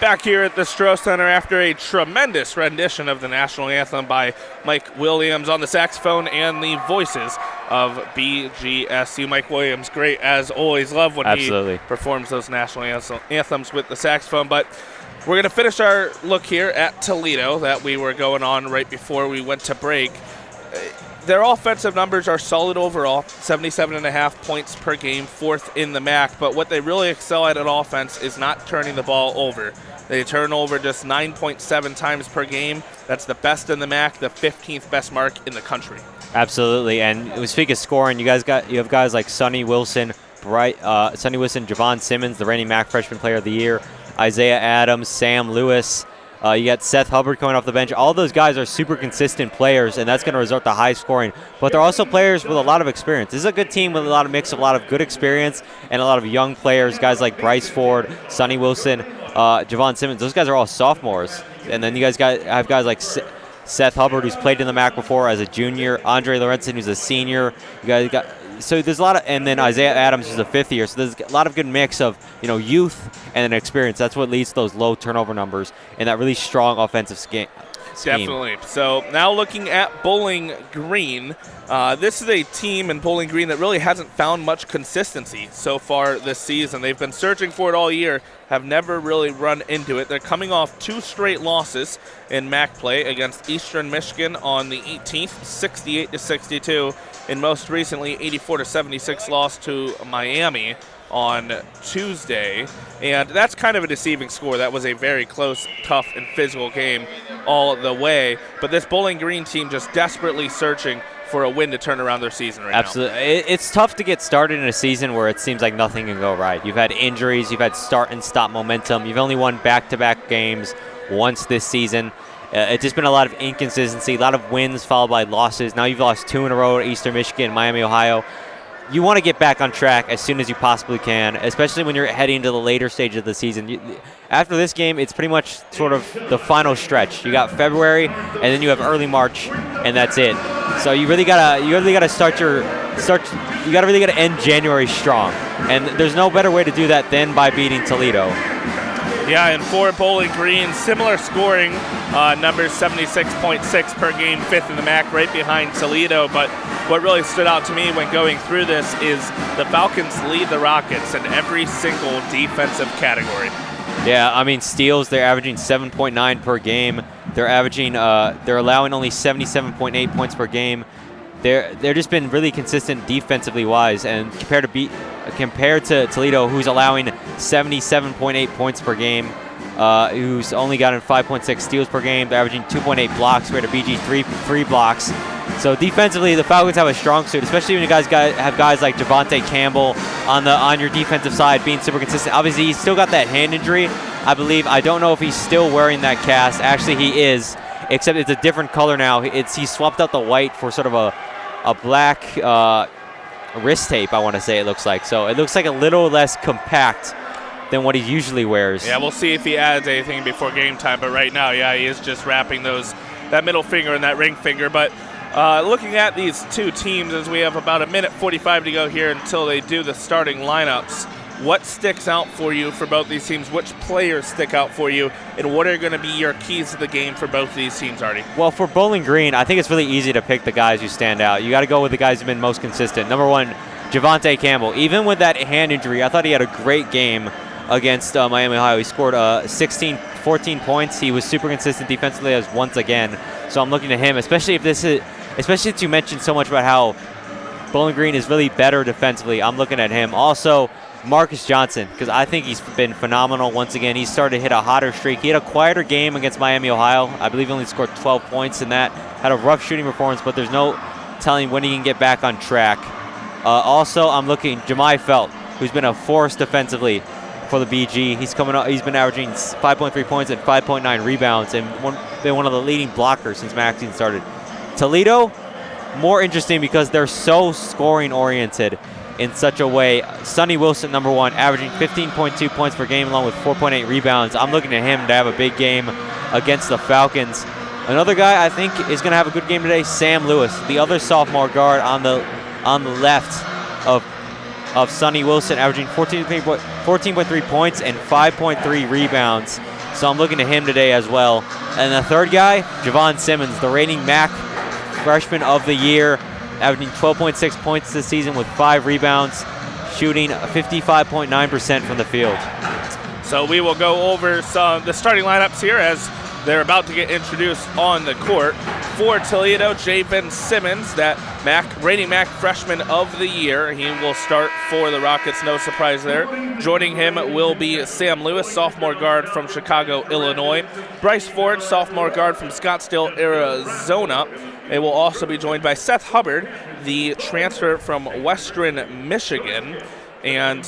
back here at the Stroh Center after a tremendous rendition of the national anthem by Mike Williams on the saxophone and the voices of BGSU. Mike Williams, great as always. Love when he performs those national anthems with the saxophone. But we're going to finish our look here at Toledo that we were going on right before we went to break. Their offensive numbers are solid overall, 77.5 points per game, fourth in the MAC. But what they really excel at offense is not turning the ball over. They turn over just 9.7 times per game. That's the best in the MAC, the 15th best mark in the country. Absolutely, and speaking of scoring, you have guys like Sonny Wilson, Javon Simmons, the reigning MAC Freshman Player of the Year, Isaiah Adams, Sam Lewis. You got Seth Hubbard coming off the bench. All those guys are super consistent players, and that's going to result to high scoring. But they're also players with a lot of experience. This is a good team with a lot of mix of a lot of good experience and a lot of young players, guys like Bryce Ford, Sonny Wilson, Javon Simmons. Those guys are all sophomores. And then you guys have guys like Seth Hubbard, who's played in the MAC before as a junior, Andre Lorenzen, who's a senior. You guys got. So there's a lot of, and then Isaiah Adams is a fifth year. So there's a lot of good mix of, youth and experience. That's what leads to those low turnover numbers and that really strong offensive scheme. Definitely. So now looking at Bowling Green, this is a team in Bowling Green that really hasn't found much consistency so far this season. They've been searching for it all year, have never really run into it. They're coming off 2 straight losses in MAC play against Eastern Michigan on the 18th, 68-62, and most recently 84-76 loss to Miami on Tuesday. And that's kind of a deceiving score. That was a very close, tough, and physical game all the way. But this Bowling Green team just desperately searching for a win to turn around their season right now. Absolutely. It's tough to get started in a season where it seems like nothing can go right. You've had injuries. You've had start and stop momentum. You've only won back-to-back games once this season. It's just been a lot of inconsistency, a lot of wins followed by losses. Now you've lost 2 in a row at Eastern Michigan, Miami, Ohio. You want to get back on track as soon as you possibly can, especially when you're heading to the later stage of the season. After this game, it's pretty much sort of the final stretch. You got February, and then you have early March, and that's it. So you really gotta end January strong, and there's no better way to do that than by beating Toledo. Yeah, and for Bowling Green, similar scoring numbers, 76.6 per game, 5th in the MAC, right behind Toledo. But what really stood out to me when going through this is the Falcons lead the Rockets in every single defensive category. Yeah, I mean, steals, they're averaging 7.9 per game. They're allowing only 77.8 points per game. They're just been really consistent defensively wise, and compared to Toledo, who's allowing 77.8 points per game, who's only gotten 5.6 steals per game. They're averaging 2.8 blocks compared to BG, three blocks. So defensively, the Falcons have a strong suit, especially when you guys have guys like Javante Campbell on your defensive side being super consistent. Obviously, he's still got that hand injury, I believe. I don't know if he's still wearing that cast. Actually, he is, except it's a different color now. He swapped out the white for sort of a black wrist tape, I want to say it looks like. So it looks like a little less compact than what he usually wears. Yeah, we'll see if he adds anything before game time. But right now, yeah, he is just wrapping that middle finger and that ring finger. But looking at these two teams, as we have about a minute 45 to go here until they do the starting lineups, what sticks out for you for both these teams? Which players stick out for you? And what are going to be your keys to the game for both these teams, Artie? Well, for Bowling Green, I think it's really easy to pick the guys who stand out. You got to go with the guys who've been most consistent. Number one, Javante Campbell. Even with that hand injury, I thought he had a great game against Miami, Ohio. He scored 14 points. He was super consistent defensively as once again. So I'm looking to him, especially since you mentioned so much about how Bowling Green is really better defensively. I'm looking at him. Also, Marcus Johnson, because I think he's been phenomenal once again. He's started to hit a hotter streak. He had a quieter game against Miami, Ohio. I believe he only scored 12 points in that. Had a rough shooting performance, but there's no telling when he can get back on track. Also, I'm looking Jemai Felt, who's been a force defensively for the BG. He's been averaging 5.3 points and 5.9 rebounds, and been one of the leading blockers since Maxine started. Toledo, more interesting because they're so scoring oriented in such a way. Sonny Wilson, number one, averaging 15.2 points per game along with 4.8 rebounds. I'm looking at him to have a big game against the Falcons. Another guy I think is going to have a good game today, Sam Lewis, the other sophomore guard on the left of Sonny Wilson, averaging 14.3 points and 5.3 rebounds. So I'm looking to him today as well. And the third guy, Javon Simmons, the reigning MAC Freshman of the Year, averaging 12.6 points this season with 5 rebounds, shooting 55.9% from the field. So we will go over the starting lineups here as they're about to get introduced on the court. For Toledo, Javon Simmons, that reigning MAC Freshman of the Year. He will start for the Rockets, no surprise there. Joining him will be Sam Lewis, sophomore guard from Chicago, Illinois. Bryce Ford, sophomore guard from Scottsdale, Arizona. They will also be joined by Seth Hubbard, the transfer from Western Michigan. And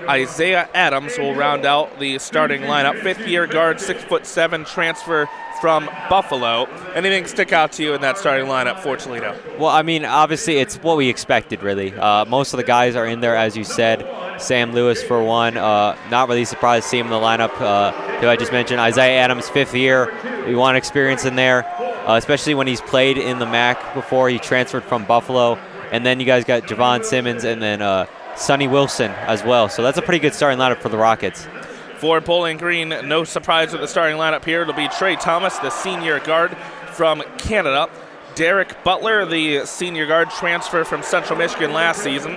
Isaiah Adams will round out the starting lineup. 5th-year guard, 6'7", transfer from Buffalo. Anything stick out to you in that starting lineup for Toledo? Well, I mean, obviously it's what we expected, really. Most of the guys are in there, as you said. Sam Lewis, for one. Not really surprised to see him in the lineup. Who I just mentioned, Isaiah Adams, 5th year. We want experience in there, especially when he's played in the MAC before. He transferred from Buffalo. And then you guys got Javon Simmons and then Sonny Wilson as well. So that's a pretty good starting lineup for the Rockets. For Bowling Green, no surprise with the starting lineup here. It'll be Trey Thomas, the senior guard from Canada. Derek Butler, the senior guard transfer from Central Michigan last season.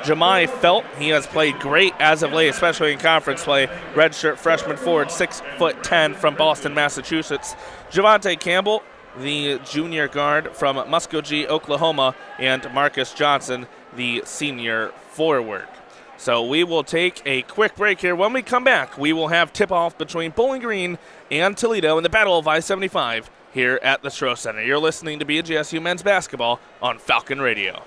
Jemai Felt, he has played great as of late, especially in conference play. Redshirt freshman forward, 6'10" from Boston, Massachusetts. Javante Campbell, the junior guard from Muskogee, Oklahoma. And Marcus Johnson, the senior forward. So we will take a quick break here. When we come back, we will have tip-off between Bowling Green and Toledo in the Battle of I-75 here at the Stroh Center. You're listening to BGSU Men's Basketball on Falcon Radio.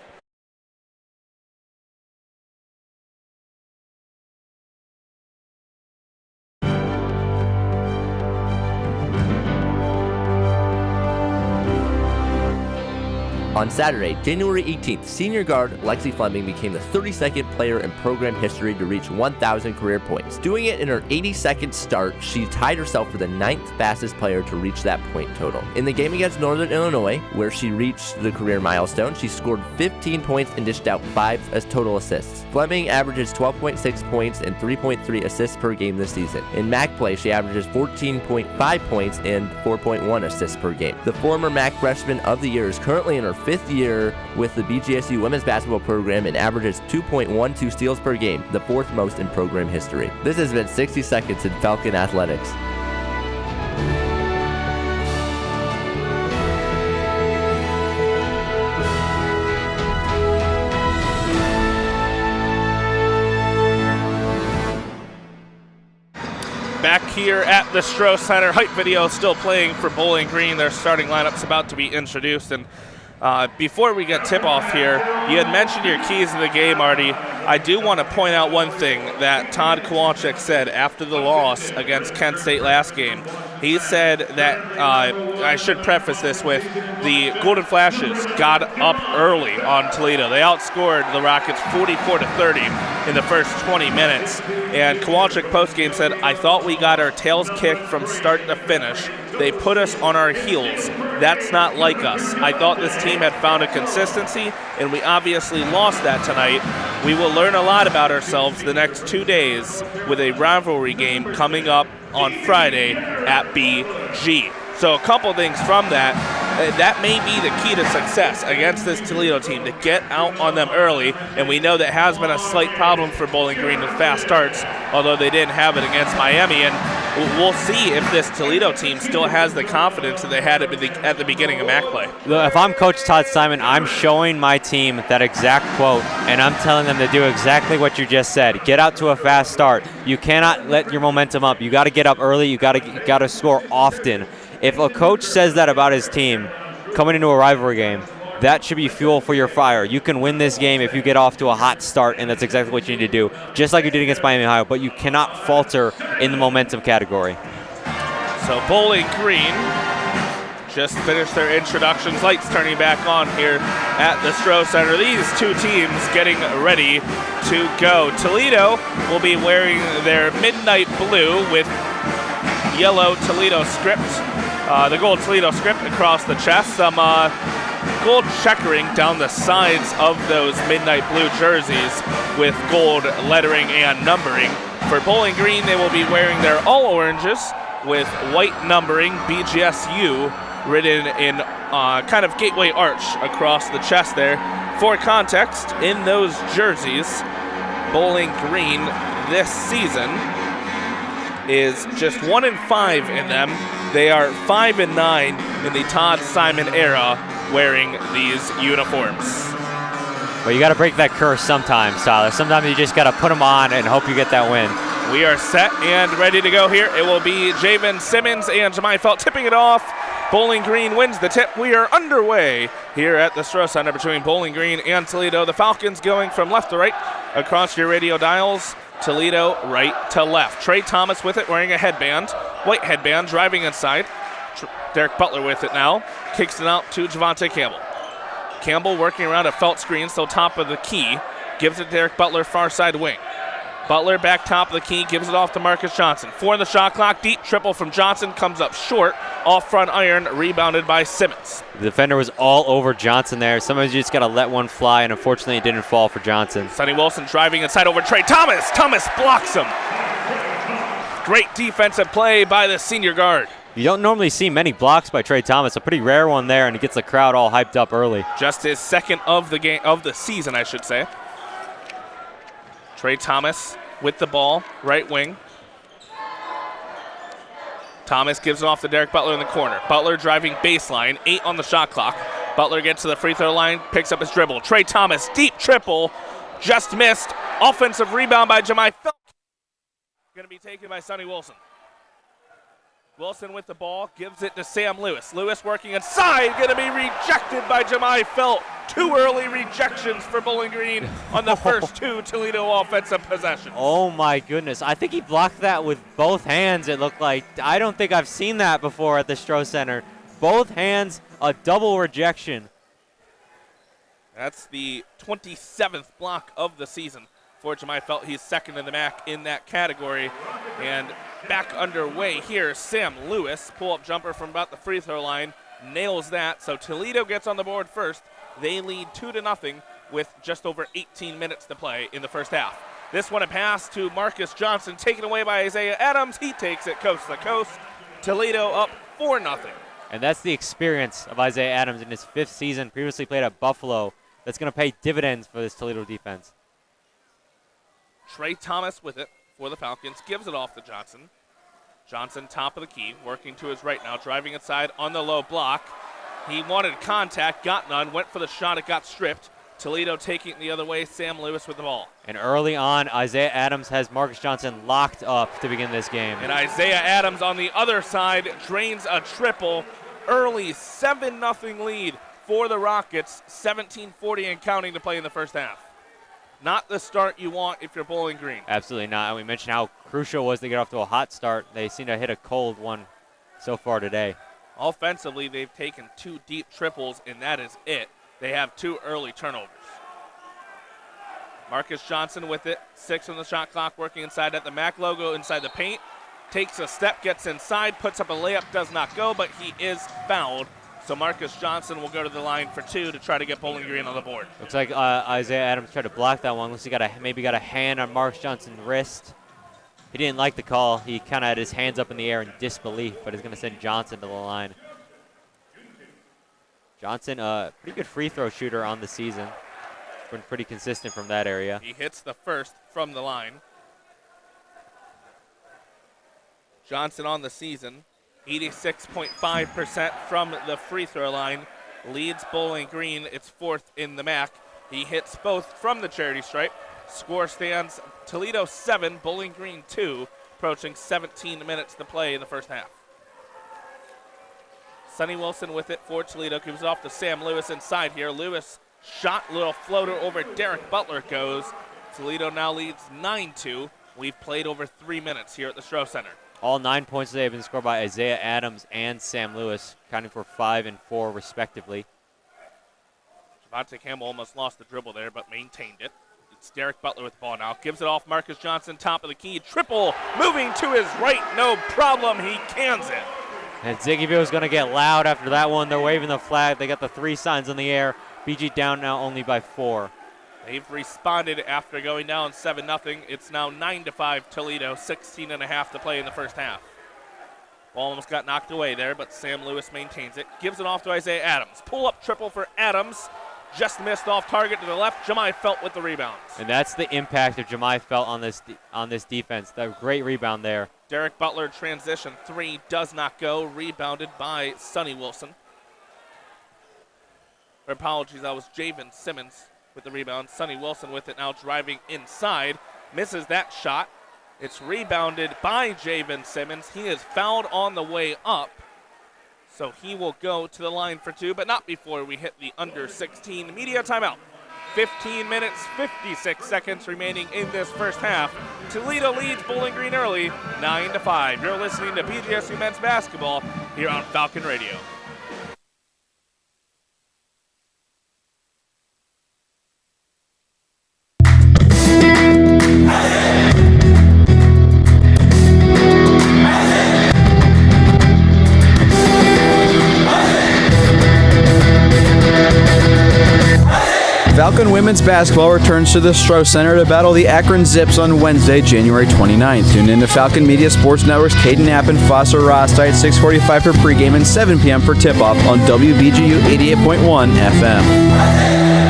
On Saturday, January 18th, senior guard Lexi Fleming became the 32nd player in program history to reach 1,000 career points. Doing it in her 82nd start, she tied herself for the 9th fastest player to reach that point total. In the game against Northern Illinois, where she reached the career milestone, she scored 15 points and dished out 5 as total assists. Fleming averages 12.6 points and 3.3 assists per game this season. In MAC play, she averages 14.5 points and 4.1 assists per game. The former MAC Freshman of the Year is currently in her 5th year with the BGSU women's basketball program and averages 2.12 steals per game, the 4th most in program history. This has been 60 Seconds in Falcon Athletics. Back here at the Stroh Center, hype video still playing for Bowling Green. Their starting lineup's about to be introduced. And before we get tip-off here, you had mentioned your keys to the game, Artie. I do want to point out one thing that Todd Kowalczyk said after the loss against Kent State last game. He said that, I should preface this with, the Golden Flashes got up early on Toledo. They outscored the Rockets 44-30 in the first 20 minutes. And Kowalczyk postgame said, I thought we got our tails kicked from start to finish. They put us on our heels. That's not like us. I thought this team had found a consistency, and we obviously lost that tonight. We will learn a lot about ourselves the next 2 days with a rivalry game coming up on Friday at BG. So a couple things from that. That may be the key to success against this Toledo team, to get out on them early. And we know that has been a slight problem for Bowling Green with fast starts, although they didn't have it against Miami. And we'll see if this Toledo team still has the confidence that they had at the beginning of MAC play. If I'm Coach Todd Simon, I'm showing my team that exact quote, and I'm telling them to do exactly what you just said. Get out to a fast start. You cannot let your momentum up. You got to get up early. You got to score often. If a coach says that about his team coming into a rivalry game, that should be fuel for your fire. You can win this game if you get off to a hot start, and that's exactly what you need to do, just like you did against Miami, Ohio, but you cannot falter in the momentum category. So Bowling Green just finished their introductions. Lights turning back on here at the Stroh Center. These two teams getting ready to go. Toledo will be wearing their midnight blue with yellow Toledo script, the gold Toledo script across the chest, some gold checkering down the sides of those midnight blue jerseys with gold lettering and numbering. For Bowling Green, they will be wearing their all oranges with white numbering, BGSU, written in kind of gateway arch across the chest there. For context, in those jerseys, Bowling Green this season is just 1-5 in them. They are 5-9 in the Todd Simon era wearing these uniforms. But you got to break that curse sometimes, Tyler. Sometimes you just got to put them on and hope you get that win. We are set and ready to go here. It will be Javen Simmons and Jemai Felt tipping it off. Bowling Green wins the tip. We are underway here at the Stroh Center between Bowling Green and Toledo. The Falcons going from left to right across your radio dials. Toledo right to left. Trey Thomas with it, wearing a headband, white headband, driving inside. Derek Butler with it now. Kicks it out to Javante Campbell. Campbell working around a Felt screen, so top of the key. Gives it to Derek Butler, far side wing. Butler back top of the key, gives it off to Marcus Johnson. 4 on the shot clock, deep triple from Johnson, comes up short. Off front iron, rebounded by Simmons. The defender was all over Johnson there. Sometimes you just got to let one fly, and unfortunately it didn't fall for Johnson. Sonny Wilson driving inside over Trey Thomas. Thomas blocks him. Great defensive play by the senior guard. You don't normally see many blocks by Trey Thomas. A pretty rare one there, and he gets the crowd all hyped up early. Just his second of the game, of the season, I should say. Trey Thomas with the ball, right wing. Thomas gives it off to Derek Butler in the corner. Butler driving baseline, 8 on the shot clock. Butler gets to the free throw line, picks up his dribble. Trey Thomas, deep triple, just missed. Offensive rebound by Jemai Felt. Going to be taken by Sonny Wilson. Wilson with the ball, gives it to Sam Lewis. Lewis working inside, going to be rejected by Jemai Felt. 2 early rejections for Bowling Green on the first 2 Toledo offensive possessions. Oh my goodness. I think he blocked that with both hands, it looked like. I don't think I've seen that before at the Stroh Center. Both hands, a double rejection. That's the 27th block of the season for Jemai Felt. He's second in the MAC in that category. And back underway here, Sam Lewis, pull-up jumper from about the free throw line, nails that. So Toledo gets on the board first. They lead 2-0 with just over 18 minutes to play in the first half. This one a pass to Marcus Johnson, taken away by Isaiah Adams. He takes it coast to coast. Toledo up 4-0. And that's the experience of Isaiah Adams in his 5th season, previously played at Buffalo. That's going to pay dividends for this Toledo defense. Trey Thomas with it for the Falcons, gives it off to Johnson. Johnson top of the key, working to his right now, driving inside on the low block. He wanted contact, got none, went for the shot, it got stripped. Toledo taking it the other way, Sam Lewis with the ball. And early on, Isaiah Adams has Marcus Johnson locked up to begin this game. And Isaiah Adams on the other side drains a triple. Early 7-0 lead for the Rockets, 17:40 and counting to play in the first half. Not the start you want if you're Bowling Green. Absolutely not. And we mentioned how crucial it was to get off to a hot start. They seem to hit a cold one so far today. Offensively, they've taken 2 deep triples, and that is it. They have 2 early turnovers. Marcus Johnson with it, 6 on the shot clock, working inside at the MAC logo inside the paint. Takes a step, gets inside, puts up a layup, does not go, but he is fouled. So Marcus Johnson will go to the line for 2 to try to get Bowling Green on the board. Looks like Isaiah Adams tried to block that one. Looks like he maybe got a hand on Marcus Johnson's wrist. He didn't like the call. He kind of had his hands up in the air in disbelief, but he's going to send Johnson to the line. Johnson, pretty good free throw shooter on the season. Been pretty consistent from that area. He hits the first from the line. Johnson on the season, 86.5% from the free throw line. Leads Bowling Green, it's 4th in the MAC. He hits both from the charity stripe. Score stands Toledo 7, Bowling Green 2, approaching 17 minutes to play in the first half. Sonny Wilson with it for Toledo, gives it off to Sam Lewis inside here. Lewis shot, little floater over Derek Butler goes. Toledo now leads 9-2. We've played over 3 minutes here at the Stroh Center. All 9 points today have been scored by Isaiah Adams and Sam Lewis, counting for 5 and 4 respectively. Javante Campbell almost lost the dribble there, but maintained it. It's Derek Butler with the ball now. Gives it off Marcus Johnson, top of the key. Triple, moving to his right, no problem. He cans it. And Ziggyville's going to get loud after that one. They're waving the flag. They got the 3 signs in the air. BG down now only by 4. They've responded after going down 7-0. It's now 9-5 Toledo, 16.5 to play in the first half. Ball almost got knocked away there, but Sam Lewis maintains it. Gives it off to Isaiah Adams. Pull-up triple for Adams. Just missed off target to the left. Jemai Felt with the rebounds. And that's the impact of Jemai Felt on this defense. The great rebound there. Derek Butler transition 3 does not go. Rebounded by Sonny Wilson. Or apologies, that was Javen Simmons with the rebound. Sonny Wilson with it now driving inside. Misses that shot. It's rebounded by Javen Simmons. He is fouled on the way up. So he will go to the line for 2, but not before we hit the under 16 media timeout. 15 minutes, 56 seconds remaining in this first half. Toledo leads Bowling Green early, 9-5. You're listening to BGSU Men's Basketball here on Falcon Radio. Falcon women's basketball returns to the Stroh Center to battle the Akron Zips on Wednesday, January 29th. Tune in to Falcon Media Sports Network's Caden Knapp and Foster Rosti at 6:45 for pregame and 7 p.m. for tip-off on WBGU 88.1 FM.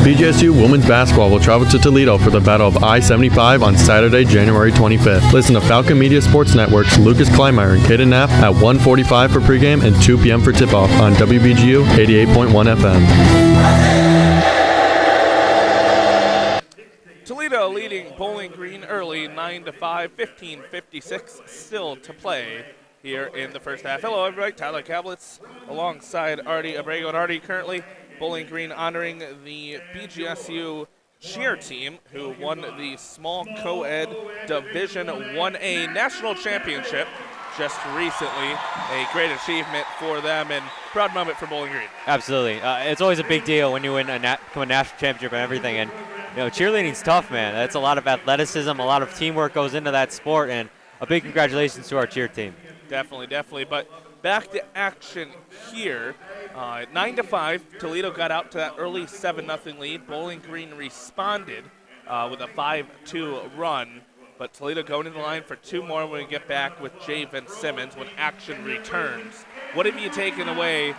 BGSU women's basketball will travel to Toledo for the Battle of I-75 on Saturday, January 25th. Listen to Falcon Media Sports Network's Lucas Kleinmeyer and Caden Knapp at 1:45 for pregame and 2 p.m. for tip-off on WBGU 88.1 FM. Toledo leading Bowling Green early, 9-5, 15:56 still to play here in the first half. Hello, everybody. Tyler Kablitz alongside Artie Abrego. And Artie, currently Bowling Green honoring the BGSU cheer team who won the small co-ed Division 1A National Championship just recently. A great achievement for them and proud moment for Bowling Green. Absolutely. It's always a big deal when you win a national championship and everything. And cheerleading's tough, man. That's a lot of athleticism, a lot of teamwork goes into that sport, and a big congratulations to our cheer team. Definitely. But back to action here. 9-5, Toledo got out to that early 7-0 lead. Bowling Green responded with a 5-2 run. But Toledo going to the line for 2 more when we get back with Javen Simmons when action returns. What have you taken away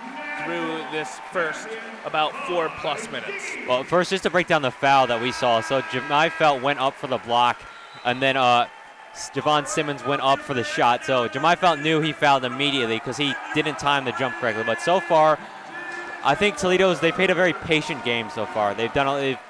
through this first about 4+ minutes? Well, first, just to break down the foul that we saw. So Jemai Felt went up for the block, and then Javon Simmons went up for the shot. So Jemai Felt knew he fouled immediately because he didn't time the jump correctly. But so far, I think they've played a very patient game so far. They've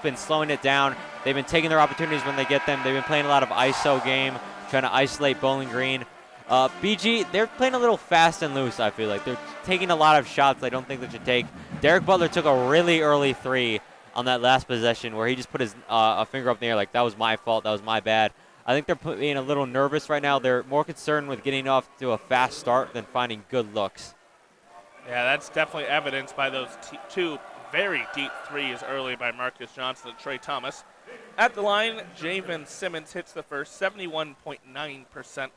been slowing it down. They've been taking their opportunities when they get them. They've been playing a lot of ISO game, trying to isolate Bowling Green. BG, they're playing a little fast and loose, I feel like. They're taking a lot of shots they don't think they should take. Derek Butler took a really early 3 on that last possession where he just put his a finger up in the air like, that was my fault, that was my bad. I think they're being a little nervous right now. They're more concerned with getting off to a fast start than finding good looks. Yeah, that's definitely evidenced by those 2 very deep threes early by Marcus Johnson and Trey Thomas. At the line, Javen Simmons hits the first, 71.9%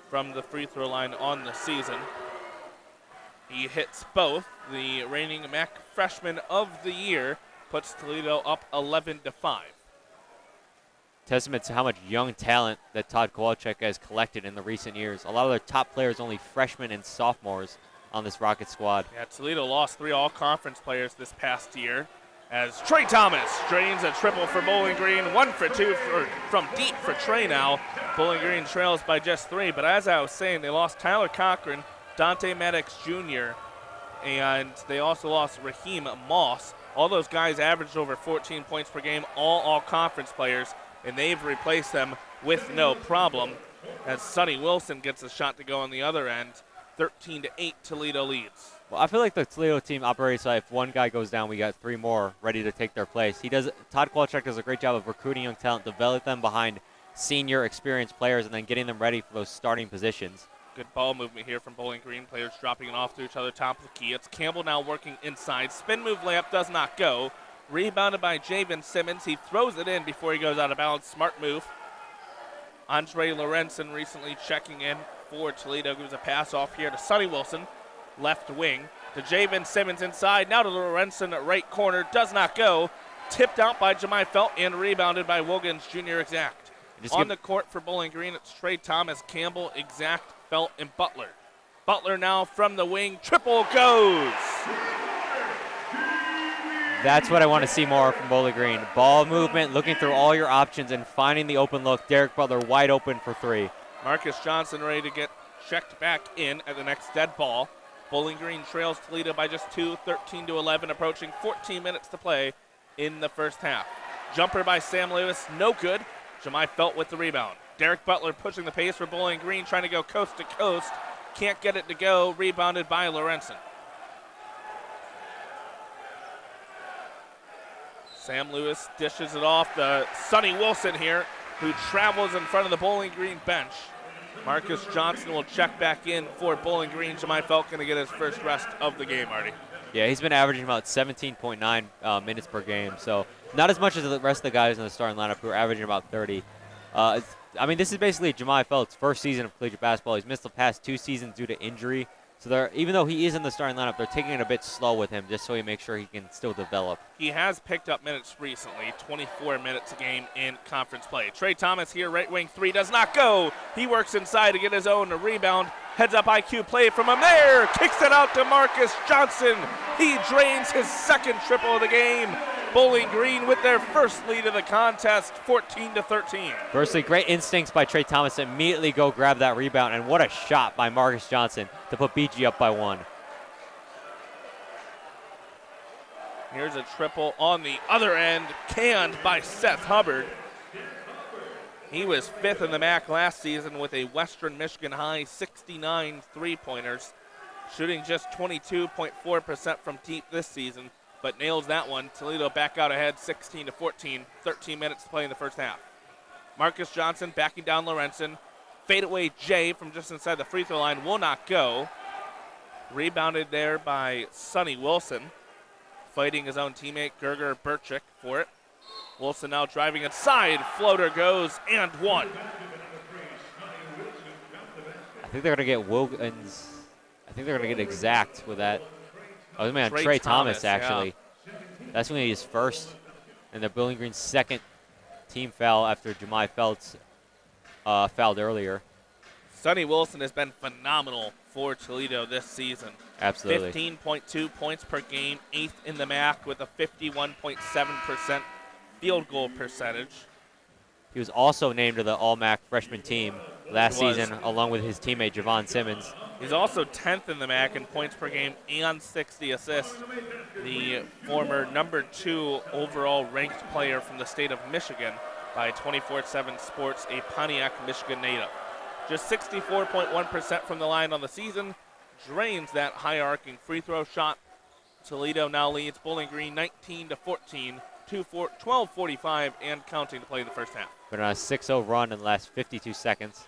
from the free throw line on the season. He hits both. The reigning MAC freshman of the year puts Toledo up 11-5. Testament to how much young talent that Todd Kowalczyk has collected in the recent years. A lot of their top players only freshmen and sophomores on this Rocket squad. Yeah, Toledo lost 3 all-conference players this past year as Trey Thomas drains a triple for Bowling Green. 1 for 2 from deep for Trey now. Bowling Green trails by just 3, but as I was saying, they lost Tyler Cochran, Dante Maddox Jr., and they also lost Raheem Moss. All those guys averaged over 14 points per game, all conference players, and they've replaced them with no problem as Sonny Wilson gets a shot to go on the other end. 13-8 Toledo leads. Well, I feel like the Toledo team operates like if one guy goes down, we got 3 more ready to take their place. Todd Kowalczyk does a great job of recruiting young talent, develop them behind senior experienced players, and then getting them ready for those starting positions. Good ball movement here from Bowling Green. Players dropping it off to each other, top of the key. It's Campbell now working inside. Spin move layup does not go. Rebounded by Javen Simmons. He throws it in before he goes out of bounds. Smart move. Andre Lorenzen recently checking in for Toledo. Gives a pass off here to Sonny Wilson, left wing. To Javen Simmons inside. Now to Lorenzen at right corner. Does not go. Tipped out by Jemai Felt and rebounded by Wilkins Jr. Exact. On the court for Bowling Green, it's Trey Thomas, Campbell, Exact, Felt, and Butler. Butler now from the wing. Triple goes. That's what I want to see more from Bowling Green. Ball movement, looking through all your options and finding the open look. Derek Butler wide open for three. Marcus Johnson ready to get checked back in at the next dead ball. Bowling Green trails Toledo by just 2, 13-11, approaching 14 minutes to play in the first half. Jumper by Sam Lewis, no good. Jemai Felt with the rebound. Derek Butler pushing the pace for Bowling Green, trying to go coast to coast. Can't get it to go, rebounded by Lorenzen. Sam Lewis dishes it off to Sonny Wilson here, who travels in front of the Bowling Green bench. Marcus Johnson will check back in for Bowling Green. Jemai Felt going to get his first rest of the game, Artie. Yeah, he's been averaging about 17.9 minutes per game, so not as much as the rest of the guys in the starting lineup who are averaging about 30. I mean, this is basically Jemai Felt's first season of collegiate basketball. He's missed the past 2 seasons due to injury. So even though he is in the starting lineup, they're taking it a bit slow with him just so he makes sure he can still develop. He has picked up minutes recently, 24 minutes a game in conference play. Trey Thomas here, right wing three, does not go. He works inside to get his own rebound. Heads up IQ play from him there. Kicks it out to Marcus Johnson. He drains his second triple of the game. Bowling Green with their first lead of the contest, 14-13. Firstly, great instincts by Trey Thomas to immediately go grab that rebound, and what a shot by Marcus Johnson to put BG up by 1. Here's a triple on the other end, canned by Seth Hubbard. He was 5th in the MAC last season with a Western Michigan high 69 three-pointers, shooting just 22.4% from deep this season, but nails that one. Toledo back out ahead 16-14, 13 minutes to play in the first half. Marcus Johnson backing down Lorenzen. Fadeaway Jay from just inside the free throw line will not go. Rebounded there by Sonny Wilson, fighting his own teammate Gerger Burchik for it. Wilson now driving inside. Floater goes and one. I think they're going to get Wilkins. I think they're going to get Exact with that. Oh, man, Trey Thomas actually. Yeah. That's going to be his first. And the Bowling Green's second team foul after Jemai Felt's fouled earlier. Sonny Wilson has been phenomenal for Toledo this season. Absolutely. 15.2 points per game, 8th in the MAC with a 51.7% field goal percentage. He was also named to the All-MAC freshman team last season, along with his teammate Javon Simmons. He's also 10th in the MAC in points per game and 60 assists. The former number 2 overall ranked player from the state of Michigan by 24/7 Sports, a Pontiac, Michigan native. Just 64.1% from the line on the season. Drains that high-arcing free throw shot. Toledo now leads Bowling Green 19-14. 12:45 and counting to play in the first half. Been on a 6-0 run in the last 52 seconds.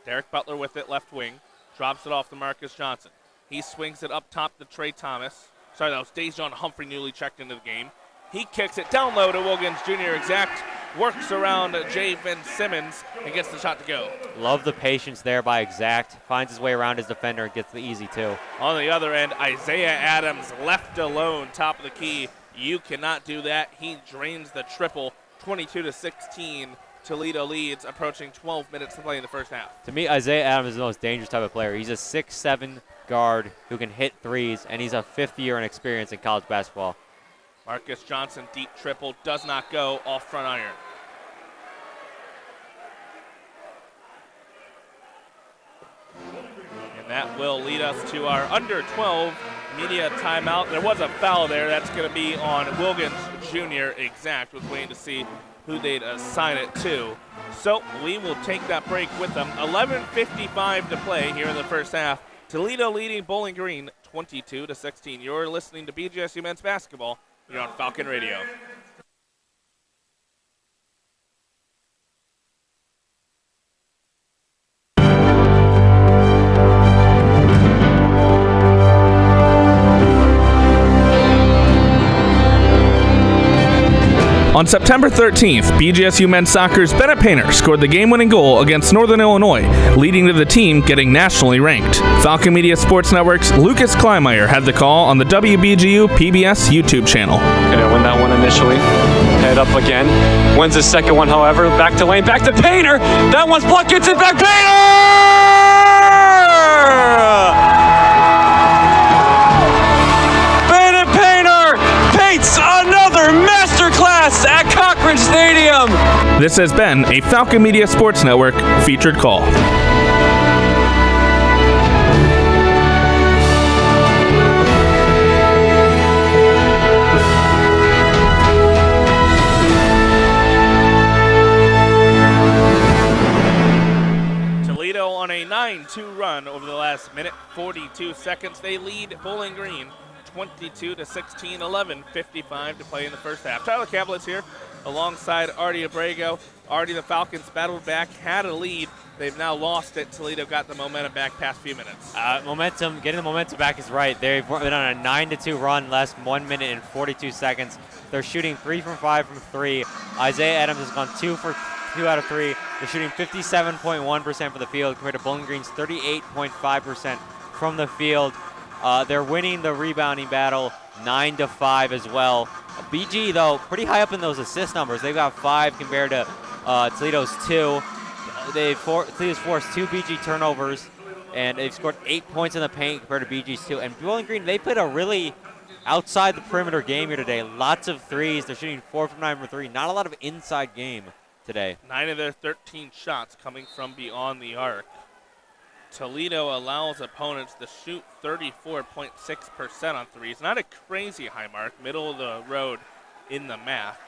Derek Butler with it, left wing. Drops it off to Marcus Johnson. He swings it up top to Trey Thomas. Sorry, that was Dejon Humphrey newly checked into the game. He kicks it down low to Wilkins Jr. Exact. Works around Javen Simmons and gets the shot to go. Love the patience there by Exact. Finds his way around his defender and gets the easy 2. On the other end, Isaiah Adams left alone, top of the key. You cannot do that. He drains the triple, 22-16. Toledo leads, approaching 12 minutes to play in the first half. To me, Isaiah Adams is the most dangerous type of player. He's a 6'7" guard who can hit threes, and he's a 5th year in experience in college basketball. Marcus Johnson, deep triple, does not go, off front iron. And that will lead us to our under 12 media timeout. There was a foul there. That's going to be on Wilkins Jr. Exact. Was waiting to see who they'd assign it to. So we will take that break with them. 11:55 to play here in the first half. Toledo leading Bowling Green 22-16. You're listening to BGSU Men's Basketball. You're on Falcon Radio. On September 13th, BGSU men's soccer's Bennett Painter scored the game-winning goal against Northern Illinois, leading to the team getting nationally ranked. Falcon Media Sports Network's Lucas Kleinmeyer had the call on the WBGU PBS YouTube channel. Gonna win that one initially. Head up again. Wins the second one, however. Back to lane, back to Painter. That one's blocked, gets it back. Painter paints another masterclass at Cochran Stadium. This has been a Falcon Media Sports Network featured call. Toledo on a 9-2 run over the last minute 42 seconds. They lead Bowling Green 22-16, 11:55 to play in the first half. Tyler Cavlett's here alongside Artie Abrego. Artie, the Falcons battled back, had a lead. They've now lost it. Toledo got the momentum back past few minutes. Getting the momentum back is right. They've been on a 9-2 run last 1 minute and 42 seconds. They're shooting 3 from 5 from 3. Isaiah Adams has gone 2 out of 3. They're shooting 57.1% from the field compared to Bowling Green's 38.5% from the field. They're winning the rebounding battle 9-5 as well. BG, though, pretty high up in those assist numbers. They've got 5 compared to Toledo's 2. Toledo's forced 2 BG turnovers, and they've scored 8 points in the paint compared to BG's 2. And Bowling Green, they played a really outside the perimeter game here today. Lots of threes. They're shooting 4 from 9 from 3. Not a lot of inside game today. 9 of their 13 shots coming from beyond the arc. Toledo allows opponents to shoot 34.6% on threes. Not a crazy high mark, middle of the road in the math.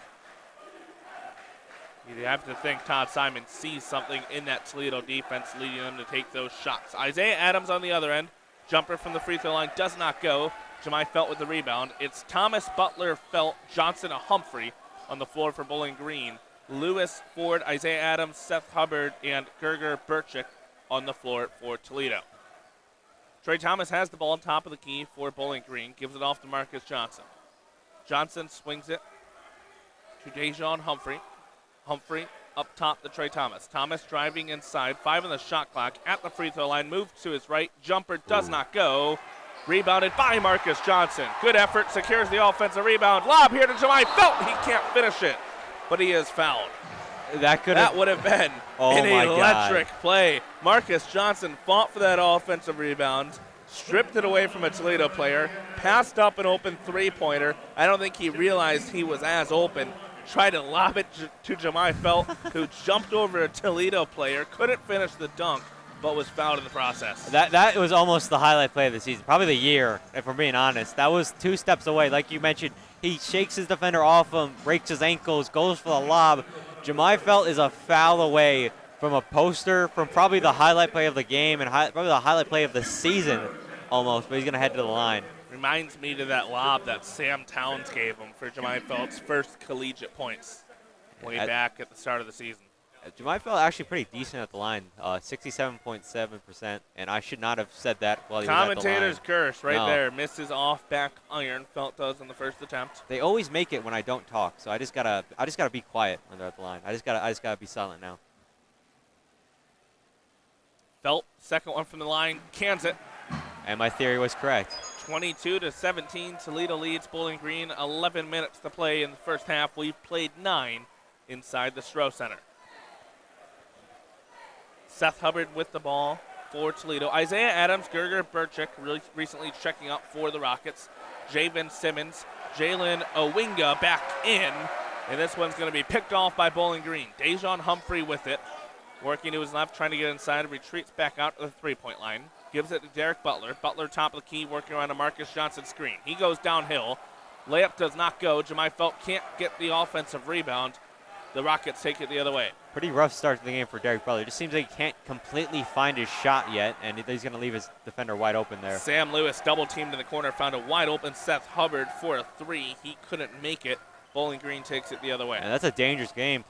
You have to think Todd Simon sees something in that Toledo defense leading them to take those shots. Isaiah Adams on the other end. Jumper from the free throw line does not go. Jemai Felt with the rebound. It's Thomas, Butler, Felt, Johnson, and Humphrey on the floor for Bowling Green. Lewis, Ford, Isaiah Adams, Seth Hubbard, and Gerger Burchick on the floor for Toledo. Trey Thomas has the ball on top of the key for Bowling Green. Gives it off to Marcus Johnson. Johnson swings it to Dejon Humphrey. Humphrey up top to Trey Thomas. Thomas driving inside. 5 on the shot clock at the free throw line. Moves to his right. Jumper does not go. Rebounded by Marcus Johnson. Good effort. Secures the offensive rebound. Lob here to Jemai Felt. He can't finish it, but he is fouled. That would have been an electric play. Marcus Johnson fought for that offensive rebound, stripped it away from a Toledo player, passed up an open three-pointer. I don't think he realized he was as open. Tried to lob it to Jemai Felt, who jumped over a Toledo player, couldn't finish the dunk, but was fouled in the process. That was almost the highlight play of the season, probably the year, if we're being honest. That was 2 steps away. Like you mentioned, he shakes his defender off him, breaks his ankles, goes for the lob. Jemai Felt is a foul away from a poster, from probably the highlight play of the game and probably the highlight play of the season almost, but he's going to head to the line. Reminds me to that lob that Sam Towns gave him for Jemai Felt's first collegiate points way back at the start of the season. Jemai Felt actually pretty decent at the line, 67.7%, and I should not have said that while he was at the line. Commentator's curse right there. Misses off back iron. Felt does on the first attempt. They always make it when I don't talk, so I just gotta be quiet when they're at the line. I just gotta be silent now. Felt, second one from the line, cans it. And my theory was correct. 22-17, Toledo leads Bowling Green. 11 minutes to play in the first half. We've played 9 inside the Stroh Center. Seth Hubbard with the ball for Toledo. Isaiah Adams, Gerger Burchick recently checking up for the Rockets. Javen Simmons, Jalen Owinga back in. And this one's going to be picked off by Bowling Green. Dejon Humphrey with it. Working to his left, trying to get inside. Retreats back out to the three-point line. Gives it to Derek Butler. Butler top of the key, working around a Marcus Johnson screen. He goes downhill. Layup does not go. Jemai Felt can't get the offensive rebound. The Rockets take it the other way. Pretty rough start to the game for Derek Butler. It just seems like he can't completely find his shot yet, and he's going to leave his defender wide open there. Sam Lewis double-teamed in the corner, found a wide-open Seth Hubbard for a three. He couldn't make it. Bowling Green takes it the other way. And that's a dangerous game,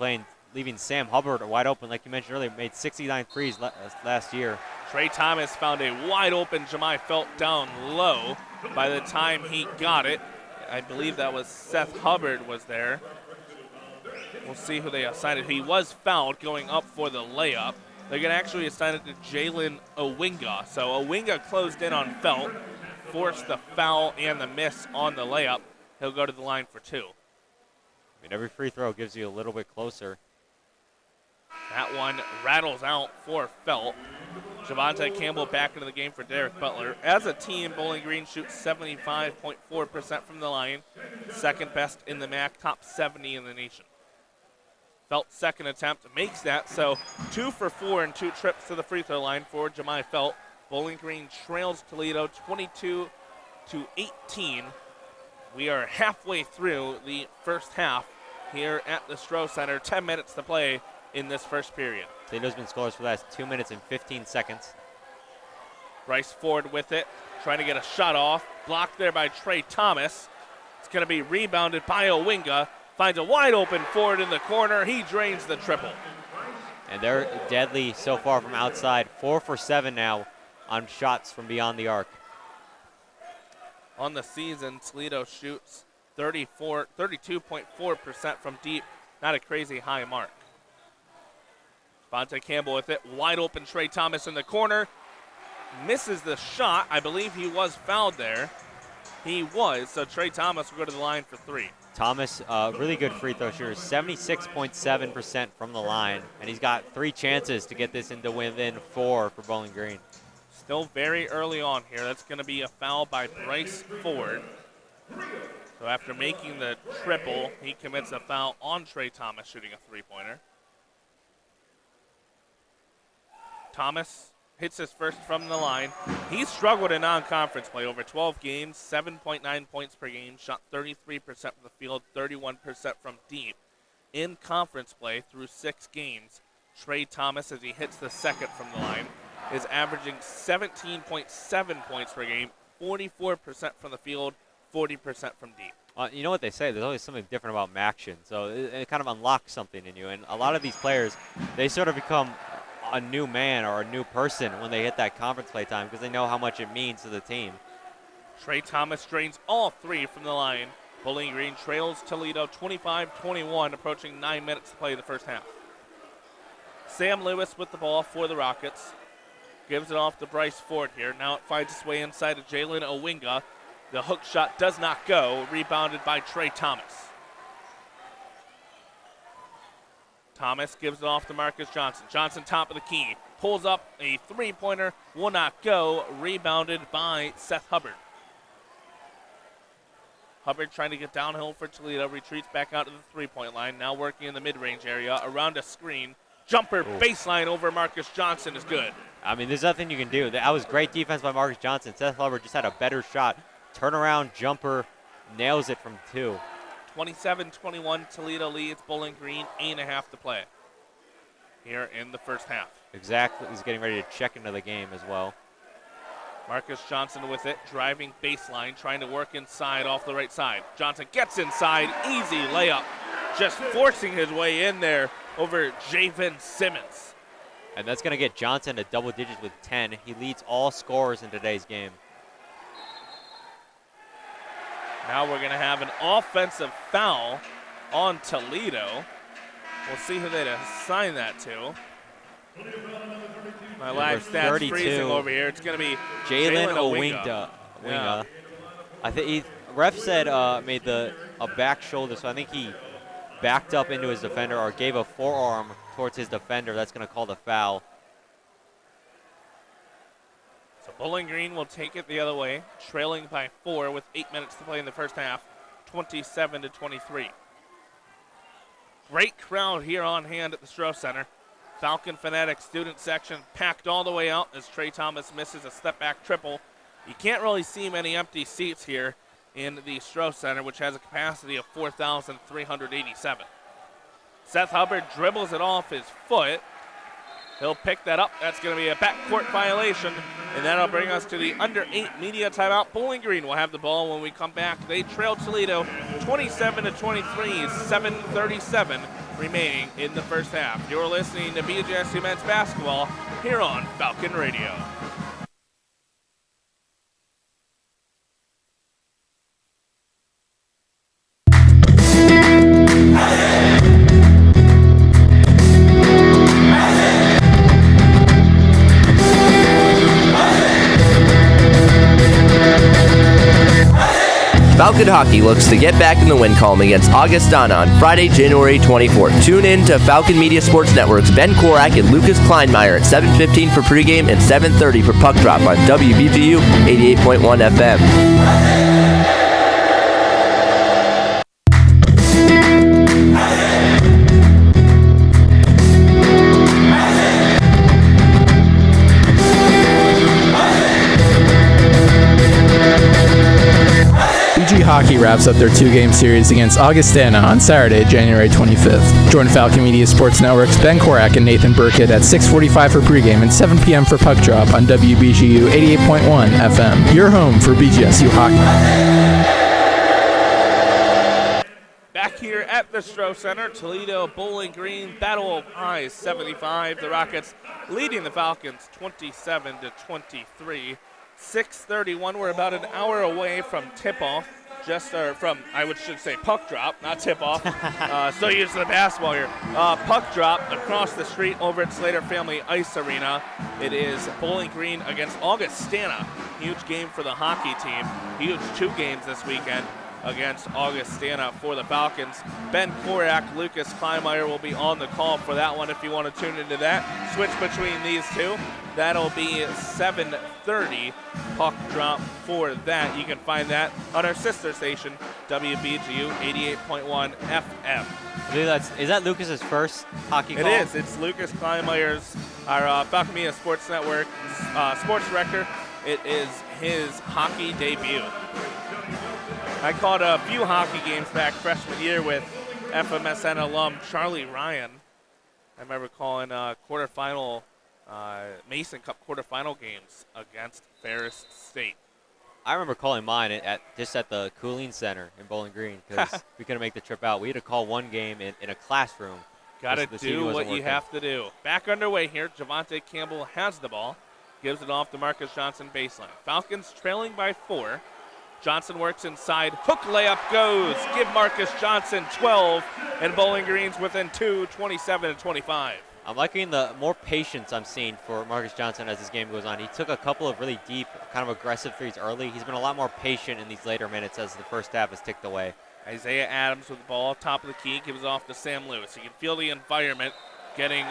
leaving Sam Hubbard wide open. Like you mentioned earlier, made 69 threes last year. Trey Thomas found a wide-open Jemai Felt down low. By the time he got it, I believe that was Seth Hubbard was there. We'll see who they assign it. He was fouled going up for the layup. They're going to actually assign it to Jalen Owinga. So Owinga closed in on Felt, forced the foul and the miss on the layup. He'll go to the line for 2. I mean, every free throw gives you a little bit closer. That one rattles out for Felt. Javante Campbell back into the game for Derek Butler. As a team, Bowling Green shoots 75.4% from the line. Second best in the MAC, top 70 in the nation. Felt's second attempt makes that, so 2 for 4 and 2 trips to the free throw line for Jemai Felt. Bowling Green trails Toledo 22-18. We are halfway through the first half here at the Stroh Center. 10 minutes to play in this first period. Toledo's been scoreless for the last 2 minutes and 15 seconds. Bryce Ford with it, trying to get a shot off. Blocked there by Trey Thomas. It's going to be rebounded by Owinga. Finds a wide open Ford in the corner. He drains the triple. And they're deadly so far from outside. 4 for 7 now on shots from beyond the arc. On the season, Toledo shoots 32.4% from deep. Not a crazy high mark. Javante Campbell with it. Wide open Trey Thomas in the corner. Misses the shot. I believe he was fouled there. He was, so Trey Thomas will go to the line for 3. Thomas, really good free throw shooter, 76.7% from the line, and he's got 3 chances to get this into within 4 for Bowling Green. Still very early on here. That's going to be a foul by Bryce Ford. So after making the triple, he commits a foul on Trey Thomas shooting a 3-pointer. Thomas hits his first from the line. He's struggled in non-conference play over 12 games, 7.9 points per game, shot 33% from the field, 31% from deep. In conference play through 6 games, Trey Thomas, as he hits the second from the line, is averaging 17.7 points per game, 44% from the field, 40% from deep. You know what they say, there's always something different about Maction, so it kind of unlocks something in you. And a lot of these players, they sort of become a new man or a new person when they hit that conference play time because they know how much it means to the team. Trey Thomas drains all 3 from the line. Bowling Green trails Toledo 25-21, approaching 9 minutes to play the first half. Sam Lewis with the ball for the Rockets. Gives it off to Bryce Ford here. Now it finds its way inside of Jalen Owinga. The hook shot does not go. Rebounded by Trey Thomas. Thomas gives it off to Marcus Johnson. Johnson top of the key. Pulls up a 3-pointer. Will not go. Rebounded by Seth Hubbard. Hubbard trying to get downhill for Toledo. Retreats back out to the 3-point line. Now working in the mid-range area. Around a screen. Jumper baseline over Marcus Johnson is good. I mean, there's nothing you can do. That was great defense by Marcus Johnson. Seth Hubbard just had a better shot. Turnaround jumper. Nails it from 2. 27-21, Toledo leads Bowling Green, 8.5 to play here in the first half. Exactly. He's getting ready to check into the game as well. Marcus Johnson with it, driving baseline, trying to work inside off the right side. Johnson gets inside, easy layup, just forcing his way in there over Javen Simmons. And that's going to get Johnson to double digits with 10. He leads all scorers in today's game. Now we're going to have an offensive foul on Toledo. We'll see who they assign that to. My live stats 32. freezing over here. It's going to be Jalen Owinga. Yeah. I think ref said made a back shoulder, so I think he backed up into his defender or gave a forearm towards his defender. That's going to call the foul. So Bowling Green will take it the other way, trailing by 4 with 8 minutes to play in the first half, 27-23. Great crowd here on hand at the Stroh Center. Falcon Fanatic student section packed all the way out as Trey Thomas misses a step-back triple. You can't really see many empty seats here in the Stroh Center, which has a capacity of 4,387. Seth Hubbard dribbles it off his foot. He'll pick that up. That's going to be a backcourt violation, and that'll bring us to the under 8 media timeout. Bowling Green will have the ball when we come back. They trail Toledo 27-23, 7:37 remaining in the first half. You're listening to BGSU Men's Basketball here on Falcon Radio. Falcon Hockey looks to get back in the win column against Augustana on Friday, January 24th. Tune in to Falcon Media Sports Network's Ben Korak and Lucas Kleinmeyer at 7:15 for pregame and 7:30 for puck drop on WBGU 88.1 FM. Hockey wraps up their 2-game series against Augustana on Saturday, January 25th. Join Falcon Media Sports Network's Ben Korak and Nathan Burkett at 6:45 for pregame and 7 p.m. for puck drop on WBGU 88.1 FM. Your home for BGSU hockey. Back here at the Stroh Center, Toledo Bowling Green Battle of I-75. The Rockets leading the Falcons 27-23. 6:31. We're about an hour away from tip-off. Puck drop, not tip-off. So used to the basketball here. Puck drop across the street over at Slater Family Ice Arena. It is Bowling Green against Augustana. Huge game for the hockey team. Huge 2 games this weekend against Augustana for the Falcons. Ben Korak, Lucas Kleinmeyer will be on the call for that one if you want to tune into that. Switch between these two. That'll be 7:30 puck drop for that. You can find that on our sister station, WBGU 88.1 FM. Is that Lucas's first hockey call? It is. It's Lucas Kleinmeyer's, our Falcon Media Sports Network sports director. It is his hockey debut. I called a few hockey games back freshman year with FMSN alum Charlie Ryan. I remember calling Mason Cup quarterfinal games against Ferris State. I remember calling mine at the Cooling Center in Bowling Green because we couldn't make the trip out. We had to call one game in a classroom. Got to do what you have to do. Back underway here. Javante Campbell has the ball. Gives it off to Marcus Johnson baseline. Falcons trailing by 4. Johnson works inside. Hook layup goes. Give Marcus Johnson 12. And Bowling Green's within 2, 27-25. I'm liking the more patience I'm seeing for Marcus Johnson as this game goes on. He took a couple of really deep, kind of aggressive threes early. He's been a lot more patient in these later minutes as the first half has ticked away. Isaiah Adams with the ball, top of the key, gives off to Sam Lewis. You can feel the environment getting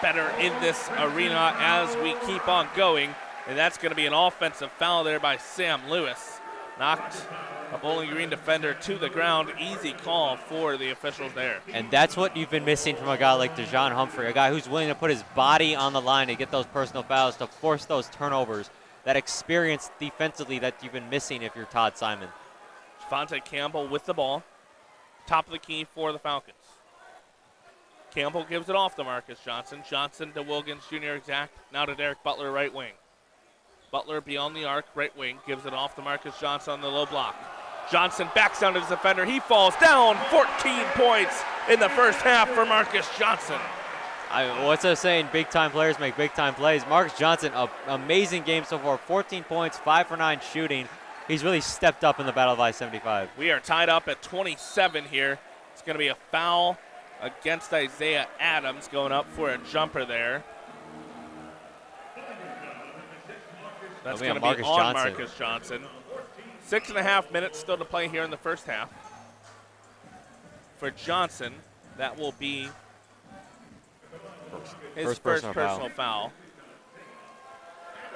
better in this arena as we keep on going. And that's going to be an offensive foul there by Sam Lewis. Knocked a Bowling Green defender to the ground. Easy call for the officials there. And that's what you've been missing from a guy like Dejon Humphrey, a guy who's willing to put his body on the line to get those personal fouls, to force those turnovers, that experience defensively that you've been missing if you're Todd Simon. Javante Campbell with the ball. Top of the key for the Falcons. Campbell gives it off to Marcus Johnson. Johnson to Wilkins Jr. exact. Now to Derek Butler, right wing. Butler beyond the arc, right wing, gives it off to Marcus Johnson on the low block. Johnson backs down to his defender. He falls down. 14 points in the first half for Marcus Johnson. What's that saying? Big-time players make big-time plays. Marcus Johnson, an amazing game so far. 14 points, 5 for 9 shooting. He's really stepped up in the Battle of I-75. We are tied up at 27 here. It's going to be a foul against Isaiah Adams going up for a jumper there. That's going to be on Marcus Johnson. 6.5 minutes still to play here in the first half. For Johnson, that will be his first personal foul.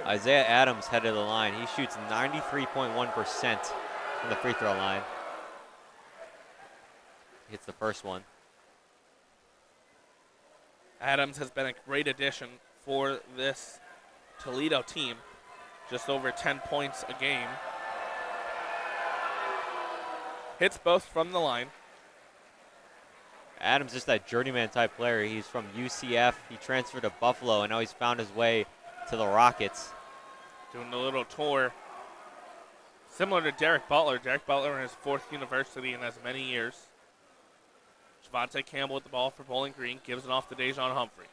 Isaiah Adams headed to the line. He shoots 93.1% from the free throw line. Hits the first one. Adams has been a great addition for this Toledo team. Just over 10 points a game. Hits both from the line. Adams is that journeyman type player. He's from UCF. He transferred to Buffalo, and now he's found his way to the Rockets. Doing a little tour. Similar to Derek Butler. Derek Butler in his 4th university in as many years. Javante Campbell with the ball for Bowling Green. Gives it off to Dejon Humphrey.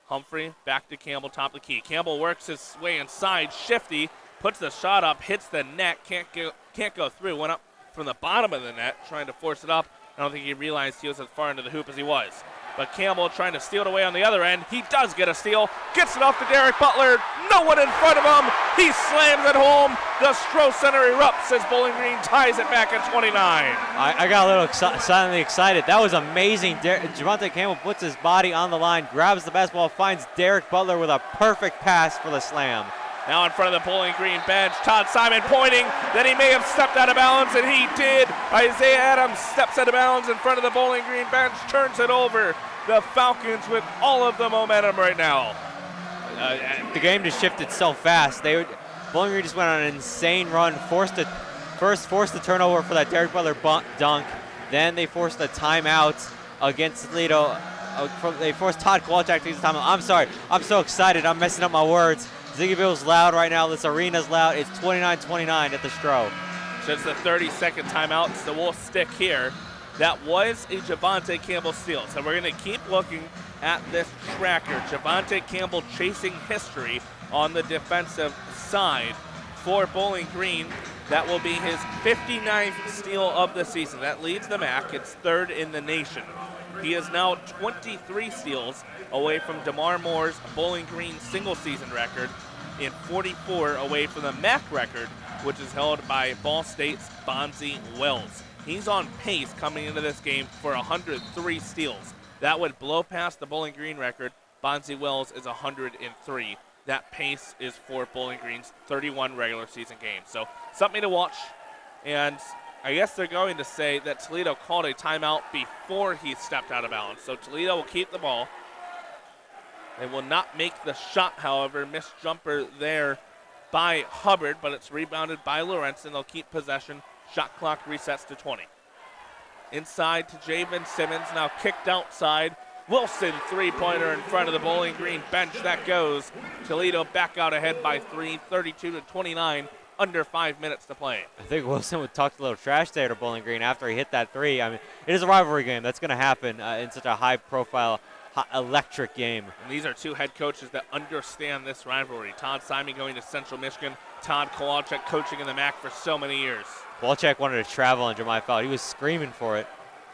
Humphrey back to Campbell, top of the key. Campbell works his way inside. Shifty puts the shot up, hits the net. Can't go through. Went up from the bottom of the net, trying to force it up. I don't think he realized he was as far into the hoop as he was. but Campbell trying to steal it away on the other end. He does get a steal, gets it off to Derek Butler. No one in front of him. He slams it home. The Stroh Center erupts as Bowling Green ties it back at 29. I got a little silently excited. That was amazing. Javante Campbell puts his body on the line, grabs the basketball, finds Derek Butler with a perfect pass for the slam. Now in front of the Bowling Green bench, Todd Simon pointing that he may have stepped out of bounds, and he did. Isaiah Adams steps out of bounds in front of the Bowling Green bench, turns it over. The Falcons with all of the momentum right now. The game just shifted so fast. Bowling Green just went on an insane run, forced the turnover for that Derek Butler dunk. Then they forced a timeout against Toledo. They forced Todd Kowalczyk to use the timeout. I'm sorry. I'm so excited. I'm messing up my words. Ziggyville's loud right now. This arena's loud. It's 29-29 at the Stroh. Just a 30-second timeout, so we'll stick here. That was a Javante Campbell steal. So we're going to keep looking at this tracker. Javante Campbell chasing history on the defensive side for Bowling Green. That will be his 59th steal of the season. That leads the MAC. It's third in the nation. He is now 23 steals away from DeMar Moore's Bowling Green single-season record and 44 away from the MAC record, which is held by Ball State's Bonzi Wells. He's on pace coming into this game for 103 steals. That would blow past the Bowling Green record. Bonzi Wells is 103. That pace is for Bowling Green's 31 regular season games. So something to watch. And I guess they're going to say that Toledo called a timeout before he stepped out of bounds. So Toledo will keep the ball. They will not make the shot, however. Missed jumper there by Hubbard, but it's rebounded by Lorenzen. They'll keep possession. Shot clock resets to 20. Inside to Javen Simmons, now kicked outside. Wilson, three-pointer in front of the Bowling Green bench. That goes. Toledo back out ahead by 3, 32-29, under 5 minutes to play. I think Wilson would talk a little trash there to Bowling Green after he hit that three. I mean, it is a rivalry game. That's going to happen in such a high-profile, electric game. And these are two head coaches that understand this rivalry. Todd Simon going to Central Michigan. Todd Kowalczyk coaching in the MAC for so many years. Kowalczyk wanted to travel on Jemai Fowler. He was screaming for it.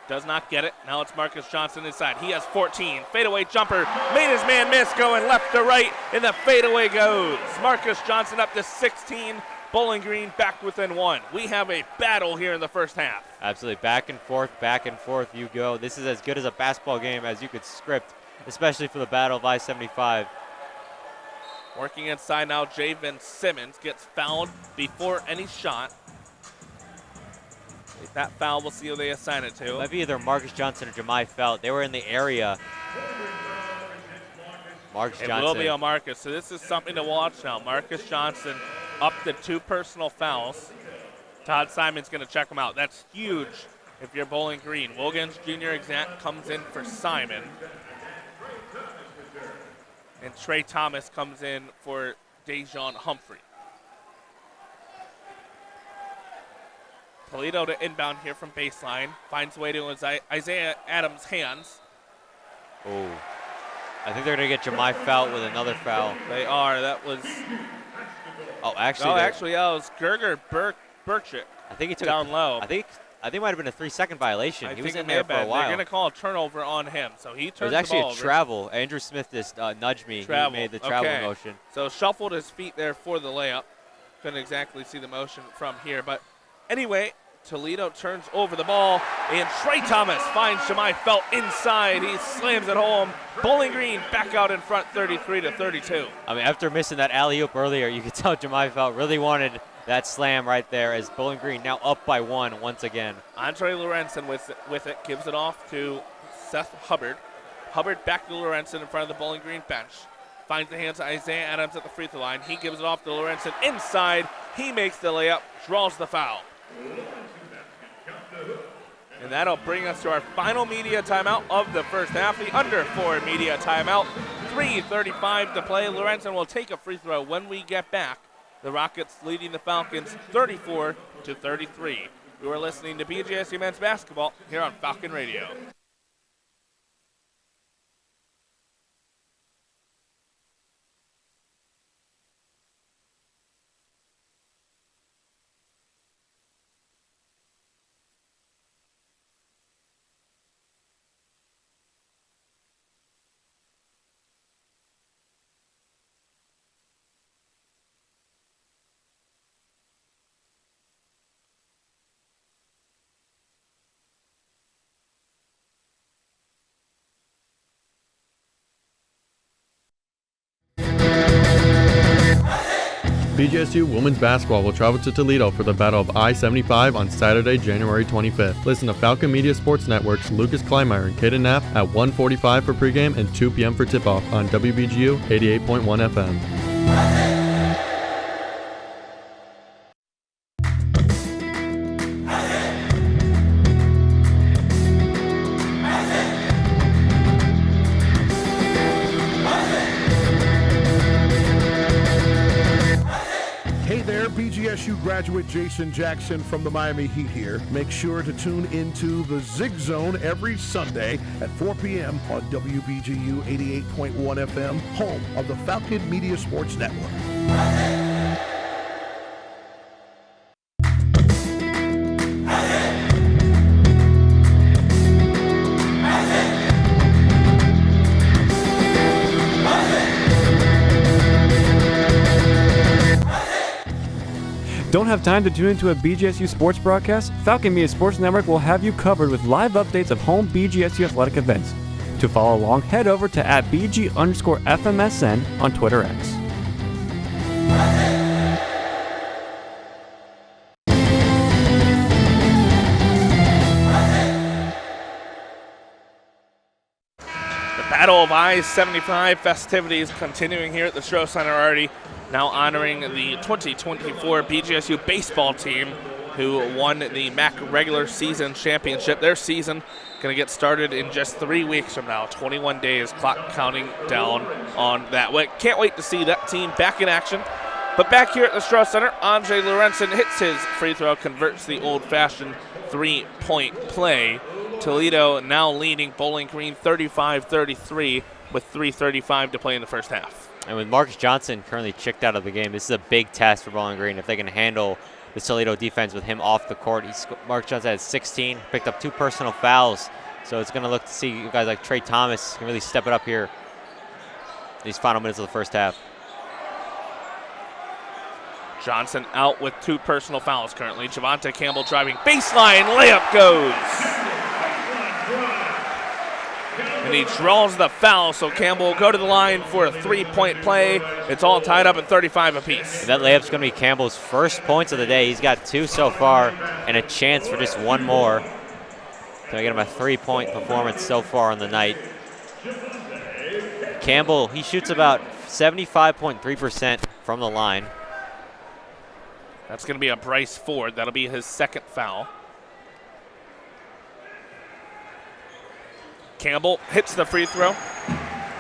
Does not get it. Now it's Marcus Johnson inside. He has 14. Fadeaway jumper. Made his man miss, going left to right, and the fadeaway goes. Marcus Johnson up to 16. Bowling Green back within 1. We have a battle here in the first half. Absolutely. Back and forth you go. This is as good as a basketball game as you could script, especially for the Battle of I-75. Working inside now, Javen Simmons gets fouled before any shot. That foul, we'll see who they assign it to. It might be either Marcus Johnson or Jemai Felt. They were in the area. Marcus Johnson. It will be on Marcus, so this is something to watch now. Marcus Johnson up to 2 personal fouls. Todd Simon's going to check him out. That's huge if you're Bowling Green. Wilkins Jr. Exact comes in for Simon. And Trey Thomas comes in for Dejon Humphrey. Toledo to inbound here from baseline. Finds way to Isaiah Adams' hands. Oh. I think they're going to get Jemai Felt with another foul. They are. That was... Actually, that was Gerger Burchik. I think he took down low. I think it might have been a 3-second violation. He was in there for a while. They're going to call a turnover on him, so he turns the ball over. It was actually a travel. Andrew Smith just nudged me. Travel. He made the travel motion. So shuffled his feet there for the layup. Couldn't exactly see the motion from here, but anyway, Toledo turns over the ball, and Trey Thomas finds Jemai Felt inside. He slams it home. Bowling Green back out in front, 33-32. I mean, after missing that alley-oop earlier, you could tell Jemai Felt really wanted that slam right there as Bowling Green now up by 1 once again. Andre Lorenzen with it, gives it off to Seth Hubbard. Hubbard back to Lorenzen in front of the Bowling Green bench. Finds the hands of Isaiah Adams at the free throw line. He gives it off to Lorenzen inside. He makes the layup, draws the foul. And that'll bring us to our final media timeout of the first half, the under 4 media timeout. 3:35 to play. Lorenzen will take a free throw when we get back. The Rockets leading the Falcons 34-33. You are listening to BGSU Men's Basketball here on Falcon Radio. BGSU women's basketball will travel to Toledo for the Battle of I-75 on Saturday, January 25th. Listen to Falcon Media Sports Network's Lucas Kleinmeyer and Kaden Knapp at 1:45 for pregame and 2 p.m. for tip-off on WBGU 88.1 FM. BGSU graduate Jason Jackson from the Miami Heat here. Make sure to tune into the Zig Zone every Sunday at 4 p.m. on WBGU 88.1 FM, home of the Falcon Media Sports Network. Don't have time to tune into a BGSU sports broadcast? Falcon Media Sports Network will have you covered with live updates of home BGSU athletic events. To follow along, head over to @BG_FMSN on Twitter X. The Battle of I-75 festivities continuing here at the Stroh Center already. Now honoring the 2024 BGSU baseball team who won the MAC regular season championship. Their season going to get started in just 3 weeks from now. 21 days, clock counting down on that. Can't wait to see that team back in action. But back here at the Stroh Center, Andre Lorenzen hits his free throw, converts the old-fashioned three-point play. Toledo now leading Bowling Green 35-33 with 3:35 to play in the first half. And with Marcus Johnson currently checked out of the game, this is a big test for Bowling Green if they can handle the Toledo defense with him off the court. Marcus Johnson had 16, picked up 2 personal fouls, so it's going to look to see guys like Trey Thomas can really step it up here in these final minutes of the first half. Johnson out with 2 personal fouls currently. Javante Campbell driving baseline, layup goes. And he draws the foul, so Campbell will go to the line for a 3-point play. It's all tied up at 35 apiece. And that layup's going to be Campbell's first points of the day. He's got 2 so far and a chance for just 1 more. So I get him a 3-point performance so far on the night. Campbell, he shoots about 75.3% from the line. That's going to be a Bryce Ford. That'll be his 2nd foul. Campbell hits the free throw.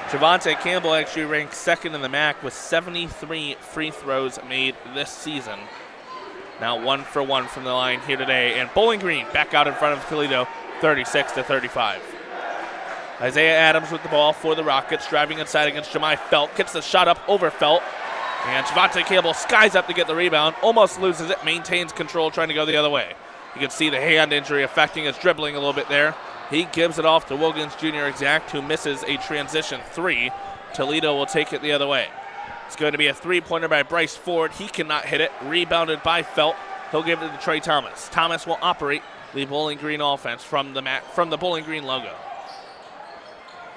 Javante Campbell actually ranks 2nd in the MAC with 73 free throws made this season. Now 1 for 1 from the line here today. And Bowling Green back out in front of Toledo, 36-35. Isaiah Adams with the ball for the Rockets, driving inside against Jemai Felt. Gets the shot up over Felt. And Javante Campbell skies up to get the rebound. Almost loses it, maintains control, trying to go the other way. You can see the hand injury affecting his dribbling a little bit there. He gives it off to Wilkins Jr. Exact, who misses a transition 3. Toledo will take it the other way. It's going to be a 3-pointer by Bryce Ford. He cannot hit it. Rebounded by Felt. He'll give it to Trey Thomas. Thomas will operate the Bowling Green offense from the Bowling Green logo.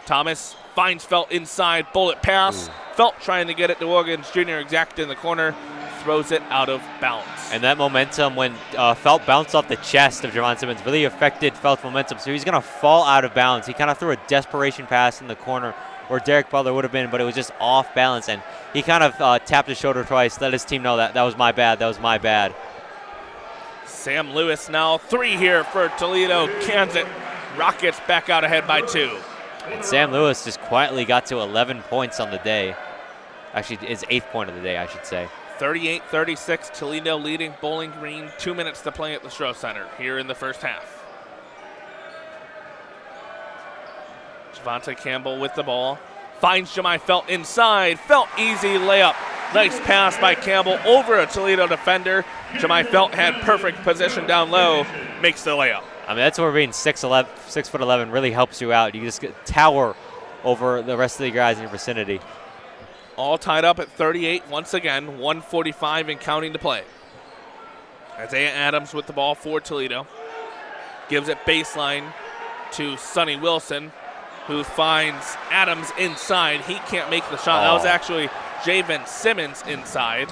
Thomas finds Felt inside. Bullet pass. Felt trying to get it to Wilkins Jr. Exact in the corner. Throws it out of bounds. And that momentum when Felt bounced off the chest of Javon Simmons really affected Felt's momentum, so he's going to fall out of bounds. He kind of threw a desperation pass in the corner where Derek Butler would have been, but it was just off balance, and he kind of tapped his shoulder twice, let his team know that was my bad, that was my bad. Sam Lewis now 3 here for Toledo. Cans it. Rockets back out ahead by 2. And Sam Lewis just quietly got to 11 points on the day. Actually, his 8th point of the day, I should say. 38-36, Toledo leading Bowling Green. 2 minutes to play at the Stroh Center here in the first half. Javante Campbell with the ball. Finds Jemai Felt inside. Felt easy layup. Nice pass by Campbell over a Toledo defender. Jemai Felt had perfect position down low. Makes the layup. I mean, that's where being 6'11" really helps you out. You just tower over the rest of the guys in your vicinity. All tied up at 38 once again. 1:45 and counting to play. Isaiah Adams with the ball for Toledo. Gives it baseline to Sonny Wilson, who finds Adams inside. He can't make the shot. That was actually Javen Simmons inside.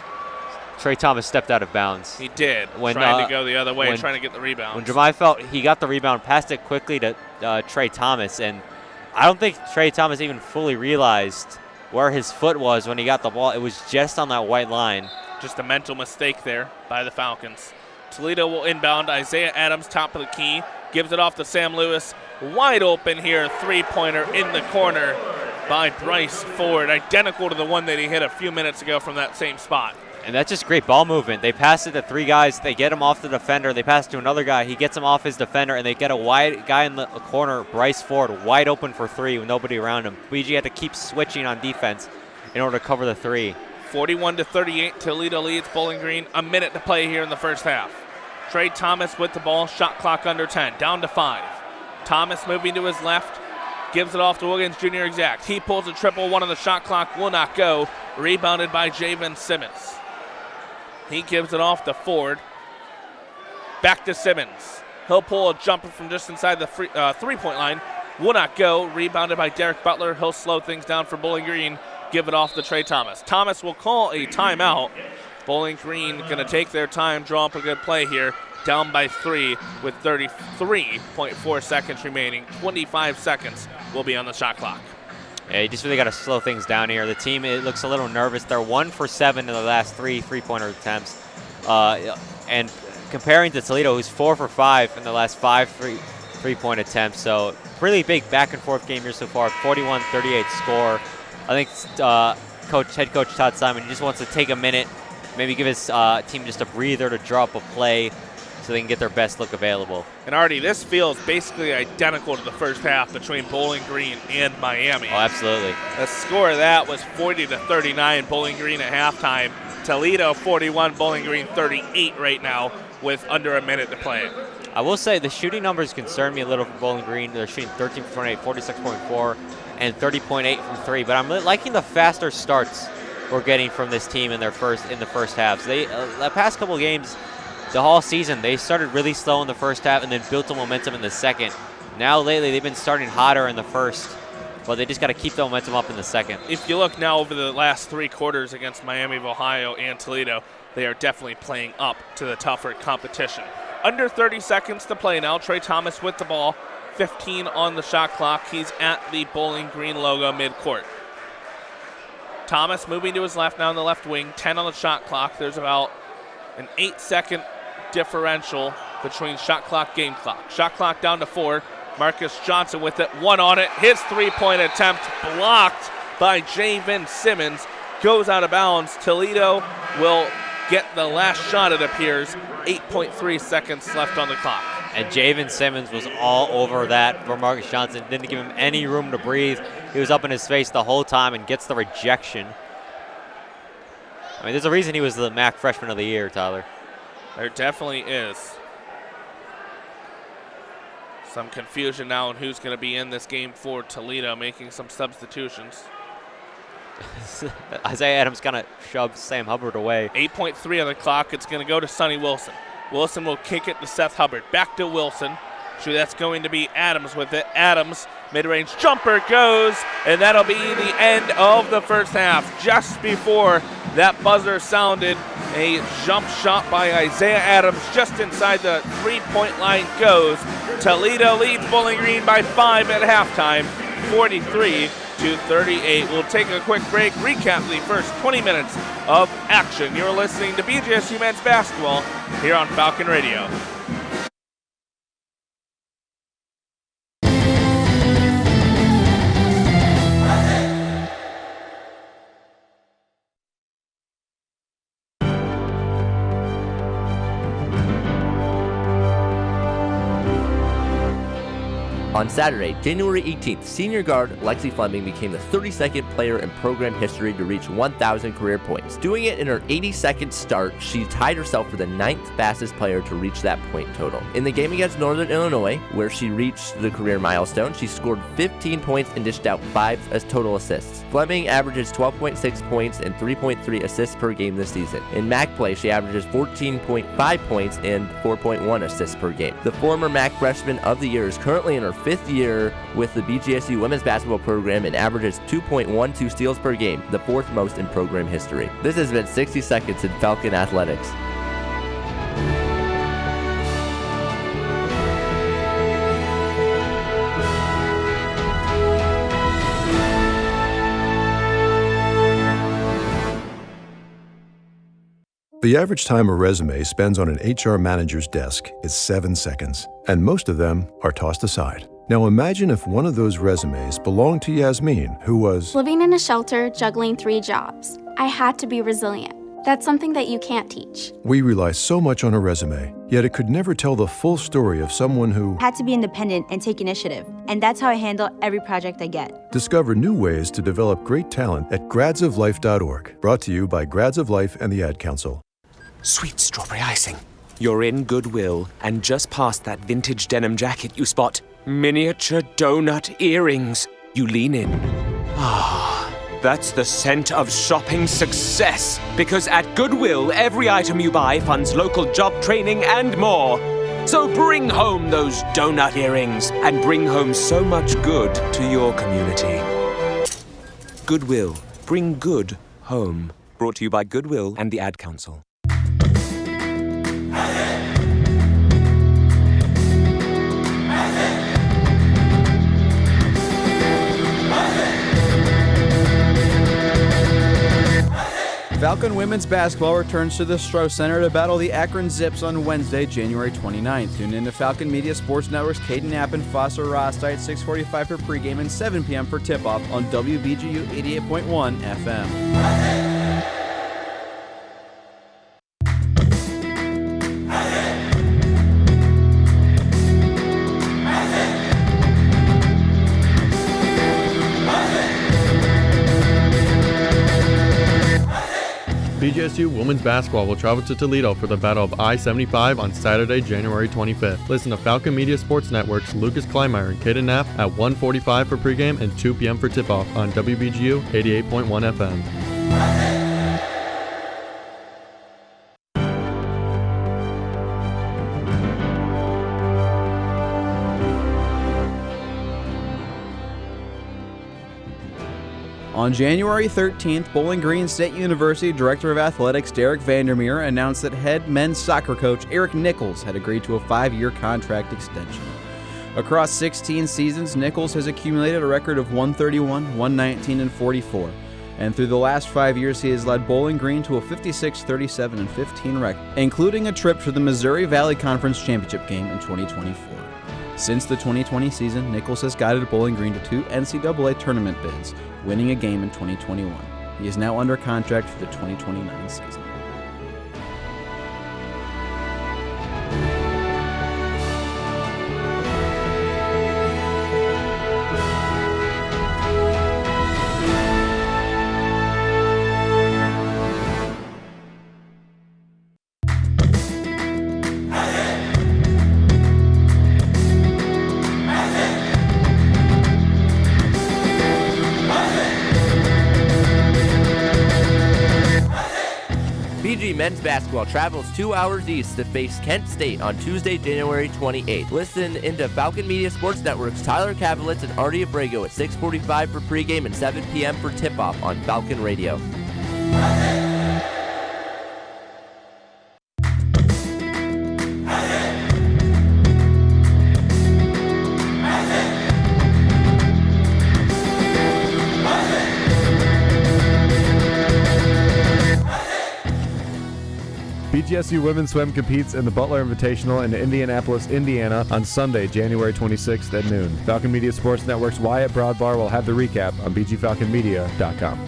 Trey Thomas stepped out of bounds. He did, When, trying to go the other way, when- trying to get the rebound. When Jemai felt he got the rebound, passed it quickly to Trey Thomas, and I don't think Trey Thomas even fully realized where his foot was when he got the ball. It was just on that white line. Just a mental mistake there by the Falcons. Toledo will inbound. Isaiah Adams, top of the key, gives it off to Sam Lewis. Wide open here, three-pointer in the corner by Bryce Ford, identical to the one that he hit a few minutes ago from that same spot. And that's just great ball movement. They pass it to three guys. They get him off the defender. They pass it to another guy. He gets him off his defender, and they get a wide guy in the corner, Bryce Ford, wide open for three with nobody around him. BG had to keep switching on defense in order to cover the three. 41-38, Toledo leads Bowling Green. A minute to play here in the first half. Trey Thomas with the ball, shot clock under 10, down to 5. Thomas moving to his left, gives it off to Williams Jr. exact. He pulls a triple, one on the shot clock, will not go. Rebounded by Javen Simmons. He gives it off to Ford. Back to Simmons. He'll pull a jumper from just inside the three-point line. Will not go. Rebounded by Derek Butler. He'll slow things down for Bowling Green. Give it off to Trey Thomas. Thomas will call a timeout. Bowling Green going to take their time, draw up a good play here. Down by 3 with 33.4 seconds remaining. 25 seconds will be on the shot clock. Yeah, you just really got to slow things down here. The team, it looks a little nervous. They're 1 for 7 in the last three-pointer attempts. And comparing to Toledo, who's 4 for 5 in the last 5 three-point attempts. So really big back-and-forth game here so far. 41-38 score. I think head coach Todd Simon, he just wants to take a minute, maybe give his team just a breather to draw up a play so they can get their best look available. And Artie, this feels basically identical to the first half between Bowling Green and Miami. Oh, absolutely. The score of that was 40-39, Bowling Green at halftime. Toledo 41, Bowling Green 38 right now with under a minute to play. I will say the shooting numbers concern me a little for Bowling Green. They're shooting 13 for 28, 46.4, and 30.8 from 3. But I'm liking the faster starts we're getting from this team in the first halves. They the past couple games, the whole season, they started really slow in the first half and then built the momentum in the second. Now lately, they've been starting hotter in the first, but they just got to keep the momentum up in the second. If you look now over the last 3 quarters against Miami of Ohio and Toledo, they are definitely playing up to the tougher competition. Under 30 seconds to play now. Trey Thomas with the ball, 15 on the shot clock. He's at the Bowling Green logo midcourt. Thomas moving to his left now in the left wing, 10 on the shot clock. There's about an 8-second differential between shot clock, game clock. Shot clock down to 4. Marcus Johnson with it, 1 on it. His three-point attempt blocked by Javen Simmons. Goes out of bounds. Toledo will get the last shot, it appears. 8.3 seconds left on the clock. And Javen Simmons was all over that for Marcus Johnson. Didn't give him any room to breathe. He was up in his face the whole time and gets the rejection. I mean, there's a reason he was the MAC Freshman of the Year, Tyler. There definitely is. Some confusion now on who's going to be in this game for Toledo, making some substitutions. Isaiah Adams kind of shoved Sam Hubbard away. 8.3 on the clock. It's going to go to Sonny Wilson. Wilson will kick it to Seth Hubbard. Back to Wilson. Sure, that's going to be Adams with it. Adams, mid-range jumper goes, and that'll be the end of the first half. Just before that buzzer sounded, a jump shot by Isaiah Adams just inside the three-point line goes. Toledo leads Bowling Green by 5 at halftime, 43-38. We'll take a quick break, recap the first 20 minutes of action. You're listening to BGSU Men's Basketball here on Falcon Radio. On Saturday, January 18th, senior guard Lexi Fleming became the 32nd player in program history to reach 1,000 career points. Doing it in her 82nd start, she tied herself for the 9th fastest player to reach that point total. In the game against Northern Illinois, where she reached the career milestone, she scored 15 points and dished out 5 as total assists. Fleming averages 12.6 points and 3.3 assists per game this season. In MAC play, she averages 14.5 points and 4.1 assists per game. The former MAC Freshman of the Year is currently in her fifth year with the BGSU women's basketball program and averages 2.12 steals per game, the fourth most in program history. This has been 60 Seconds in Falcon Athletics. The average time a resume spends on an HR manager's desk is 7 seconds, and most of them are tossed aside. Now imagine if one of those resumes belonged to Yasmin, who was living in a shelter, juggling 3 jobs. I had to be resilient. That's something that you can't teach. We rely so much on a resume, yet it could never tell the full story of someone who had to be independent and take initiative, and that's how I handle every project I get. Discover new ways to develop great talent at gradsoflife.org. Brought to you by Grads of Life and the Ad Council. Sweet strawberry icing. You're in Goodwill, and just past that vintage denim jacket you spot miniature donut earrings. You lean in. Ah, that's the scent of shopping success. Because at Goodwill, every item you buy funds local job training and more. So bring home those donut earrings and bring home so much good to your community. Goodwill. Bring good home. Brought to you by Goodwill and the Ad Council. Falcon women's basketball returns to the Stroh Center to battle the Akron Zips on Wednesday, January 29th. Tune in to Falcon Media Sports Network's Caden Knapp and Foster Rostite, 6:45 for pregame and 7 p.m. for tip-off on WBGU 88.1 FM. BGSU women's basketball will travel to Toledo for the Battle of I-75 on Saturday, January 25th. Listen to Falcon Media Sports Network's Lucas Kleinmeyer and Caden Knapp at 1:45 for pregame and 2 p.m. for tip-off on WBGU 88.1 FM. On January 13th, Bowling Green State University Director of Athletics Derek Vandermeer announced that head men's soccer coach Eric Nichols had agreed to a 5-year contract extension. Across 16 seasons, Nichols has accumulated a record of 131, 119, and 44. And through the last 5 years, he has led Bowling Green to a 56, 37, and 15 record, including a trip to the Missouri Valley Conference Championship game in 2024. Since the 2020 season, Nichols has guided Bowling Green to 2 NCAA tournament bids, winning a game in 2021. He is now under contract for the 2029 season. Men's basketball travels 2 hours east to face Kent State on Tuesday, January 28th. Listen into Falcon Media Sports Network's Tyler Kavelitz and Artie Abrego at 6:45 for pregame and 7 p.m. for tip-off on Falcon Radio. BGSU Women's Swim competes in the Butler Invitational in Indianapolis, Indiana on Sunday, January 26th at noon. Falcon Media Sports Network's Wyatt Broadbar will have the recap on bgfalconmedia.com.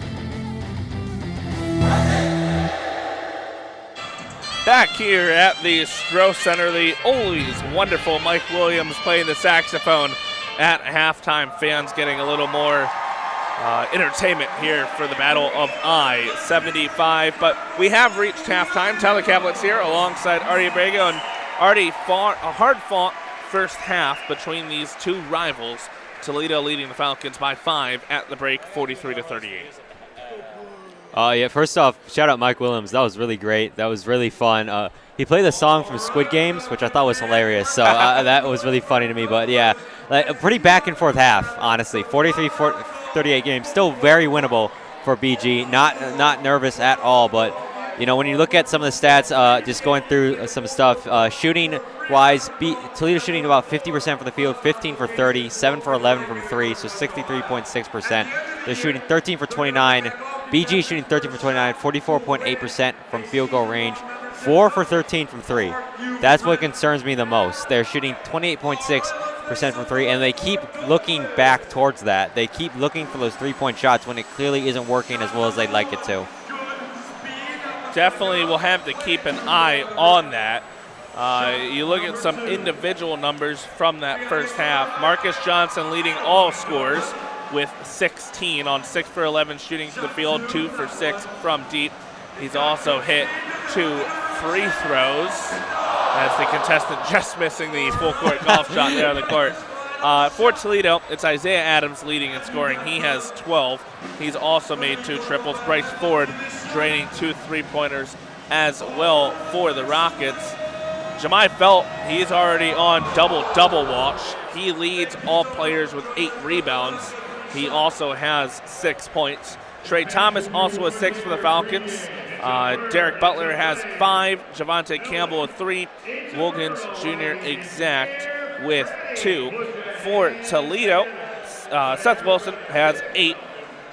Back here at the Stroh Center, the always wonderful Mike Williams playing the saxophone at halftime. Fans getting a little more entertainment here for the Battle of I-75. But we have reached halftime. Tyler Kavelitz here alongside Artie Abrego, and Artie fought a hard-fought first half between these two rivals. Toledo leading the Falcons by 5 at the break, 43-38. Yeah, first off, shout out Mike Williams. That was really great. That was really fun. He played the song from Squid Games, which I thought was hilarious. So that was really funny to me. But, yeah, a pretty back-and-forth half, honestly. 43-38 games, still very winnable for BG. Not nervous at all. But, you know, when you look at some of the stats, just going through some stuff, shooting-wise, Toledo shooting about 50% from the field, 15 for 30, 7 for 11 from 3, so 63.6%. They're shooting 13 for 29. BG shooting 13 for 29, 44.8% from field goal range, 4 for 13 from 3. That's what concerns me the most. They're shooting 28.6% from 3, and they keep looking back towards that. They keep looking for those three-point shots when it clearly isn't working as well as they'd like it to. Definitely will have to keep an eye on that. You look at some individual numbers from that first half. Marcus Johnson leading all scorers with 16 on 6 for 11 shooting to the field, 2 for 6 from deep. He's also hit 2 free throws as the contestant just missing the full court golf shot there on the court. For Toledo, it's Isaiah Adams leading in scoring. He has 12. He's also made 2 triples. Bryce Ford draining 2 3-pointers as well for the Rockets. Jemai Felt, he's already on double-double watch. He leads all players with 8 rebounds. He also has 6 points. Trey Thomas also has 6 for the Falcons. Derek Butler has 5. Javante Campbell with 3. Wilkins Jr. exact with 2. For Toledo, Seth Wilson has 8.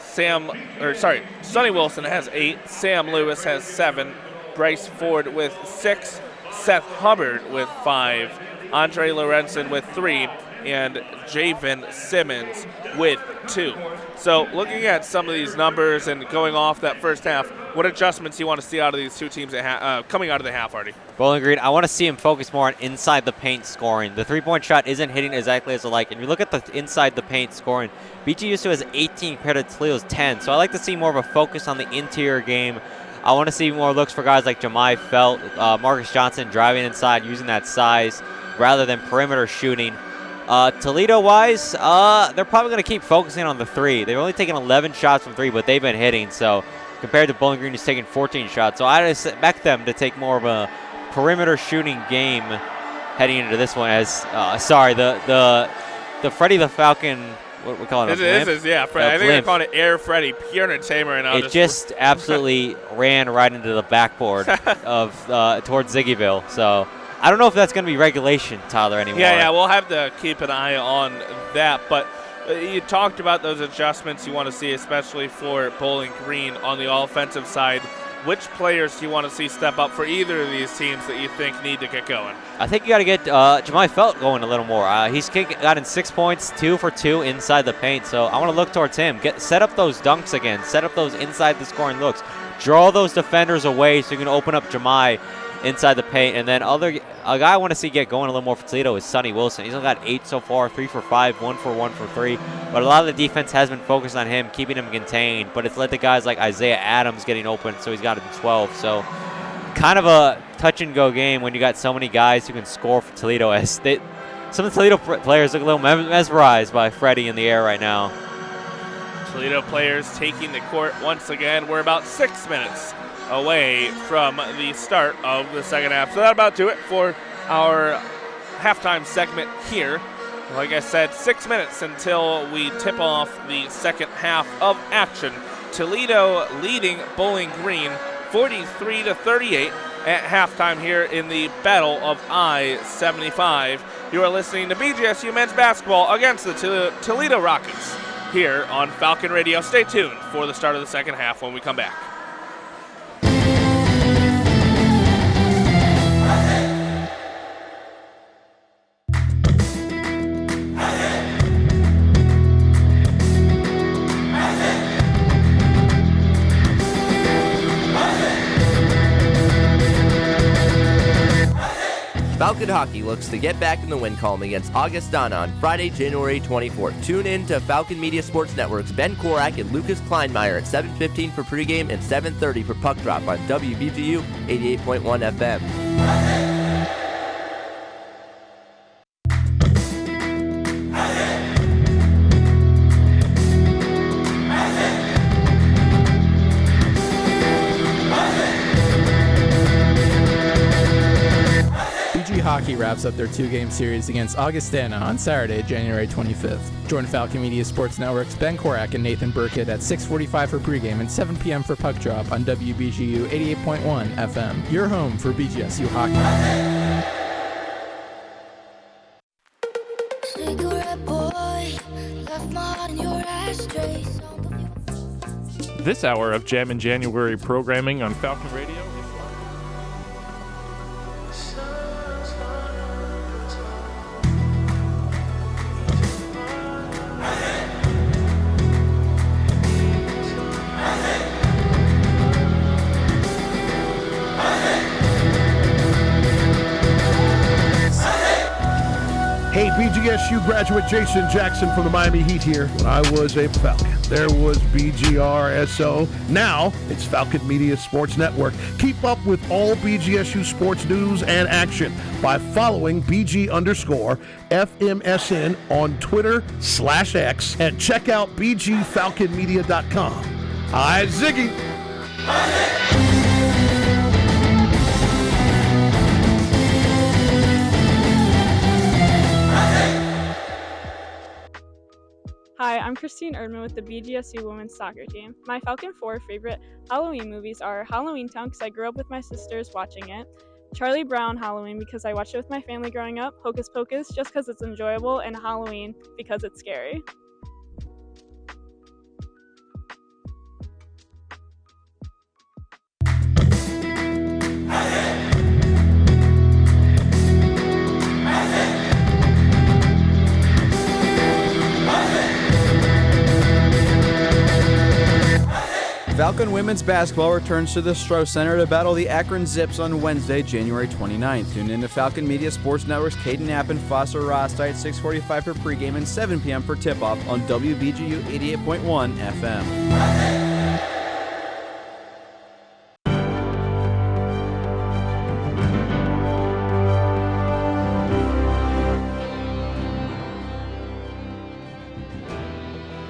Sonny Wilson has 8. Sam Lewis has 7. Bryce Ford with 6. Seth Hubbard with 5. Andre Lorenzen with 3. And Javen Simmons with 2. So looking at some of these numbers and going off that first half, what adjustments do you want to see out of these two teams coming out of the half, Artie? Bowling Green, I want to see him focus more on inside the paint scoring. The three-point shot isn't hitting exactly as I like. And you look at the inside the paint scoring, BGSU has 18 compared to Toledo's 10. So I like to see more of a focus on the interior game. I want to see more looks for guys like Jemai Felt, Marcus Johnson driving inside, using that size rather than perimeter shooting. Toledo-wise, they're probably going to keep focusing on the 3. They've only taken 11 shots from 3, but they've been hitting. So compared to Bowling Green, who's taking 14 shots. So I expect them to take more of a perimeter shooting game heading into this one. As the Freddie the Falcon, what we call it? This is Fred. I think they're calling it Air Freddie. Pure entertainment right now. It just absolutely ran right into the backboard of towards Ziggyville. So I don't know if that's going to be regulation, Tyler, anymore. Yeah, we'll have to keep an eye on that. But you talked about those adjustments you want to see, especially for Bowling Green on the offensive side. Which players do you want to see step up for either of these teams that you think need to get going? I think you got to get Jemai Felt going a little more. He's gotten 6 points, 2 for 2 inside the paint. So I want to look towards him. Set up those dunks again. Set up those inside the scoring looks. Draw those defenders away so you can open up Jemai inside the paint. And then a guy I want to see get going a little more for Toledo is Sonny Wilson. He's only got 8 so far, 3 for 5, 1 for 1 for 3. But a lot of the defense has been focused on him, keeping him contained. But it's led to guys like Isaiah Adams getting open, so he's got him 12. So kind of a touch-and-go game when you got so many guys who can score for Toledo. Some of the Toledo players look a little mesmerized by Freddie in the air right now. Toledo players taking the court once again. We're about 6 minutes away from the start of the second half. So that'll about do it for our halftime segment here. Like I said, 6 minutes until we tip off the second half of action. Toledo leading Bowling Green 43-38 at halftime here in the Battle of I-75. You are listening to BGSU men's basketball against the Toledo Rockets here on Falcon Radio. Stay tuned for the start of the second half when we come back. Falcon Hockey looks to get back in the win column against Augustana on Friday, January 24th. Tune in to Falcon Media Sports Network's Ben Korak and Lucas Kleinmeyer at 7:15 for pregame and 7:30 for puck drop on WBGU 88.1 FM. hockey wraps up their 2-game series against Augustana on Saturday, January 25th. Join Falcon Media Sports Network's Ben Korak and Nathan Burkett at 6:45 for pregame and 7 p.m. for puck drop on WBGU 88.1 FM. Your home for BGSU hockey. This hour of Jam in January programming on Falcon Radio. Hey, BGSU graduate Jason Jackson from the Miami Heat here. When I was a Falcon, there was BGRSO. Now it's Falcon Media Sports Network. Keep up with all BGSU sports news and action by following BG_FMSN on Twitter/X and check out BGFalconMedia.com. Hi, Ziggy. Hi, I'm Christine Erdman with the BGSU women's soccer team. My Falcon 4 favorite Halloween movies are Halloween Town because I grew up with my sisters watching it, Charlie Brown Halloween because I watched it with my family growing up, Hocus Pocus just because it's enjoyable, and Halloween because it's scary. Falcon women's basketball returns to the Stroh Center to battle the Akron Zips on Wednesday, January 29th. Tune in to Falcon Media Sports Network's Caden Knapp and Foster Rostite at 6:45 for pregame and 7 p.m. for tip-off on WBGU 88.1 FM.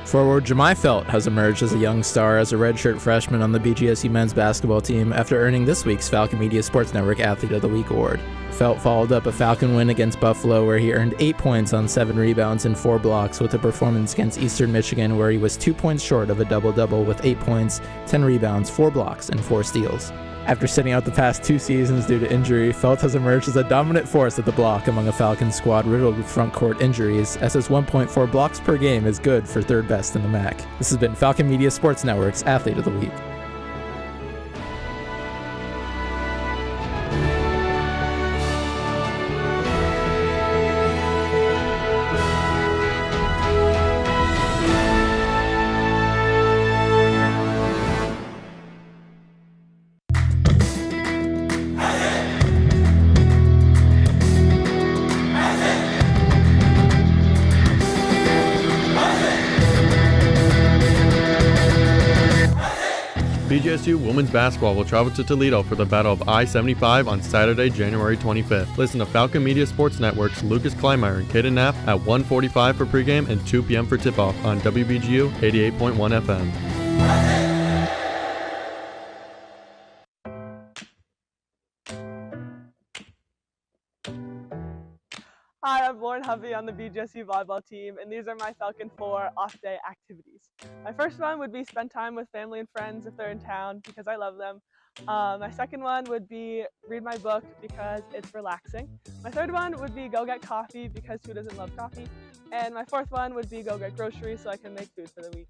Forward Jemai Felt has emerged as a young star as a redshirt freshman on the BGSU men's basketball team after earning this week's Falcon Media Sports Network Athlete of the Week award. Felt followed up a Falcon win against Buffalo where he earned 8 points on 7 rebounds and 4 blocks with a performance against Eastern Michigan where he was 2 points short of a double-double with 8 points, 10 rebounds, 4 blocks, and 4 steals. After sitting out the past 2 seasons due to injury, Felt has emerged as a dominant force at the block among a Falcons squad riddled with front court injuries, as his 1.4 blocks per game is good for third best in the MAC. This has been Falcon Media Sports Network's Athlete of the Week. BGSU women's basketball will travel to Toledo for the Battle of I-75 on Saturday, January 25th. Listen to Falcon Media Sports Network's Lucas Kleinmeyer and Caden Knapp at 1:45 for pregame and 2 p.m. for tip-off on WBGU 88.1 FM. Hi, I'm Lauren Hovey on the BGSU volleyball team, and these are my Falcon 4 off-day activities. My first one would be spend time with family and friends if they're in town, because I love them. My second one would be read my book, because it's relaxing. My third one would be go get coffee, because who doesn't love coffee? And my fourth one would be go get groceries so I can make food for the week.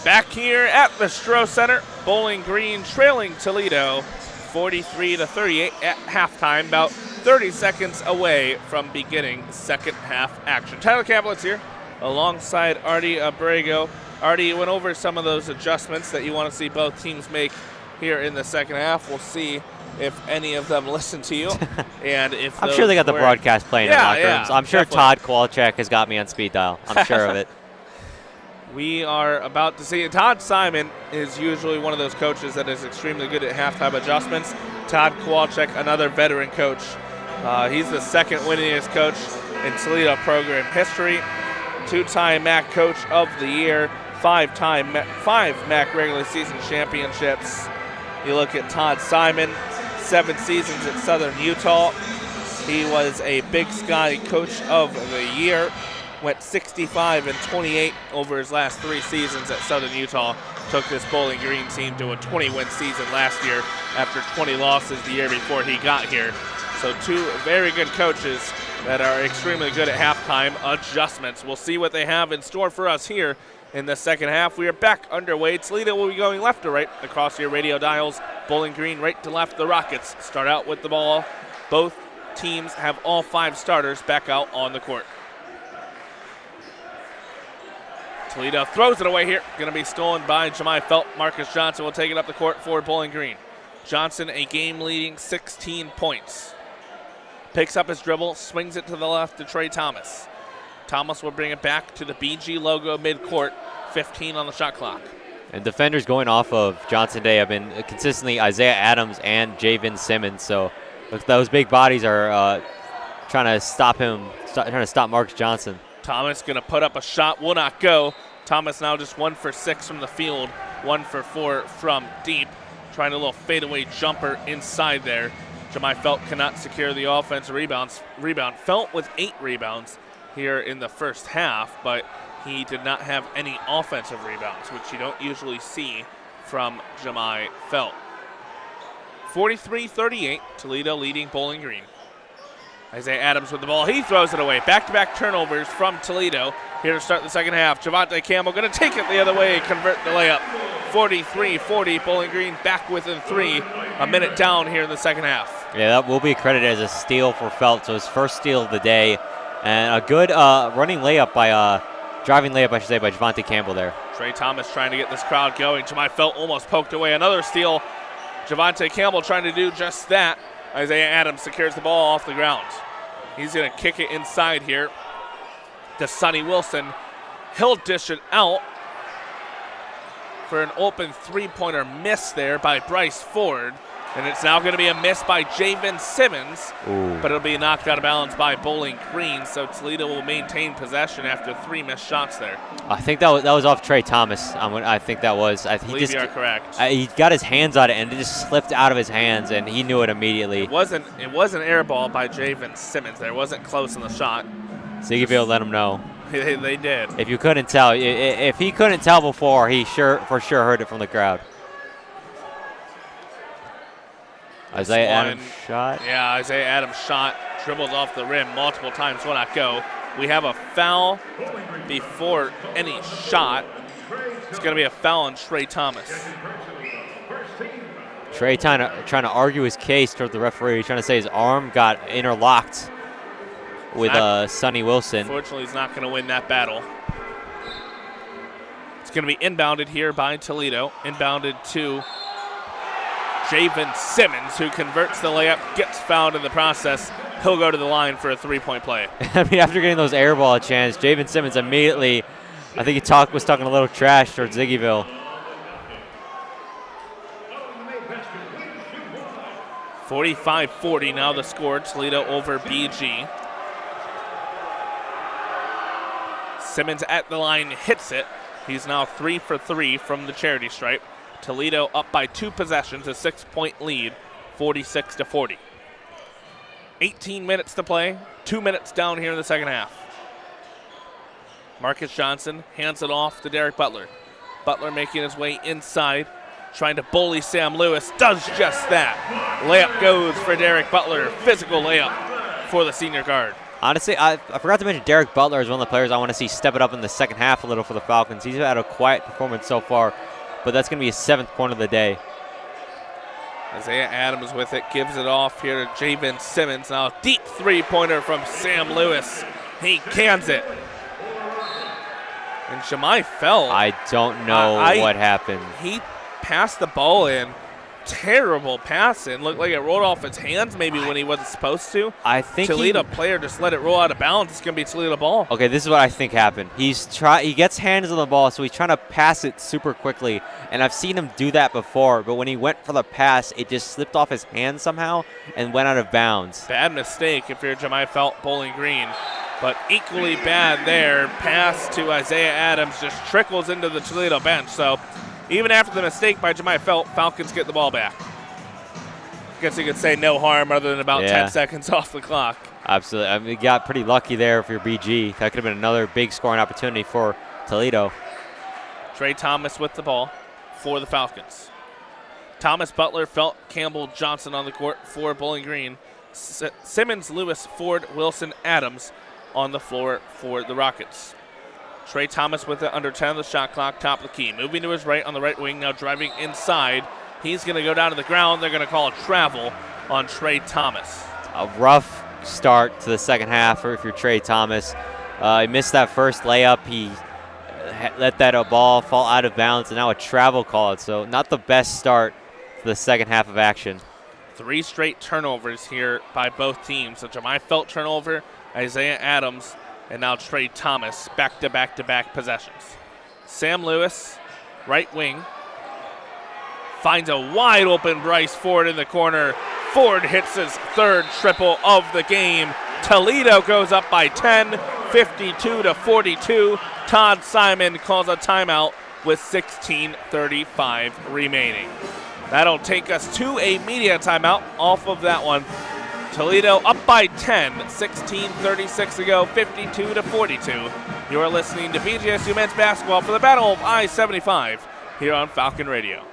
Back here at the Stroh Center, Bowling Green trailing Toledo 43-38 at halftime, about 30 seconds away from beginning second half action. Tyler Kaplan's here alongside Artie Abrego. Artie, you went over some of those adjustments that you want to see both teams make here in the second half. We'll see if any of them listen to you. And if I'm sure they got the broadcast playing in locker rooms. I'm sure definitely. Todd Kowalczyk has got me on speed dial. I'm sure of it. We are about to see Todd Simon is usually one of those coaches that is extremely good at halftime adjustments. Todd Kowalczyk, another veteran coach. He's the second winningest coach in Toledo program history. 2-time MAC Coach of the Year, 5 MAC regular season championships. You look at Todd Simon, 7 seasons at Southern Utah. He was a Big Sky Coach of the Year. Went 65-28 over his last 3 seasons at Southern Utah. Took this Bowling Green team to a 20-win season last year after 20 losses the year before he got here. So 2 very good coaches that are extremely good at halftime adjustments. We'll see what they have in store for us here in the second half. We are back underway. Toledo will be going left to right across your radio dials. Bowling Green right to left. The Rockets start out with the ball. Both teams have all 5 starters back out on the court. Toledo throws it away here. Going to be stolen by Jemai Felt. Marcus Johnson will take it up the court for Bowling Green. Johnson, a game-leading 16 points. Picks up his dribble, swings it to the left to Trey Thomas. Thomas will bring it back to the BG logo midcourt. 15 on the shot clock. And defenders going off of Johnson today have been consistently Isaiah Adams and Javen Simmons. So those big bodies are trying to stop him, trying to stop Marcus Johnson. Thomas going to put up a shot, will not go. Thomas now just 1 for 6 from the field, 1 for 4 from deep. Trying a little fadeaway jumper inside there. Jemai Felt cannot secure the offensive rebound. Felt with 8 rebounds here in the first half, but he did not have any offensive rebounds, which you don't usually see from Jemai Felt. 43-38, Toledo leading Bowling Green. Isaiah Adams with the ball. He throws it away. Back-to-back turnovers from Toledo. Here to start the second half. Javante Campbell going to take it the other way, convert the layup. 43-40, Bowling Green back within 3. A minute down here in the second half. Yeah, that will be credited as a steal for Felt. So his first steal of the day. And a good driving layup, I should say, by Javante Campbell there. Trey Thomas trying to get this crowd going. Jemai Felt almost poked away. Another steal. Javante Campbell trying to do just that. Isaiah Adams secures the ball off the ground. He's going to kick it inside here to Sonny Wilson. He'll dish it out for an open 3-pointer miss there by Bryce Ford. And it's now going to be a miss by Javen Simmons. Ooh. But it'll be knocked out of bounds by Bowling Green. So Toledo will maintain possession after 3 missed shots there. I think that was off Trey Thomas. I think that was. I believe you are correct. He got his hands on it and it just slipped out of his hands, and he knew it immediately. It was an air ball by Javen Simmons. There wasn't close in the shot. Ziggyville let him know. They did. If you couldn't tell, if he couldn't tell before, he for sure heard it from the crowd. Isaiah Adams shot. Yeah, Isaiah Adams shot, dribbled off the rim multiple times, will not go. We have a foul before any shot. It's going to be a foul on Trey Thomas. Trey trying to argue his case toward the referee, trying to say his arm got interlocked with Sonny Wilson. Unfortunately, he's not going to win that battle. It's going to be inbounded here by Toledo. Inbounded to Javen Simmons, who converts the layup, gets fouled in the process. He'll go to the line for a 3-point play. I mean, after getting those air ball chances, Javen Simmons immediately, I think he was talking a little trash towards Ziggyville. 45-40 now the score. Toledo over BG. Simmons at the line, hits it. He's now 3 for 3 from the charity stripe. Toledo up by 2 possessions, a 6-point lead, 46-40. 18 minutes to play, 2 minutes down here in the second half. Marcus Johnson hands it off to Derek Butler. Butler making his way inside, trying to bully Sam Lewis, does just that. Layup goes for Derek Butler, physical layup for the senior guard. Honestly, I forgot to mention Derek Butler is one of the players I want to see step it up in the second half a little for the Falcons. He's had a quiet performance so far, but that's going to be his 7th point of the day. Isaiah Adams with it, gives it off here to Javen Simmons. Now a deep 3-pointer from Sam Lewis. He cans it. And Jemai Felt. I don't know what happened. He passed the ball in. Terrible pass in. Looked like it rolled off his hands maybe when he wasn't supposed to. I think Toledo player just let it roll out of bounds. It's going to be Toledo ball. Okay, this is what I think happened. He gets hands on the ball, so he's trying to pass it super quickly. And I've seen him do that before, but when he went for the pass, it just slipped off his hand somehow and went out of bounds. Bad mistake if you're Jemai Felt Bowling Green. but equally bad there. Pass to Isaiah Adams just trickles into the Toledo bench. So even after the mistake by Jemiah Falcons get the ball back. Guess you could say no harm other than about 10 seconds off the clock. Absolutely. I mean, you got pretty lucky there for your BG. That could have been another big scoring opportunity for Toledo. Trey Thomas with the ball for the Falcons. Thomas, Butler, Felt, Campbell, Johnson on the court for Bowling Green. Simmons, Lewis, Ford, Wilson, Adams on the floor for the Rockets. Trey Thomas with it under 10 of the shot clock, top of the key. Moving to his right on the right wing, now driving inside. He's going to go down to the ground. They're going to call a travel on Trey Thomas. A rough start to the second half if you're Trey Thomas. He missed that first layup. He let that ball fall out of bounds, and now a travel call. So not the best start for the second half of action. 3 straight turnovers here by both teams. So Jemiah Felt turnover, Isaiah Adams, and now Trey Thomas, back-to-back-to-back possessions. Sam Lewis, right wing, finds a wide open Bryce Ford in the corner. Ford hits his 3rd triple of the game. Toledo goes up by 10, 52-42. Todd Simon calls a timeout with 16:35 remaining. That'll take us to a media timeout off of that one. Toledo up by 10, 16:36 to go, 52-42. You are listening to BGSU men's basketball for the Battle of I-75 here on Falcon Radio.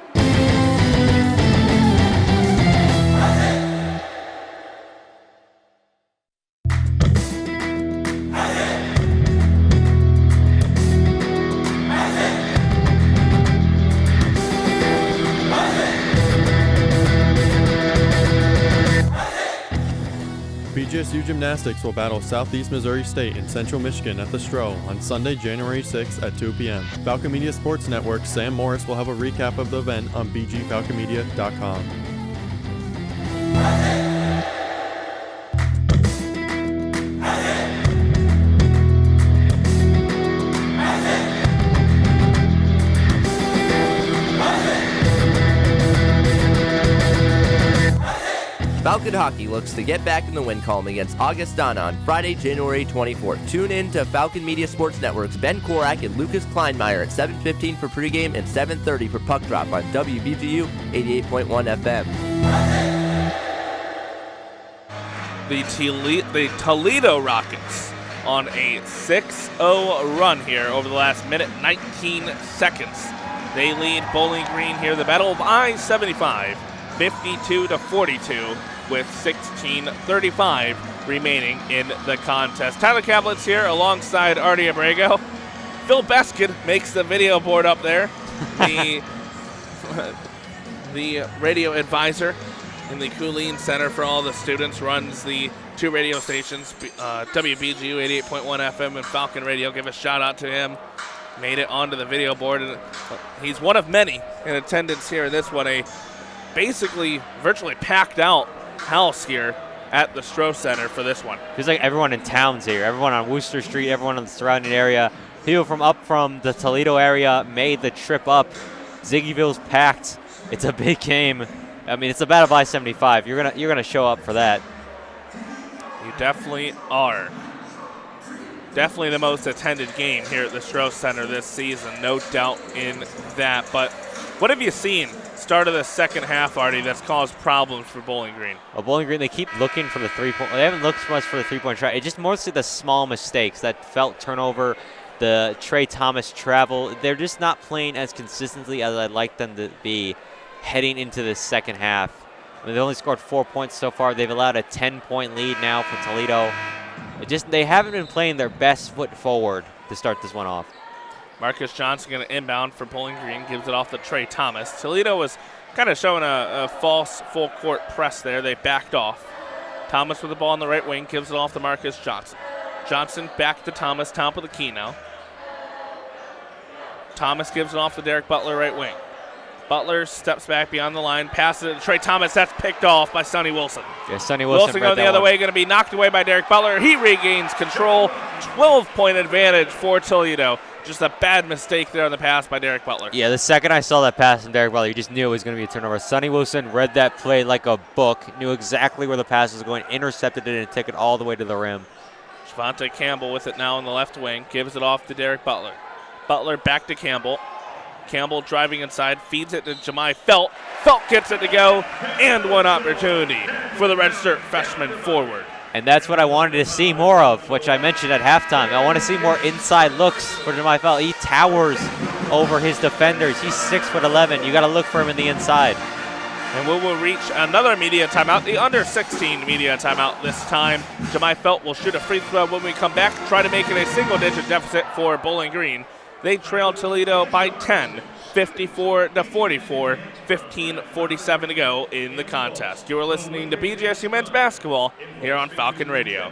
BGSU Gymnastics will battle Southeast Missouri State in Central Michigan at the Stroh on Sunday, January 6th at 2 p.m. Falcon Media Sports Network Sam Morris will have a recap of the event on bgfalconmedia.com. Falcon Hockey looks to get back in the win column against Augustana on Friday, January 24th. Tune in to Falcon Media Sports Network's Ben Korak and Lucas Kleinmeyer at 7:15 for pregame and 7:30 for puck drop on WBGU 88.1 FM. The Toledo Rockets on a 6-0 run here over the last minute 19 seconds. They lead Bowling Green here, the Battle of I-75, 52-42 with 16:35 remaining in the contest. Tyler Kablitz here alongside Artie Abrego. Phil Beskid makes the video board up there. The radio advisor in the Coolene Center for all the students, runs the 2 radio stations, WBGU 88.1 FM and Falcon Radio. Give a shout out to him. Made it onto the video board, and he's one of many in attendance here in this one. A basically virtually packed out house here at the Stroh Center for this one. Feels like everyone in town's here. Everyone on Worcester Street, everyone in the surrounding area. People from the Toledo area made the trip up. Ziggyville's packed. It's a big game. I mean, it's a Battle of I-75. You're gonna show up for that. You definitely are. Definitely the most attended game here at the Stroh Center this season, no doubt in that. But what have you seen start of the second half, Artie, that's caused problems for Bowling Green? Well, Bowling Green, they keep looking for the 3-point. They haven't looked much for the 3-point try. It's just mostly the small mistakes, that Felt turnover, the Trey Thomas travel. They're just not playing as consistently as I'd like them to be heading into the second half. I mean, they only scored 4 points so far. They've allowed a 10-point lead now for Toledo. They haven't been playing their best foot forward to start this one off. Marcus Johnson going to inbound for Bowling Green, gives it off to Trey Thomas. Toledo was kind of showing a false full-court press there. They backed off. Thomas with the ball on the right wing, gives it off to Marcus Johnson. Johnson back to Thomas, top of the key now. Thomas gives it off to Derek Butler, right wing. Butler steps back beyond the line, passes it to Trey Thomas. That's picked off by Sonny Wilson. Yeah, Sonny Wilson going the other way, going to be knocked away by Derek Butler. He regains control. 12-point advantage for Toledo. Just a bad mistake there on the pass by Derek Butler. Yeah, the second I saw that pass from Derek Butler, you just knew it was going to be a turnover. Sonny Wilson read that play like a book, knew exactly where the pass was going, intercepted it, and took it all the way to the rim. Javante Campbell with it now in the left wing. Gives it off to Derek Butler. Butler back to Campbell. Campbell driving inside, feeds it to Jemai Felt. Felt gets it to go, and one opportunity for the redshirt freshman forward. And that's what I wanted to see more of, which I mentioned at halftime. I want to see more inside looks for Jemai Felt. He towers over his defenders. He's 6'11". You got to look for him in the inside. And we will reach another media timeout, the under 16 media timeout this time. Jemai Felt will shoot a free throw when we come back, try to make it a single-digit deficit for Bowling Green. They trail Toledo by 10, 54-44, 15:47 to go in the contest. You are listening to BGSU Men's Basketball here on Falcon Radio.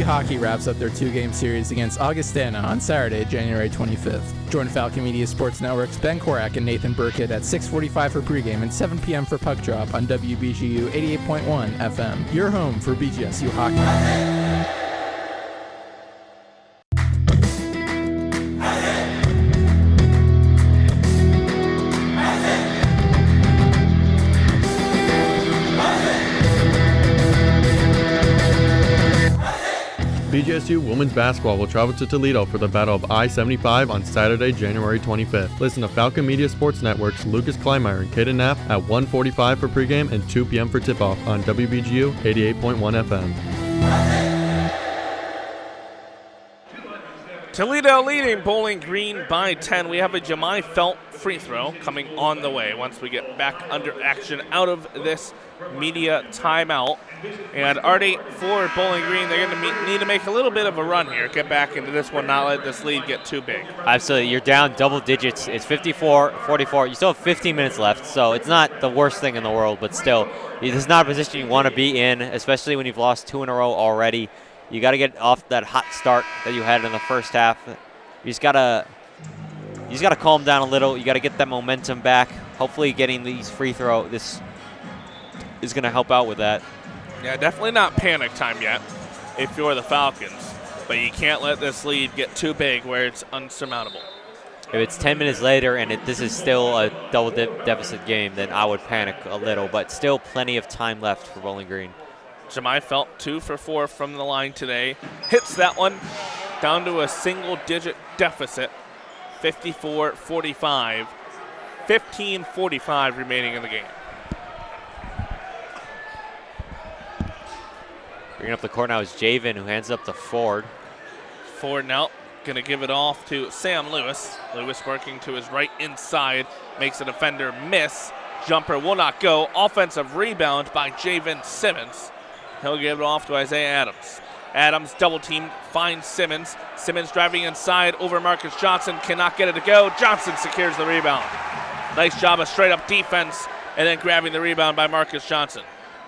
Hockey wraps up their 2-game series against Augustana on Saturday, January 25th. Join Falcon Media Sports Network's Ben Korak and Nathan Burkett at 6:45 for pregame and 7 p.m. for puck drop on WBGU 88.1 FM. Your home for BGSU hockey. BGSU women's basketball will travel to Toledo for the Battle of I-75 on Saturday, January 25th. Listen to Falcon Media Sports Network's Lucas Kleinmeyer and Kaden Knapp at 1:45 for pregame and 2 p.m. for tip-off on WBGU 88.1 FM. Toledo leading Bowling Green by 10. We have a Jemai Felt free throw coming on the way once we get back under action out of this media timeout. And Artie, for Bowling Green, they're going to need to make a little bit of a run here, get back into this one, not let this lead get too big. Absolutely. You're down double digits. It's 54-44. You still have 15 minutes left, so it's not the worst thing in the world, but still, this is not a position you want to be in, especially when you've lost 2 in a row already. You got to get off that hot start that you had in the first half. You just got to calm down a little. You got to get that momentum back. Hopefully getting these free throw, this is going to help out with that. Yeah, definitely not panic time yet if you're the Falcons, but you can't let this lead get too big where it's unsurmountable. If it's 10 minutes later and this is still a double deficit game, then I would panic a little, but still plenty of time left for Bowling Green. Jemai Felt 2 for 4 from the line today. Hits that one down to a single-digit deficit, 54-45, 15:45 remaining in the game. Bringing up the court now is Javen, who hands it up to Ford. Ford now going to give it off to Sam Lewis. Lewis working to his right inside, makes a defender miss. Jumper will not go. Offensive rebound by Javen Simmons. He'll give it off to Isaiah Adams. Adams double teamed, finds Simmons. Simmons driving inside over Marcus Johnson, cannot get it to go. Johnson secures the rebound. Nice job of straight up defense and then grabbing the rebound by Marcus Johnson.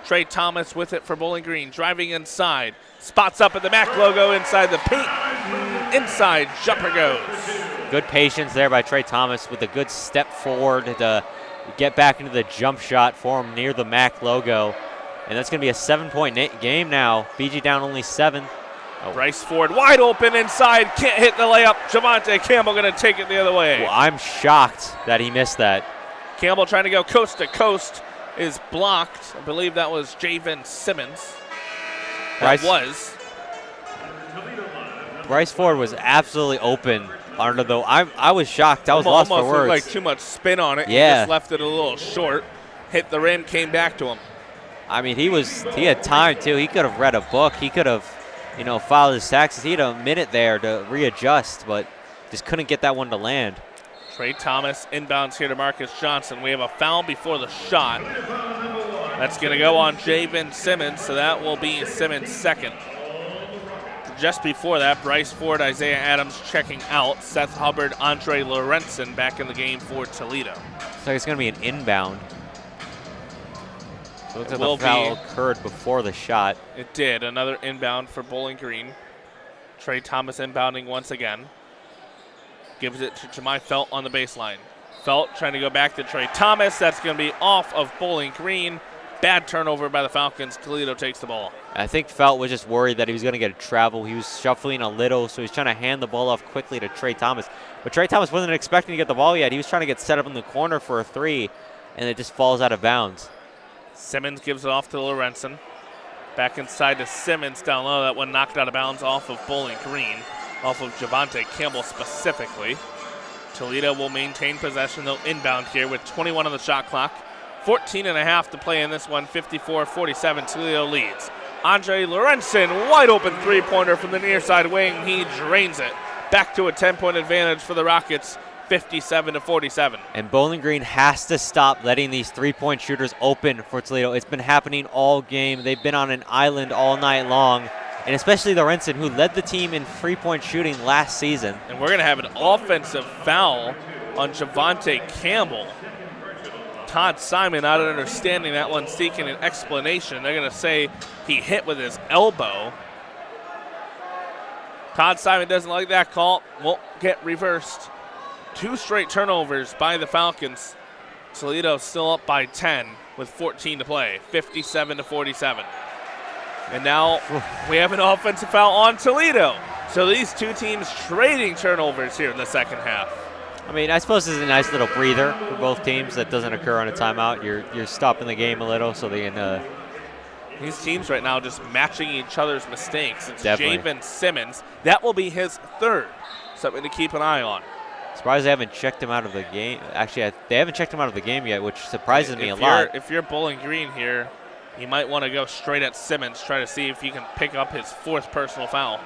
Trey Thomas with it for Bowling Green, driving inside. Spots up at the MAC logo inside the paint. Inside, jumper goes. Good patience there by Trey Thomas with a good step forward to get back into the jump shot for him near the MAC logo. And that's going to be a 7-point game now. BG down only 7. Oh. Bryce Ford wide open inside, can't hit the layup. Javante Campbell going to take it the other way. Well, I'm shocked that he missed that. Campbell trying to go coast to coast is blocked. I believe that was Javen Simmons. Bryce Ford was absolutely open. I was shocked. I was lost for words. Almost looked like too much spin on it. Yeah. He just left it a little short. Hit the rim, came back to him. I mean, he had time too. He could have read a book. He could have, filed his taxes. He had a minute there to readjust, but just couldn't get that one to land. Trey Thomas inbounds here to Marcus Johnson. We have a foul before the shot. That's going to go on Javen Simmons, so that will be Simmons' second. Just before that, Bryce Ford, Isaiah Adams checking out. Seth Hubbard, Andre Lorenzen back in the game for Toledo. So it's going to be an inbound. So it looks like the foul occurred before the shot. It did. Another inbound for Bowling Green. Trey Thomas inbounding once again. Gives it to Jemai Felt on the baseline. Felt trying to go back to Trey Thomas. That's going to be off of Bowling Green. Bad turnover by the Falcons. Toledo takes the ball. I think Felt was just worried that he was going to get a travel. He was shuffling a little, so he's trying to hand the ball off quickly to Trey Thomas. But Trey Thomas wasn't expecting to get the ball yet. He was trying to get set up in the corner for a 3, and it just falls out of bounds. Simmons gives it off to Lorenzen. Back inside to Simmons down low. That one knocked out of bounds off of Bowling Green, off of Javante Campbell specifically. Toledo will maintain possession. They'll inbound here with 21 on the shot clock. 14 and a half to play in this one. 54-47. Toledo leads. Andre Lorenzen, wide open three-pointer from the near side wing. He drains it. Back to a 10-point advantage for the Rockets. 57-47. And Bowling Green has to stop letting these three-point shooters open for Toledo. It's been happening all game. They've been on an island all night long, and especially Lorenzen, who led the team in three-point shooting last season. And we're going to have an offensive foul on Javante Campbell. Todd Simon not understanding that one, seeking an explanation. They're going to say he hit with his elbow. Todd Simon doesn't like that call. Won't get reversed. 2 straight turnovers by the Falcons. Toledo still up by 10 with 14 to play, 57-47. And now we have an offensive foul on Toledo. So these two teams trading turnovers here in the second half. I mean, I suppose this is a nice little breather for both teams that doesn't occur on a timeout. You're stopping the game a little so they can. These teams right now just matching each other's mistakes. It's Definitely. Javen Simmons. That will be his 3rd. Something to keep an eye on. Surprised they haven't checked him out of the game. Actually, they haven't checked him out of the game yet, which surprises me a lot. If you're Bowling Green here, you might want to go straight at Simmons, try to see if you can pick up his 4th personal foul.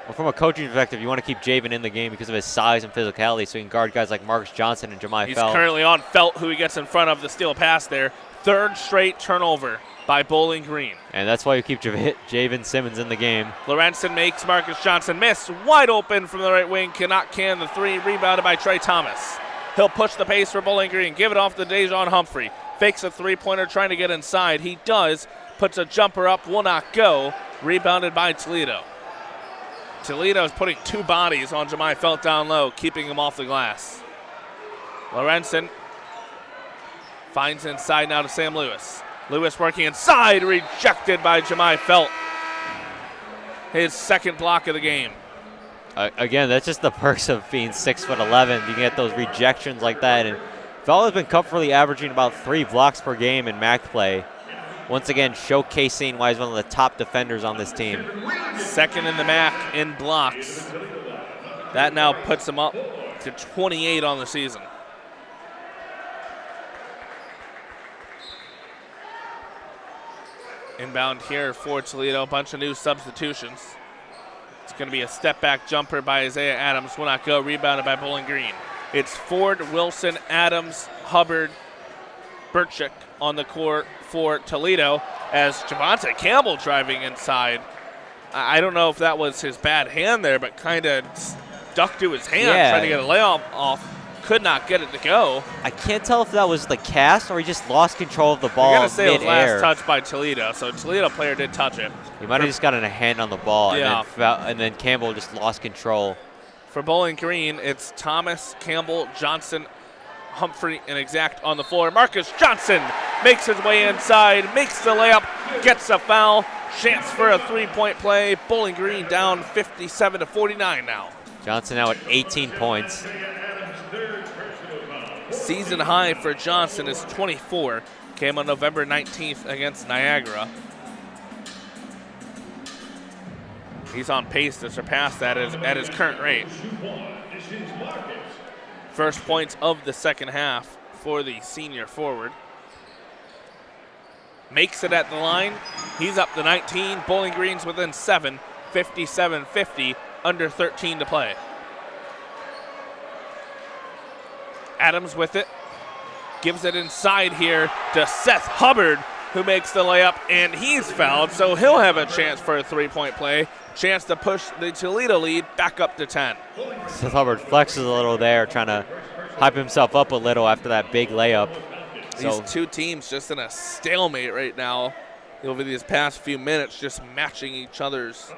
Well, from a coaching perspective, you want to keep Javen in the game because of his size and physicality, so he can guard guys like Marcus Johnson and Jemai He's Felt. currently on Felt, who he gets in front of the steal pass there. 3rd straight turnover by Bowling Green. And that's why you keep Javen Simmons in the game. Lorenzen makes Marcus Johnson miss. Wide open from the right wing. Cannot can the 3. Rebounded by Trey Thomas. He'll push the pace for Bowling Green. Give it off to Dejon Humphrey. Fakes a 3-pointer trying to get inside. He does. Puts a jumper up. Will not go. Rebounded by Toledo. Toledo is putting 2 bodies on Jemai Felt down low, keeping him off the glass. Lorenzen finds inside now to Sam Lewis. Lewis working inside, rejected by Jemai Felt. His 2nd block of the game. Again, that's just the perks of being 6'11". You can get those rejections like that. And Felt has been comfortably averaging about 3 blocks per game in MAC play. Once again, showcasing why he's one of the top defenders on this team. 2nd in the MAC in blocks. That now puts him up to 28 on the season. Inbound here for Toledo. A bunch of new substitutions. It's going to be a step-back jumper by Isaiah Adams. Will not go. Rebounded by Bowling Green. It's Ford, Wilson, Adams, Hubbard, Burchik on the court for Toledo as Javante Campbell driving inside. I don't know if that was his bad hand there, but kind of stuck to his hand, trying to get a layup off. Could not get it to go. I can't tell if that was the cast or he just lost control of the ball I'm going to say it was mid-air. last touch by Toledo, so Toledo player did touch it. He might have just gotten a hand on the ball, Yeah. and then Campbell just lost control. For Bowling Green, it's Thomas, Campbell, Johnson, Humphrey, and Exact on the floor. Marcus Johnson makes his way inside, makes the layup, gets a foul. Chance for a 3-point play. Bowling Green down 57-49 now. Johnson now at 18 points. Season high for Johnson is 24. Came on November 19th against Niagara. He's on pace to surpass that at his current rate. First points of the second half for the senior forward. Makes it at the line. He's up to 19. Bowling Green's within 7. 57-50. Under 13 to play. Adams with it. Gives it inside here to Seth Hubbard, who makes the layup, and he's fouled, so he'll have a chance for a 3-point play. Chance to push the Toledo lead back up to 10. Seth Hubbard flexes a little there, trying to hype himself up a little after that big layup. These two teams just in a stalemate right now over these past few minutes, just matching each other's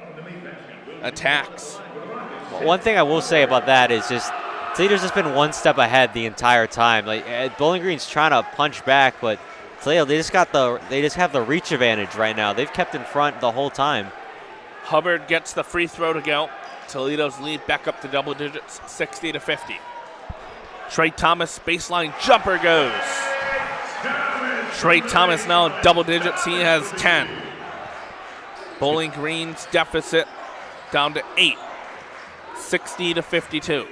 attacks. One thing I will say about that is just Toledo's just been one step ahead the entire time. Like Bowling Green's trying to punch back, but Toledo, they just have the reach advantage right now. They've kept in front the whole time. Hubbard gets the free throw to go. Toledo's lead back up to double digits, 60-50. Trey Thomas baseline jumper goes. Trey Thomas now in double digits. He has 10. Bowling Green's deficit down to 8, 60-52.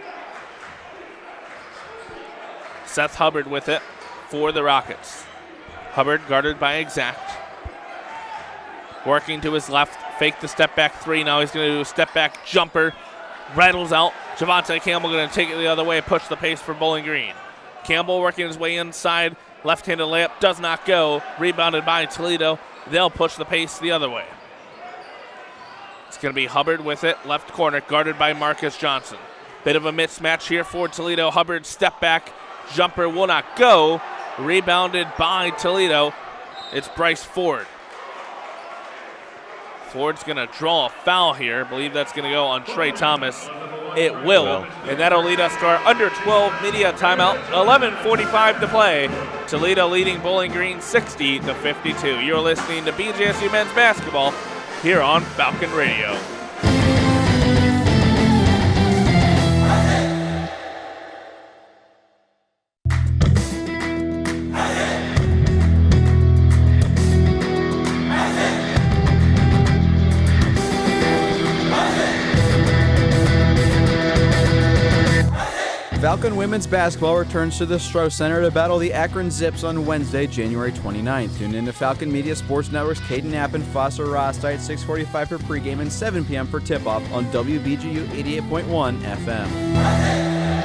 Seth Hubbard with it for the Rockets. Hubbard guarded by Exact. Working to his left, fake the step back three. Now he's going to do a step back jumper. Rattles out. Javante Campbell going to take it the other way, push the pace for Bowling Green. Campbell working his way inside. Left-handed layup does not go. Rebounded by Toledo. They'll push the pace the other way. It's going to be Hubbard with it. Left corner, guarded by Marcus Johnson. Bit of a mismatch here for Toledo. Hubbard step back. Jumper will not go. Rebounded by Toledo. It's Bryce Ford. Ford's going to draw a foul here. I believe that's going to go on Trey Thomas. It will. And that'll lead us to our under 12 media timeout. 11:45 to play. Toledo leading Bowling Green 60-52. You're listening to BGSU men's basketball here on Falcon Radio. Falcon women's basketball returns to the Stroh Center to battle the Akron Zips on Wednesday, January 29th. Tune in to Falcon Media Sports Network's Caden Knapp and Foster Rosti at 6:45 for pregame and 7 p.m. for tip-off on WBGU 88.1 FM.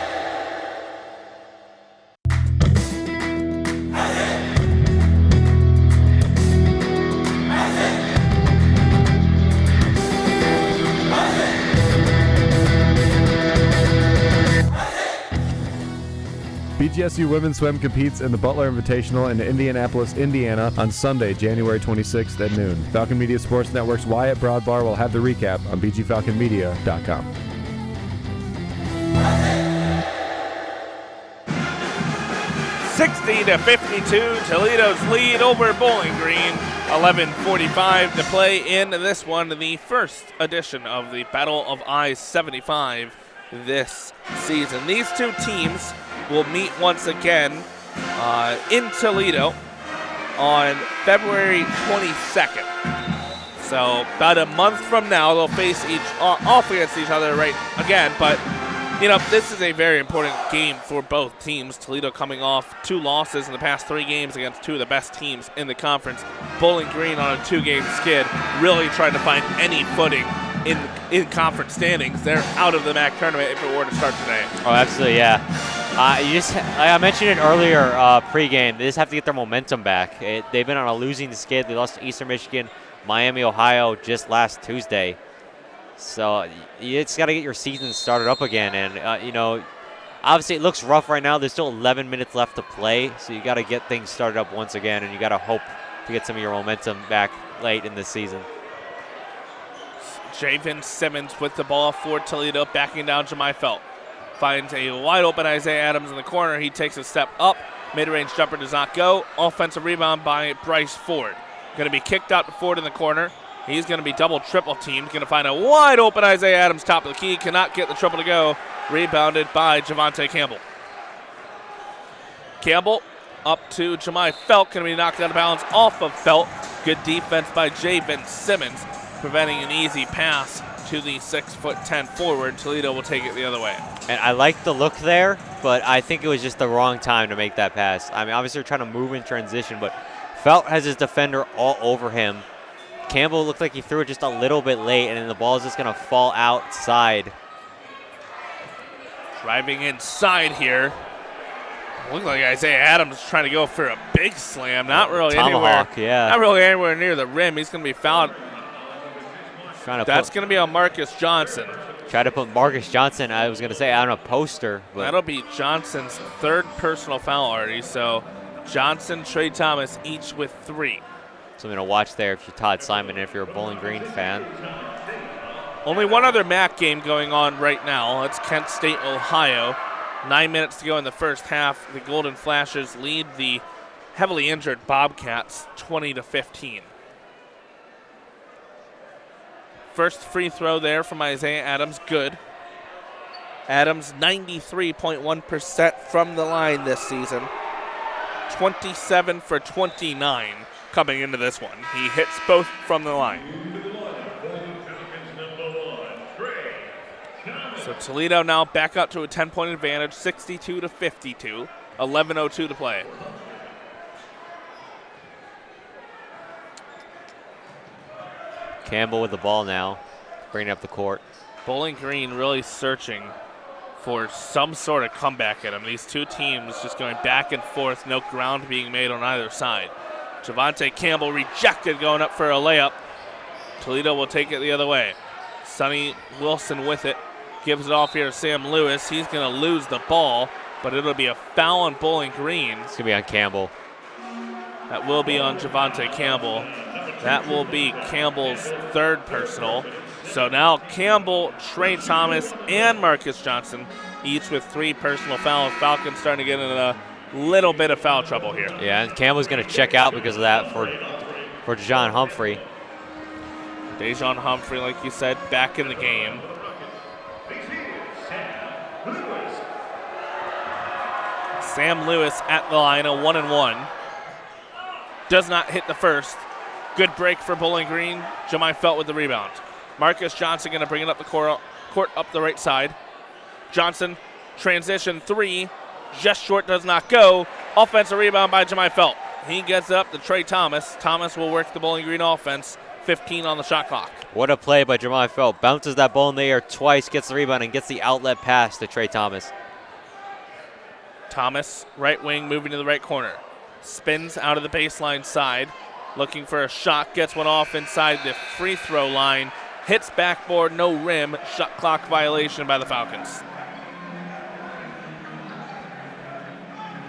BGSU Women's Swim competes in the Butler Invitational in Indianapolis, Indiana on Sunday, January 26th at noon. Falcon Media Sports Network's Wyatt Broadbar will have the recap on bgfalconmedia.com. (60-52), Toledo's lead over Bowling Green. 11:45 to play in this one, the first edition of the Battle of I-75 this season. These two teams will meet once again in Toledo on February 22nd. So about a month from now, they'll face off against each other right again. But you know, this is a very important game for both teams. Toledo coming off 2 losses in the past 3 games against 2 of the best teams in the conference. Bowling Green on a 2-game skid, really trying to find any footing in conference standings. They're out of the MAC tournament if it were to start today. Oh, absolutely, yeah. I mentioned it earlier pregame. They just have to get their momentum back. They've been on a losing skid. They lost to Eastern Michigan, Miami, Ohio just last Tuesday. So you just got to get your season started up again. And, you know, obviously it looks rough right now. There's still 11 minutes left to play. So you got to get things started up once again. And you got to hope to get some of your momentum back late in this season. Javen Simmons with the ball for Toledo, backing down Jemai Felt. Finds a wide open Isaiah Adams in the corner. He takes a step up. Mid-range jumper does not go. Offensive rebound by Bryce Ford. Going to be kicked out to Ford in the corner. He's going to be double-triple teamed. Going to find a wide open Isaiah Adams top of the key. Cannot get the triple to go. Rebounded by Javante Campbell. Campbell up to Jemai Felt. Going to be knocked out of bounds off of Felt. Good defense by Javen Simmons, preventing an easy pass to the 6'10" forward. Toledo will take it the other way. And I like the look there, but I think it was just the wrong time to make that pass. I mean, obviously they're trying to move in transition, but Felt has his defender all over him. Campbell looked like he threw it just a little bit late, and then the ball is just going to fall outside. Driving inside here. Looked like Isaiah Adams trying to go for a big slam. Not really Tomahawk, anywhere. Yeah. Not really anywhere near the rim. He's going to be fouled. That's going to be on Marcus Johnson. Try to put Marcus Johnson, I was going to say, on a poster. But that'll be Johnson's 3rd personal foul already. So Johnson, Trey Thomas, each with 3. Something to watch there if you're Todd Simon and if you're a Bowling Green fan. Only one other MAC game going on right now. It's Kent State, Ohio. 9 minutes to go in the first half. The Golden Flashes lead the heavily injured Bobcats 20-15. First free throw there from Isaiah Adams, good. Adams 93.1% from the line this season. 27 for 29 coming into this one. He hits both from the line. So Toledo now back up to a 10-point advantage, 62-52, 11:02 to play. Campbell with the ball now, bringing up the court. Bowling Green really searching for some sort of comeback at him. These two teams just going back and forth, no ground being made on either side. Javante Campbell rejected going up for a layup. Toledo will take it the other way. Sonny Wilson with it. Gives it off here to Sam Lewis. He's going to lose the ball, but it'll be a foul on Bowling Green. It's going to be on Campbell. That will be on Javante Campbell. That will be Campbell's third personal. So now Campbell, Trey Thomas, and Marcus Johnson, each with 3 personal fouls. Falcons starting to get in a little bit of foul trouble here. Yeah, and Campbell's going to check out because of that for Dejon Humphrey. Dejon Humphrey, like you said, back in the game. Sam Lewis at the line, a 1-and-1. Does not hit the first. Good break for Bowling Green. Jemai Felt with the rebound. Marcus Johnson going to bring it up the court up the right side. Johnson, transition 3, just short, does not go. Offensive rebound by Jemai Felt. He gets it up to Trey Thomas. Thomas will work the Bowling Green offense. 15 on the shot clock. What a play by Jemai Felt. Bounces that ball in the air twice, gets the rebound, and gets the outlet pass to Trey Thomas. Thomas, right wing, moving to the right corner. Spins out of the baseline side. Looking for a shot, gets one off inside the free throw line. Hits backboard, no rim. Shot clock violation by the Falcons.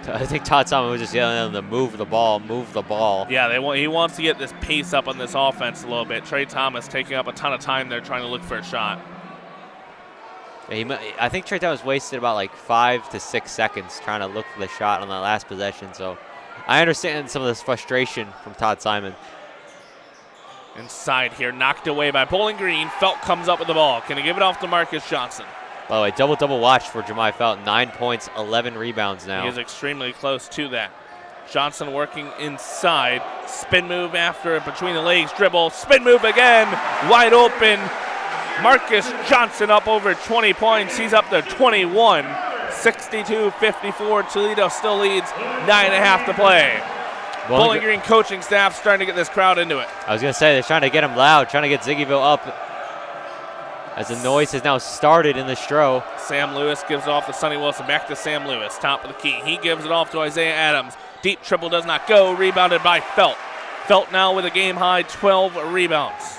I think Todd Simon was just yelling at them to move the ball, move the ball. Yeah, he wants to get this pace up on this offense a little bit. Trey Thomas taking up a ton of time there trying to look for a shot. I think Trey Thomas wasted about like 5 to 6 seconds trying to look for the shot on that last possession. So I understand some of this frustration from Todd Simon. Inside here, knocked away by Bowling Green. Felt comes up with the ball. Can he give it off to Marcus Johnson? By the way, double watch for Jemai Felt. 9 points, 11 rebounds now. He is extremely close to that. Johnson working inside. Spin move after it between the legs. Dribble. Spin move again. Wide open. Marcus Johnson up over 20 points. He's up to 21. 62-54. Toledo still leads. 9.5 to play. Bowling Green coaching staff starting to get this crowd into it. I was going to say, they're trying to get him loud, trying to get Ziggyville up as the noise has now started in the Stro. Sam Lewis gives it off to Sonny Wilson. Back to Sam Lewis, top of the key. He gives it off to Isaiah Adams. Deep triple does not go. Rebounded by Felt. Felt now with a game-high 12 rebounds.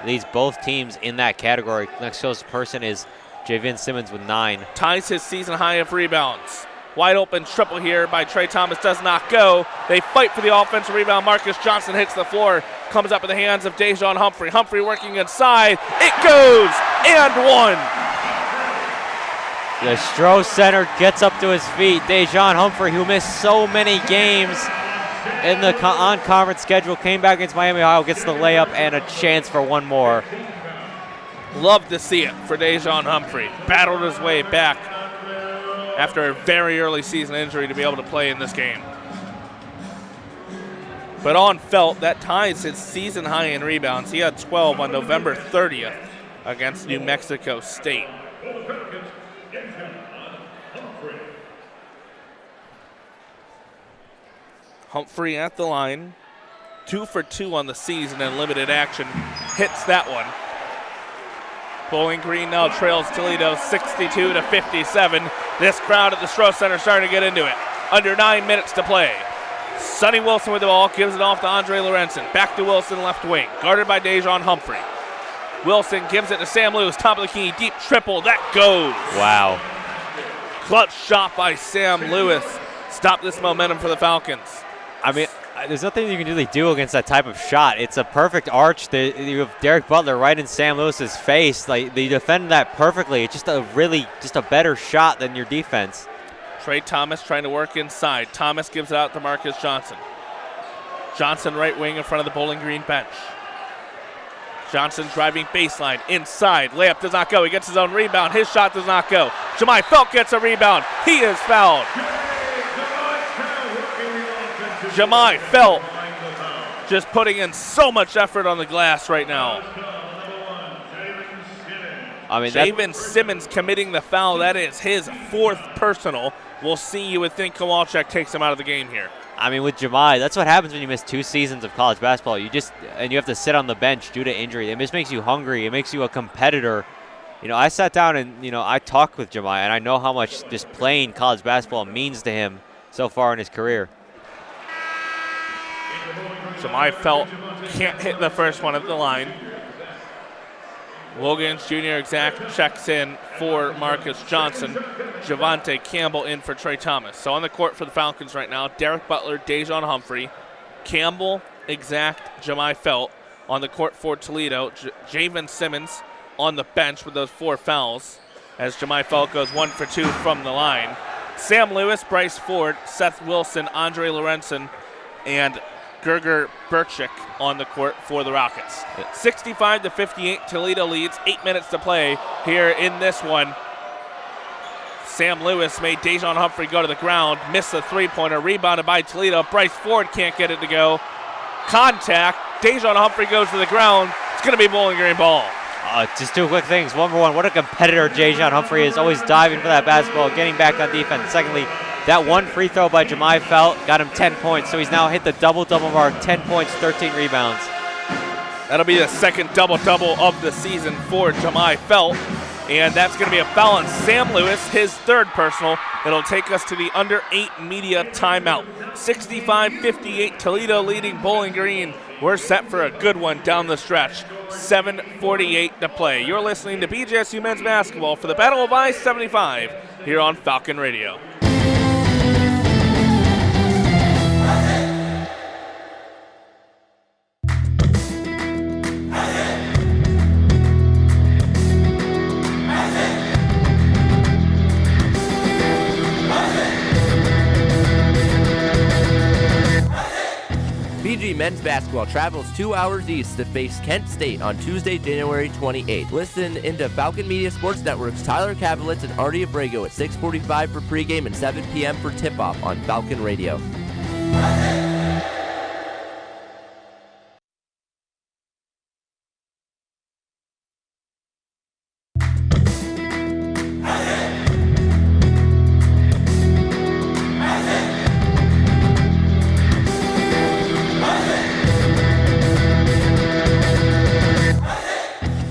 Leads both teams in that category. Next closest person is Javian Simmons with 9. Ties his season high of rebounds. Wide open triple here by Trey Thomas, does not go. They fight for the offensive rebound. Marcus Johnson hits the floor, comes up in the hands of Dejon Humphrey. Humphrey working inside. It goes and one. The Stro Center gets up to his feet. Dejon Humphrey, who missed so many games in the on-conference schedule, came back against Miami, Ohio, gets the layup and a chance for one more. Love to see it for Dejon Humphrey. Battled his way back after a very early season injury to be able to play in this game. But on Felt, that ties his season high in rebounds. He had 12 on November 30th against New Mexico State. Humphrey at the line, 2 for 2 on the season in limited action, hits that one. Bowling Green now trails Toledo 62-57. This crowd at the Stro Center starting to get into it. Under 9 minutes to play. Sonny Wilson with the ball, gives it off to Andre Lorenzen. Back to Wilson, left wing, guarded by Dejon Humphrey. Wilson gives it to Sam Lewis, top of the key, deep triple, that goes. Wow. Clutch shot by Sam Lewis. Stop this momentum for the Falcons. I mean, there's nothing you can really do against that type of shot. It's a perfect arch. You have Derek Butler right in Sam Lewis's face. Like, they defend that perfectly. It's just a better shot than your defense. Trey Thomas trying to work inside. Thomas gives it out to Marcus Johnson. Johnson right wing in front of the Bowling Green bench. Johnson driving baseline, inside, layup does not go. He gets his own rebound, his shot does not go. Jemai Felt gets a rebound, he is fouled. Jemai Felt just putting in so much effort on the glass right now. I mean, Javen Simmons committing the foul. That is his 4th personal. We'll see. You would think Kowalczyk takes him out of the game here. I mean, with Jemai, that's what happens when you miss 2 seasons of college basketball. You have to sit on the bench due to injury. It just makes you hungry. It makes you a competitor. You know, I sat down and, I talked with Jemai, and I know how much just playing college basketball means to him so far in his career. Jemai Felt can't hit the first one at the line. Williams Jr. exact checks in for Marcus Johnson. Javante Campbell in for Trey Thomas. So on the court for the Falcons right now, Derek Butler, Dejon Humphrey, Campbell, exact, Jemai Felt. On the court for Toledo, Javen Simmons on the bench with those 4 fouls as Jemai Felt goes 1 for 2 from the line. Sam Lewis, Bryce Ford, Seth Wilson, Andre Lorenzen, and Gerger Burchik on the court for the Rockets. 65-58, Toledo leads. 8 minutes to play here in this one. Sam Lewis made Dejon Humphrey go to the ground, missed the 3-pointer, rebounded by Toledo. Bryce Ford can't get it to go. Contact. Dejon Humphrey goes to the ground. It's going to be Bowling Green ball. Just 2 quick things. Number one, what a competitor Dejon Humphrey is, always diving for that basketball, getting back on defense. Secondly, that 1 free throw by Jemai Felt got him 10 points, so he's now hit the double-double mark, 10 points, 13 rebounds. That'll be the second double-double of the season for Jemai Felt, and that's going to be a foul on Sam Lewis, his 3rd personal. It'll take us to the under 8 media timeout. 65-58, Toledo leading Bowling Green. We're set for a good one down the stretch. 7:48 to play. You're listening to BGSU Men's Basketball for the Battle of I-75 here on Falcon Radio. BG men's basketball travels 2 hours east to face Kent State on Tuesday, January 28th. Listen into Falcon Media Sports Network's Tyler Kavelitz and Artie Abrego at 6:45 for pregame and 7 p.m. for tip-off on Falcon Radio.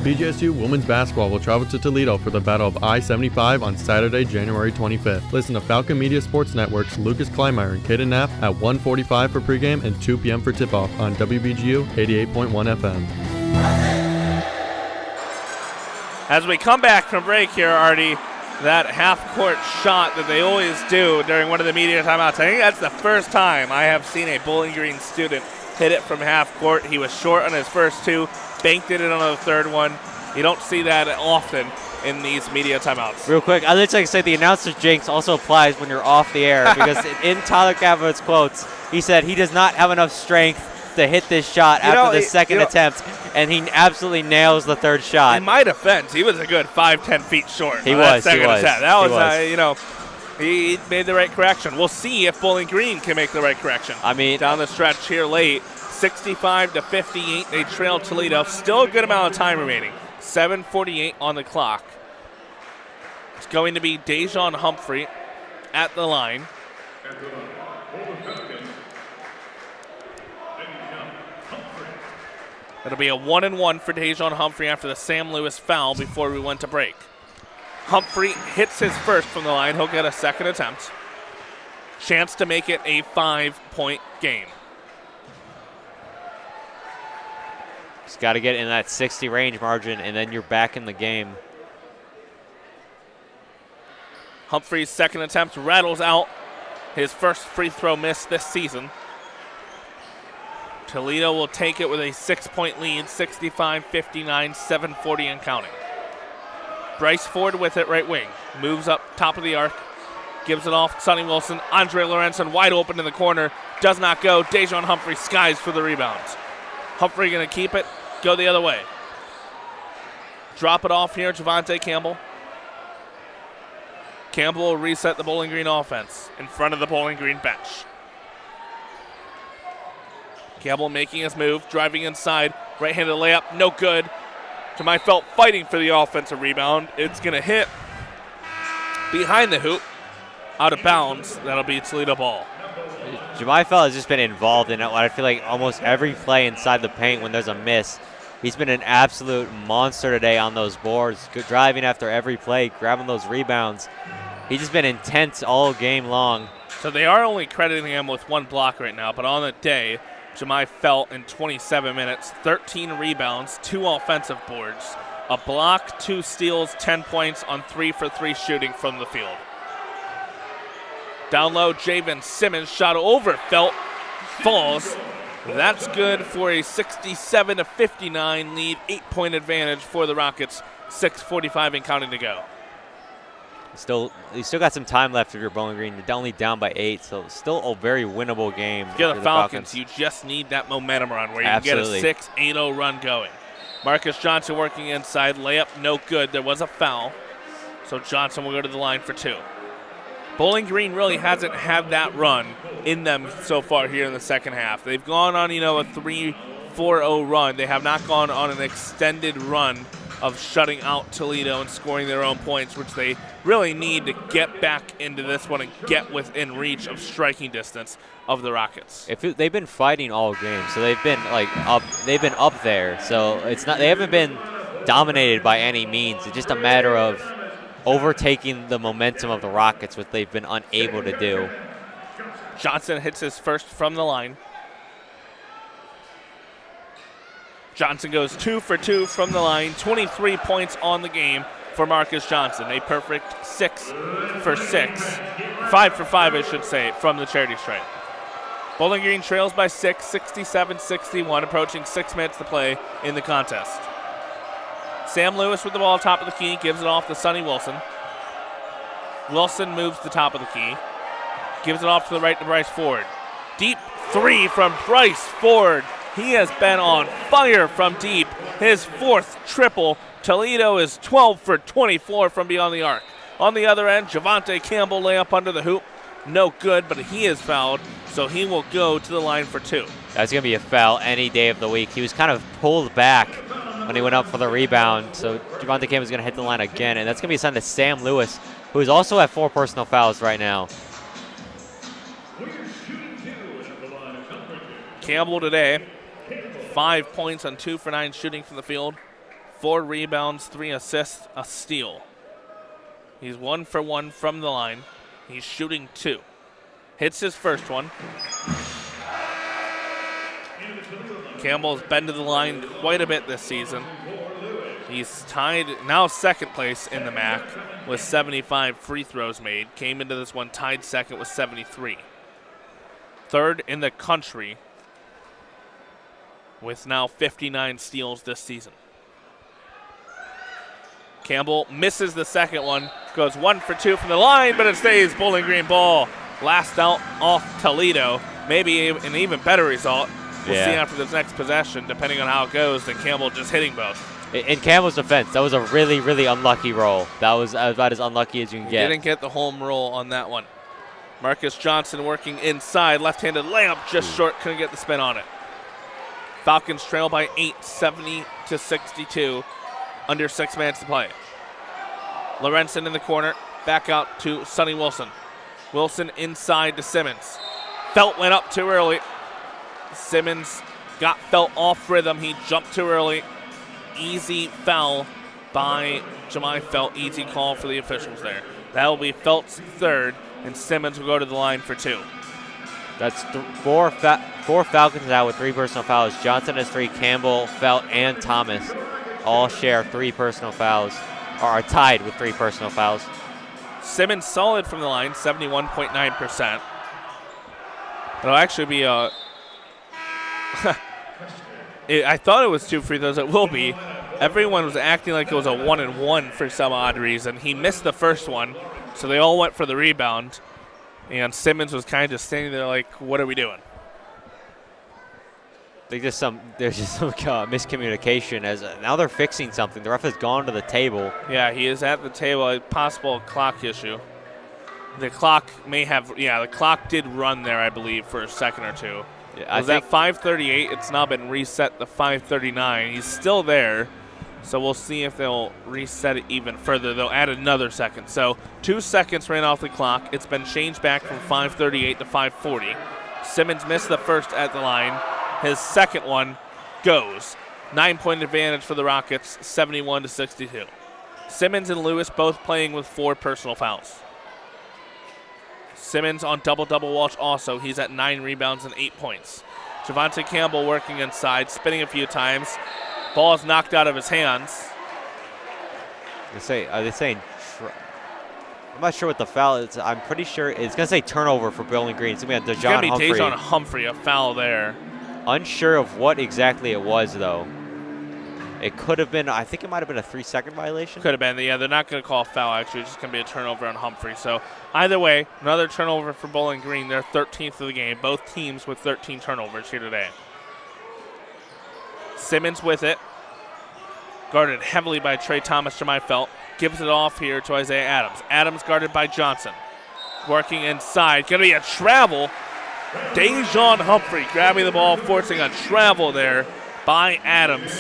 BGSU women's basketball will travel to Toledo for the Battle of I-75 on Saturday, January 25th. Listen to Falcon Media Sports Network's Lucas Kleinmeyer and Kaden Knapp at 1:45 for pregame and 2 p.m. for tip-off on WBGU 88.1 FM. As we come back from break here, Artie, that half-court shot that they always do during one of the media timeouts, I think that's the first time I have seen a Bowling Green student hit it from half-court. He was short on his first 2. Banked it in on the 3rd one. You don't see that often in these media timeouts. Real quick, I'd just like to say the announcer's jinx also applies when you're off the air because in Tyler Kavlitz's quotes, he said he does not have enough strength to hit this shot after the second attempt, and he absolutely nails the 3rd shot. In my defense, he was a good 5-10 feet short. He was. That was. He made the right correction. We'll see if Bowling Green can make the right correction. I mean, down the stretch here late. 65-58, they trail Toledo. Still a good amount of time remaining. 7:48 on the clock. It's going to be Dejon Humphrey at the line. It'll be a 1-and-1 for Dejon Humphrey after the Sam Lewis foul before we went to break. Humphrey hits his first from the line. He'll get a second attempt. Chance to make it a 5-point game. He's got to get in that 60 range margin, and then you're back in the game. Humphrey's second attempt rattles out. His first free throw miss this season. Toledo will take it with a 6-point lead, 65-59, 7:40 and counting. Bryce Ford with it right wing. Moves up top of the arc. Gives it off. Sonny Wilson. Andre Lorenzen wide open in the corner. Does not go. Dejon Humphrey skies for the rebounds. Humphrey going to keep it. Go the other way. Drop it off here. Javante Campbell. Campbell will reset the Bowling Green offense in front of the Bowling Green bench. Campbell making his move. Driving inside. Right-handed layup. No good. Jemai Felt fighting for the offensive rebound. It's going to hit behind the hoop. Out of bounds. That'll be Toledo ball. Jemai Felt has just been involved in it. I feel like almost every play inside the paint when there's a miss. He's been an absolute monster today on those boards. Good driving after every play, grabbing those rebounds. He's just been intense all game long. So they are only crediting him with one block right now, but on the day, Jemai Felt in 27 minutes, 13 rebounds, 2 offensive boards, a block, 2 steals, 10 points on 3-for-3 shooting from the field. Down low, Javen Simmons shot over Felt, falls. That's good for a 67-59 lead, 8-point advantage for the Rockets. 6:45 and counting to go. You still got some time left if you're Bowling Green. You're only down by 8, so still a very winnable game. If you're the Falcons, you just need that momentum run where you can get a 6-8-0 run going. Marcus Johnson working inside. Layup no good. There was a foul. So Johnson will go to the line for 2. Bowling Green really hasn't had that run in them so far here in the second half. They've gone on, a 3-4-0 run. They have not gone on an extended run of shutting out Toledo and scoring their own points, which they really need to get back into this one and get within reach of striking distance of the Rockets. They've been fighting all game, so they've been up. They've been up there, so it's not. They haven't been dominated by any means. It's just a matter of overtaking the momentum of the Rockets, which they've been unable to do. Johnson hits his first from the line. Johnson goes 2 for 2 from the line, 23 points on the game for Marcus Johnson. A perfect 6 for 6, 5 for 5, I should say, from the charity stripe. Bowling Green trails by 6, 67-61, approaching 6 minutes to play in the contest. Sam Lewis with the ball top of the key, gives it off to Sonny Wilson. Wilson moves to top of the key, gives it off to the right to Bryce Ford. Deep 3 from Bryce Ford. He has been on fire from deep. His 4th triple. Toledo is 12 for 24 from beyond the arc. On the other end, Javante Campbell layup under the hoop. No good, but he is fouled, so he will go to the line for 2. That's going to be a foul any day of the week. He was kind of pulled back when he went up for the rebound, so Javante Campbell is going to hit the line again, and that's going to be assigned to Sam Lewis, who is also at 4 personal fouls right now. Campbell today, 5 points on 2 for 9 shooting from the field, 4 rebounds, 3 assists, a steal. He's 1 for 1 from the line. He's shooting 2. Hits his first one. Campbell's been to the line quite a bit this season. He's tied, now second place in the MAC with 75 free throws made. Came into this one tied second with 73. Third in the country with now 59 steals this season. Campbell misses the second one, goes 1 for 2 from the line, but it stays Bowling Green ball. Last out off Toledo. Maybe an even better result. We'll see after this next possession, depending on how it goes, than Campbell just hitting both. In Campbell's defense, that was a really, really unlucky roll. That was about as unlucky as you can get. Didn't get the home roll on that one. Marcus Johnson working inside, left-handed layup, just short, couldn't get the spin on it. Falcons trail by 8, 70-62, under 6 minutes to play. Lorenzen in the corner, back out to Sonny Wilson. Wilson inside to Simmons. Felt went up too early. Simmons got Felt off rhythm. He jumped too early. Easy foul by Jemai Felt. Easy call for the officials there. That will be Felt's 3rd, and Simmons will go to the line for 2. That's 4 Falcons out with 3 personal fouls. Johnson has 3, Campbell, Felt, and Thomas all share 3 personal fouls, or are tied with 3 personal fouls. Simmons solid from the line, 71.9%. It'll actually be a... I thought it was 2 free throws. It will be. Everyone was acting like it was a 1-and-1 for some odd reason. He missed the first one, So they all went for the rebound, and Simmons was kind of just standing there like, what are we doing? There's just some miscommunication as now they're fixing something. The ref has gone to the table. Yeah, he is at the table. A possible clock issue. The clock may have, the clock did run there, I believe, for a second or two. Yeah, it was at 5:38. It's now been reset to 5:39. He's still there, so we'll see if they'll reset it even further. They'll add another second. So 2 seconds ran off the clock. It's been changed back from 5:38 to 5:40. Simmons missed the first at the line. His second one goes. 9-point advantage for the Rockets, 71-62. Simmons and Lewis both playing with 4 personal fouls. Simmons on double-double watch also. He's at 9 rebounds and 8 points. Javonte Campbell working inside, spinning a few times. Ball is knocked out of his hands. Are they saying? I'm not sure what the foul is. I'm pretty sure it's going to say turnover for Bowling Green. It's going to be It's going to be Dejon Humphrey, a foul there. Unsure of what exactly it was, though. It could have been, I think it might have been a 3-second violation. Could have been. Yeah, they're not going to call a foul, actually. It's just going to be a turnover on Humphrey. So either way, another turnover for Bowling Green. They're 13th of the game. Both teams with 13 turnovers here today. Simmons with it. Guarded heavily by Trey Thomas, Jemai Felt. Gives it off here to Isaiah Adams. Adams guarded by Johnson. Working inside. Going to be a travel. Dejon Humphrey grabbing the ball, forcing a travel there by Adams.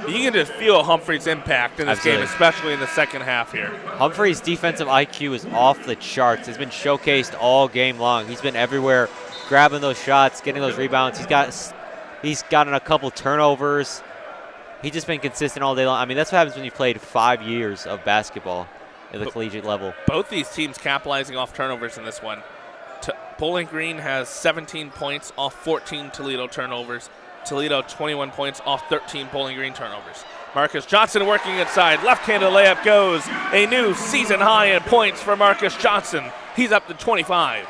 You can just feel Humphrey's impact in this game, especially in the second half here. Humphrey's defensive IQ is off the charts. It's been showcased all game long. He's been everywhere, grabbing those shots, getting those rebounds. He's gotten a couple turnovers. He's just been consistent all day long. I mean, that's what happens when you played 5 years of basketball at the collegiate level. Both these teams capitalizing off turnovers in this one. Bowling Green has 17 points off 14 Toledo turnovers. Toledo 21 points off 13 Bowling Green turnovers. Marcus Johnson working inside. Left-handed layup goes. A new season high in points for Marcus Johnson. He's up to 25.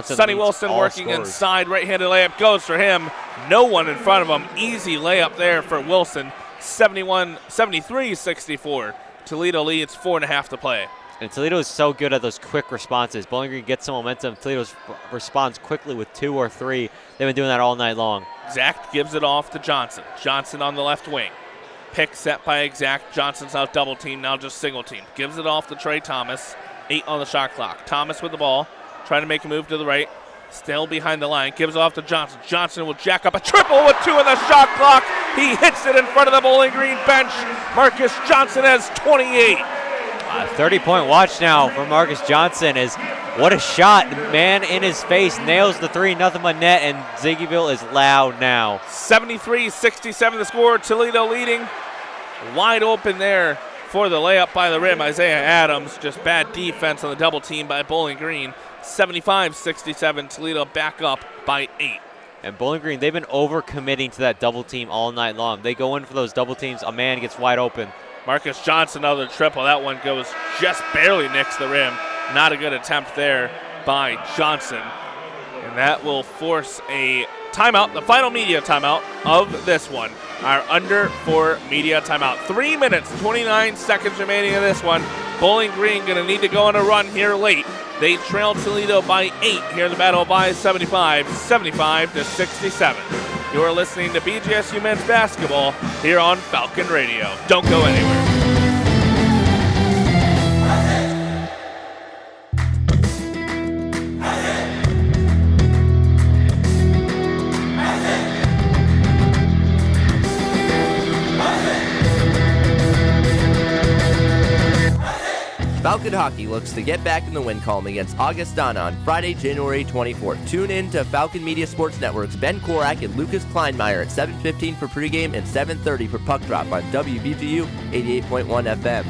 Sonny Wilson working inside. Right-handed layup goes for him. No one in front of him. Easy layup there for Wilson. 73-64. Toledo leads 4.5 to play. And Toledo is so good at those quick responses. Bowling Green gets some momentum. Toledo responds quickly with 2 or 3. They've been doing that all night long. Zach gives it off to Johnson. Johnson on the left wing. Pick set by Zach. Johnson's now double team, now just single team. Gives it off to Trey Thomas. 8 on the shot clock. Thomas with the ball. Trying to make a move to the right. Still behind the line. Gives it off to Johnson. Johnson will jack up a triple with 2 on the shot clock. He hits it in front of the Bowling Green bench. Marcus Johnson has 28. 30-point watch now for Marcus Johnson. What a shot. Man in his face, nails the 3, nothing but net, and Ziggyville is loud now. 73-67 the score. Toledo leading. Wide open there for the layup by the rim. Isaiah Adams, just bad defense on the double team by Bowling Green. 75-67, Toledo back up by 8. And Bowling Green, they've been overcommitting to that double team all night long. They go in for those double teams, a man gets wide open. Marcus Johnson, another triple. That one goes just barely nicks the rim. Not a good attempt there by Johnson. And that will force a timeout, the final media timeout of this one. Our under 4 media timeout. 3 minutes, 29 seconds remaining in this one. Bowling Green going to need to go on a run here late. They trail Toledo by 8 here in the battle by 75-67. You are listening to BGSU men's basketball here on Falcon Radio. Don't go anywhere. Falcon Hockey looks to get back in the win column against Augustana on Friday, January 24th. Tune in to Falcon Media Sports Network's Ben Korak and Lucas Kleinmeyer at 7:15 for pregame and 7:30 for puck drop on WBGU 88.1 FM.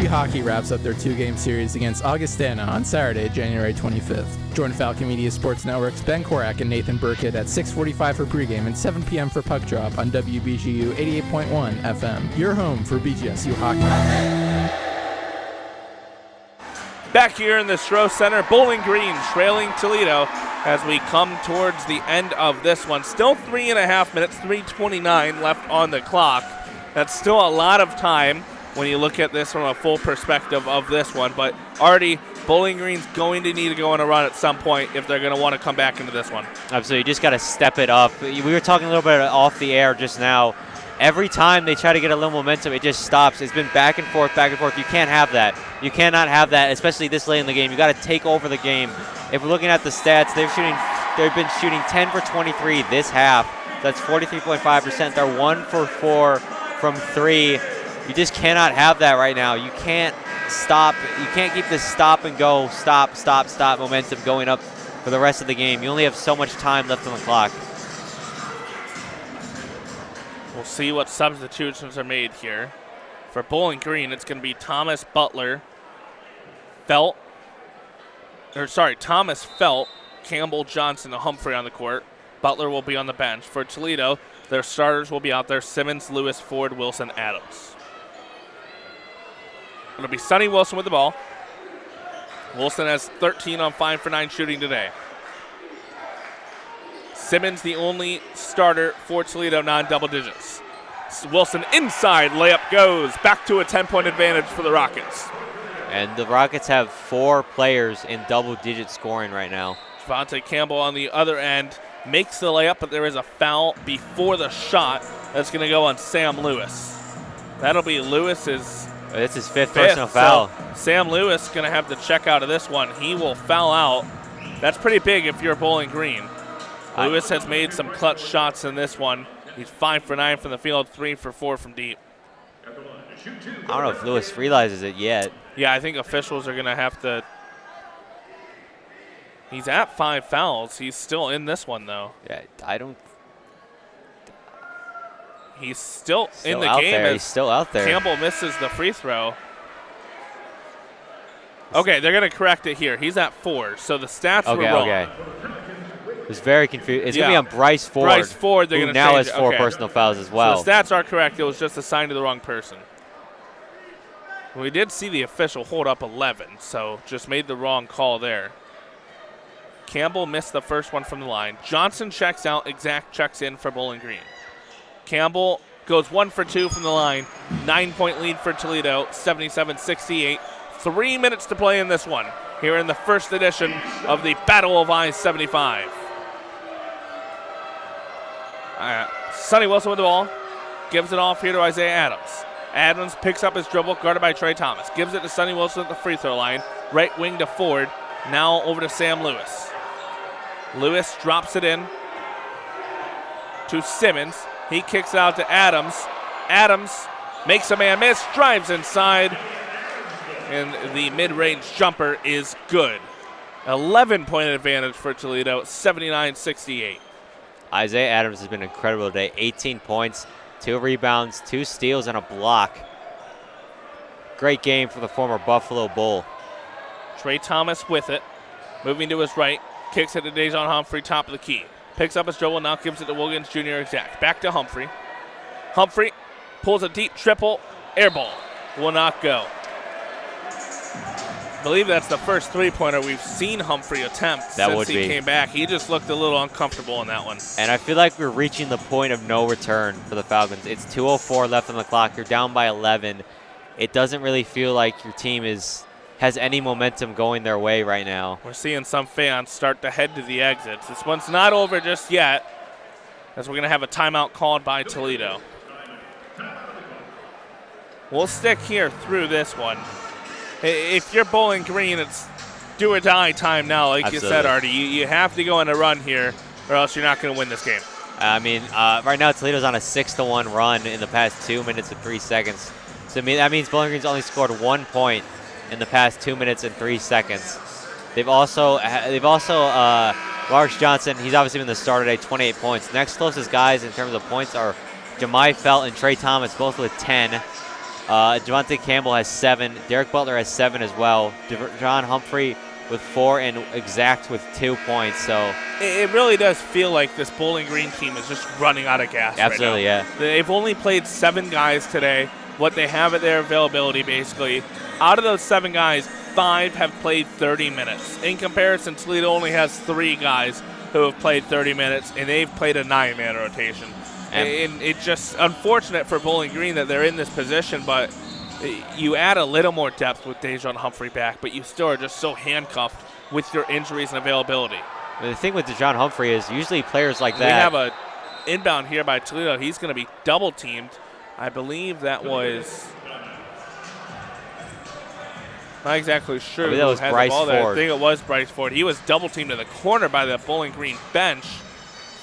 Hockey wraps up their 2-game series against Augustana on Saturday, January 25th. Join Falcon Media Sports Network's Ben Korak and Nathan Burkett at 6:45 for pregame and 7 p.m. for puck drop on WBGU 88.1 FM. Your home for BGSU hockey. Back here in the Stroh Center, Bowling Green trailing Toledo as we come towards the end of this one. Still 3.5 minutes, 3:29 left on the clock. That's still a lot of time when you look at this from a full perspective of this one, but already Bowling Green's going to need to go on a run at some point if they're going to want to come back into this one. Absolutely, you just got to step it up. We were talking a little bit off the air just now. Every time they try to get a little momentum, it just stops. It's been back and forth, back and forth. You can't have that. You cannot have that, especially this late in the game. You got to take over the game. If we're looking at the stats, they've been shooting 10 for 23 this half. That's 43.5%. They're 1 for 4 from 3. You just cannot have that right now. You can't stop. You can't keep this stop and go, stop momentum going up for the rest of the game. You only have so much time left on the clock. We'll see what substitutions are made here. For Bowling Green, it's going to be Thomas Felt, Campbell, Johnson, and Humphrey on the court. Butler will be on the bench. For Toledo, their starters will be out there: Simmons, Lewis, Ford, Wilson, Adams. It'll be Sonny Wilson with the ball. Wilson has 13 on 5 for 9 shooting today. Simmons, the only starter for Toledo, non-double digits. Wilson inside, layup goes. Back to a 10-point advantage for the Rockets. And the Rockets have 4 players in double-digit scoring right now. Javante Campbell on the other end makes the layup, but there is a foul before the shot that's going to go on Sam Lewis. That'll be Lewis's It's his fifth personal foul. So Sam Lewis going to have to check out of this one. He will foul out. That's pretty big if you're Bowling Green. Lewis has made some clutch shots in this one. He's 5 for 9 from the field, 3 for 4 from deep. I don't know if Lewis realizes it yet. Yeah, I think officials are going to have to. He's at 5 fouls. He's still in this one, though. Yeah, I don't. He's still in the game. He's still out there. Campbell misses the free throw. Okay, they're going to correct it here. He's at 4, so the stats were wrong. Okay. It's very confusing. It's going to be on Bryce Ford. Bryce Ford, they're going to now change has 4 personal fouls as well. So the stats are correct. It was just assigned to the wrong person. We did see the official hold up 11, so just made the wrong call there. Campbell missed the first one from the line. Johnson checks out. Exact checks in for Bowling Green. Campbell goes 1 for 2 from the line. 9-point lead for Toledo, 77-68. 3 minutes to play in this one here in the first edition of the Battle of I-75. Sonny Wilson with the ball. Gives it off here to Isaiah Adams. Adams picks up his dribble, guarded by Trey Thomas. Gives it to Sonny Wilson at the free throw line. Right wing to Ford. Now over to Sam Lewis. Lewis drops it in to Simmons. He kicks it out to Adams. Adams makes a man miss, drives inside, and the mid-range jumper is good. 11-point advantage for Toledo, 79-68. Isaiah Adams has been incredible today. 18 points, 2 rebounds, 2 steals, and a block. Great game for the former Buffalo Bull. Trey Thomas with it. Moving to his right. Kicks it to Dejon Humphrey, top of the key. Picks up his dribble, now gives it to Williams Jr. exact. Back to Humphrey. Humphrey pulls a deep triple. Air ball. Will not go. I believe that's the first three-pointer we've seen Humphrey attempt since he came back. He just looked a little uncomfortable in that one. And I feel like we're reaching the point of no return for the Falcons. It's 2:04 left on the clock. You're down by 11. It doesn't really feel like your team has any momentum going their way right now. We're seeing some fans start to head to the exits. This one's not over just yet, as we're going to have a timeout called by Toledo. We'll stick here through this one. If you're Bowling Green, it's do or die time now, like Absolutely. you said, Artie. You have to go on a run here, or else you're not going to win this game. I mean, right now Toledo's on a 6-1 run in the past 2 minutes and 3 seconds. So that means Bowling Green's only scored 1 point in the past 2 minutes and 3 seconds. They've also Lars Johnson. He's obviously been the starter today, 28 points. Next closest guys in terms of points are Jemai Felt and Trey Thomas, both with 10. Javante Campbell has 7. Derek Butler has 7 as well. John Humphrey with 4 and Exact with 2 points. So it really does feel like this Bowling Green team is just running out of gas. Absolutely, right now. yeah. They've only played 7 guys today. What they have at their availability, basically, out of those 7 guys, 5 have played 30 minutes. In comparison, Toledo only has 3 guys who have played 30 minutes, and they've played a 9-man rotation. And it's just unfortunate for Bowling Green that they're in this position, but you add a little more depth with Dejon Humphrey back, but you still are just so handcuffed with your injuries and availability. The thing with Dejon Humphrey is usually players like that. We have a inbound here by Toledo. He's going to be double teamed. I believe that was not exactly sure. I mean, that was Bryce Ford. I think it was Bryce Ford. He was double teamed in the corner by the Bowling Green bench,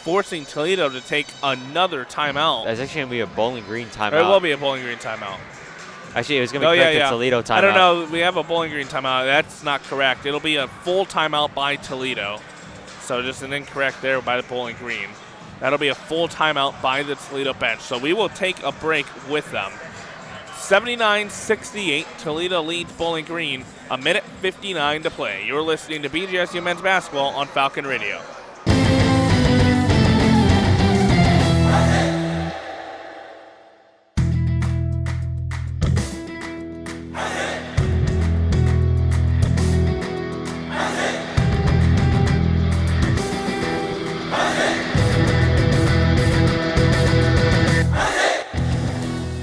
forcing Toledo to take another timeout. That's actually going to be a Bowling Green timeout. It will be a Bowling Green timeout. Actually, it was going to be correct Toledo timeout. I don't know. We have a Bowling Green timeout. That's not correct. It'll be a full timeout by Toledo. So just an incorrect there by the Bowling Green. That'll be a full timeout by the Toledo bench. So we will take a break with them. 79-68, Toledo leads Bowling Green. 1:59 to play. You're listening to BGSU Men's Basketball on Falcon Radio.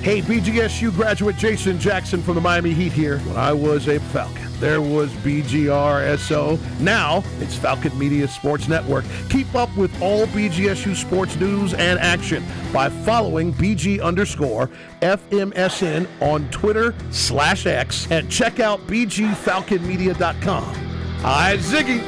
Hey, BGSU graduate Jason Jackson from the Miami Heat here. When I was a Falcon, there was BGRSO. Now it's Falcon Media Sports Network. Keep up with all BGSU sports news and action by following BG_FMSN on Twitter/X and check out BGFalconMedia.com. Hi, Ziggy.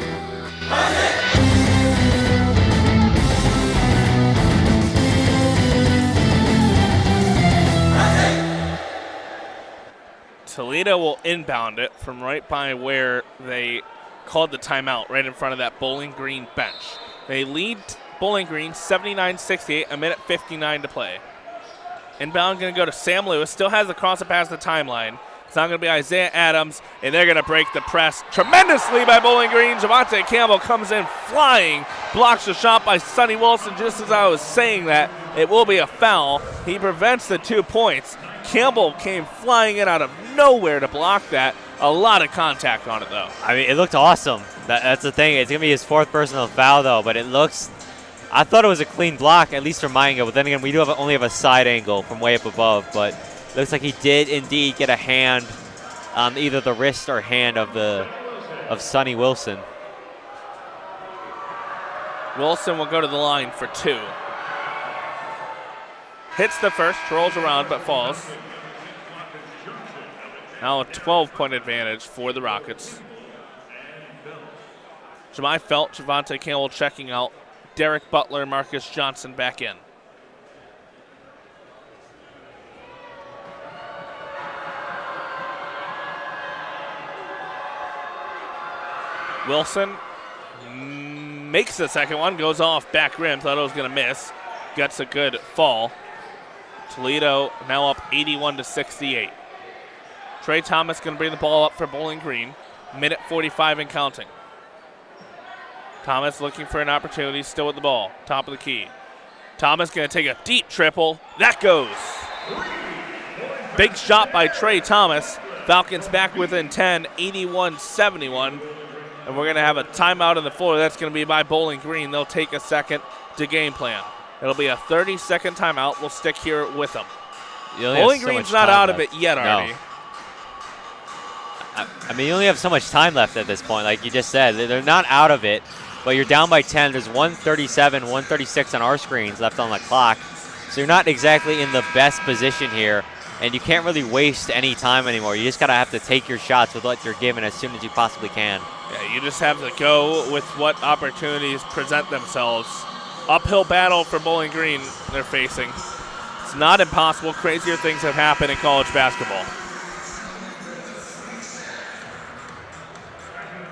Toledo will inbound it from right by where they called the timeout, right in front of that Bowling Green bench. They lead Bowling Green 79-68, 1:59 to play. Inbound going to go to Sam Lewis, still has the cross it past the timeline. It's not going to be Isaiah Adams, and they're going to break the press tremendously by Bowling Green. Javante Campbell comes in flying, blocks the shot by Sonny Wilson. Just as I was saying that, it will be a foul. He prevents the 2 points. Campbell came flying in out of nowhere to block that. A lot of contact on it, though. I mean, it looked awesome. That's the thing. It's going to be his 4th personal foul, though, but it looks – I thought it was a clean block, at least from my angle, but then again, we do only have a side angle from way up above, but it looks like he did indeed get a hand on either the wrist or hand of Sonny Wilson. Wilson will go to the line for 2. Hits the first, rolls around, but falls. Now a 12-point advantage for the Rockets. Jemai Felt, Javante Campbell checking out. Derek Butler, Marcus Johnson back in. Wilson makes the second one, goes off back rim. Thought it was going to miss. Gets a good fall. Toledo now up 81-68. Trey Thomas going to bring the ball up for Bowling Green. 1:45 and counting. Thomas looking for an opportunity, still with the ball. Top of the key. Thomas going to take a deep triple. That goes. Big shot by Trey Thomas. Falcons back within 10, 81-71. And we're going to have a timeout on the floor. That's going to be by Bowling Green. They'll take a second to game plan. It'll be a 30-second timeout. We'll stick here with them. Bowling Green's not out of it yet, Artie. No. I mean, you only have so much time left at this point. Like you just said, they're not out of it, but you're down by 10. There's 137, 136 on our screens left on the clock. So you're not exactly in the best position here, and you can't really waste any time anymore. You just got to have to take your shots with what you're given as soon as you possibly can. Yeah, you just have to go with what opportunities present themselves. Uphill battle for Bowling Green they're facing. It's not impossible. Crazier things have happened in college basketball.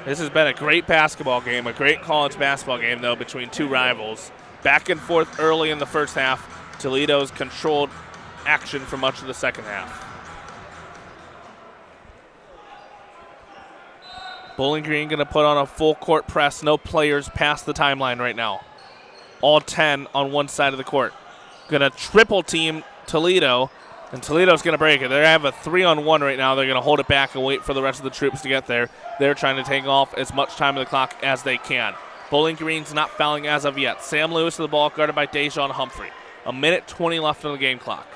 This has been a great basketball game, a great college basketball game, though, between two rivals. Back and forth early in the first half. Toledo's controlled action for much of the second half. Bowling Green going to put on a full court press. No players past the timeline right now. All 10 on one side of the court. Going to triple team Toledo, and Toledo's going to break it. They have a 3-on-1 right now. They're going to hold it back and wait for the rest of the troops to get there. They're trying to take off as much time of the clock as they can. Bowling Green's not fouling as of yet. Sam Lewis to the ball, guarded by Dejon Humphrey. 1:20 left on the game clock.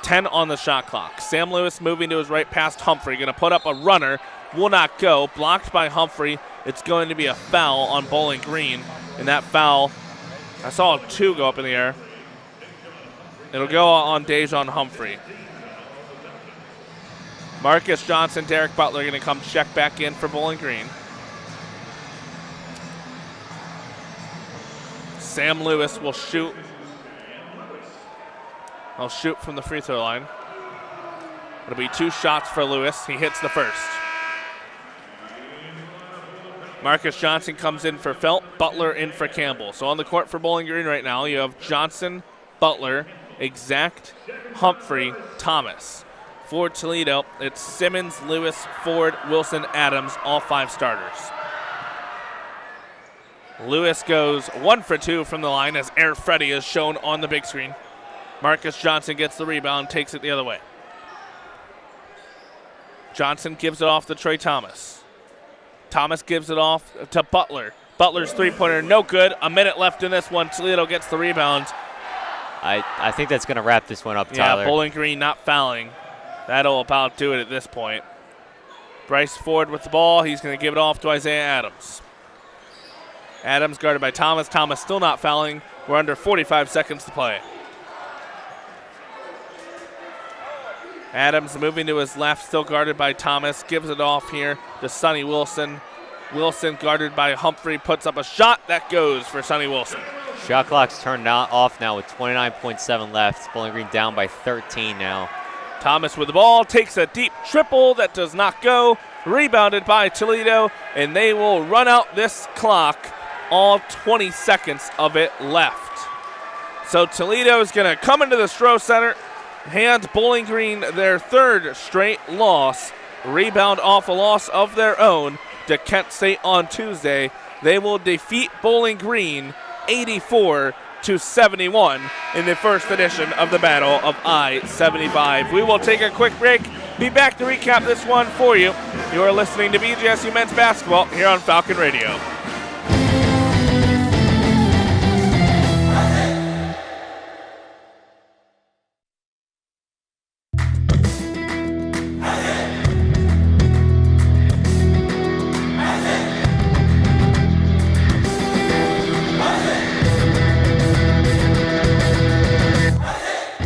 10 on the shot clock. Sam Lewis moving to his right past Humphrey. Going to put up a runner. Will not go. Blocked by Humphrey. It's going to be a foul on Bowling Green. And that foul, I saw 2 go up in the air. It'll go on Dejon Humphrey. Marcus Johnson, Derek Butler going to come check back in for Bowling Green. Sam Lewis will shoot. He'll shoot from the free throw line. It'll be 2 shots for Lewis. He hits the first. Marcus Johnson comes in for Felt, Butler in for Campbell. So on the court for Bowling Green right now, you have Johnson, Butler, Exact, Humphrey, Thomas. For Toledo, it's Simmons, Lewis, Ford, Wilson, Adams, all 5 starters. Lewis goes 1 for 2 from the line as Air Freddy is shown on the big screen. Marcus Johnson gets the rebound, takes it the other way. Johnson gives it off to Trey Thomas. Thomas gives it off to Butler. Butler's three-pointer, no good. A minute left in this one. Toledo gets the rebound. I think that's going to wrap this one up, Tyler. Yeah, Bowling Green not fouling. That'll about do it at this point. Bryce Ford with the ball. He's going to give it off to Isaiah Adams. Adams guarded by Thomas. Thomas still not fouling. We're under 45 seconds to play. Adams moving to his left, still guarded by Thomas. Gives it off here to Sonny Wilson. Wilson guarded by Humphrey, puts up a shot. That goes for Sonny Wilson. Shot clock's turned off now with 29.7 left. Bowling Green down by 13 now. Thomas with the ball, takes a deep triple that does not go. Rebounded by Toledo, and they will run out this clock. All 20 seconds of it left. So Toledo is going to come into the Stroh Center, hand Bowling Green their 3rd straight loss. Rebound off a loss of their own to Kent State on Tuesday. They will defeat Bowling Green 84-71 in the first edition of the Battle of I-75. We will take a quick break. Be back to recap this one for you. You are listening to BGSU Men's Basketball here on Falcon Radio.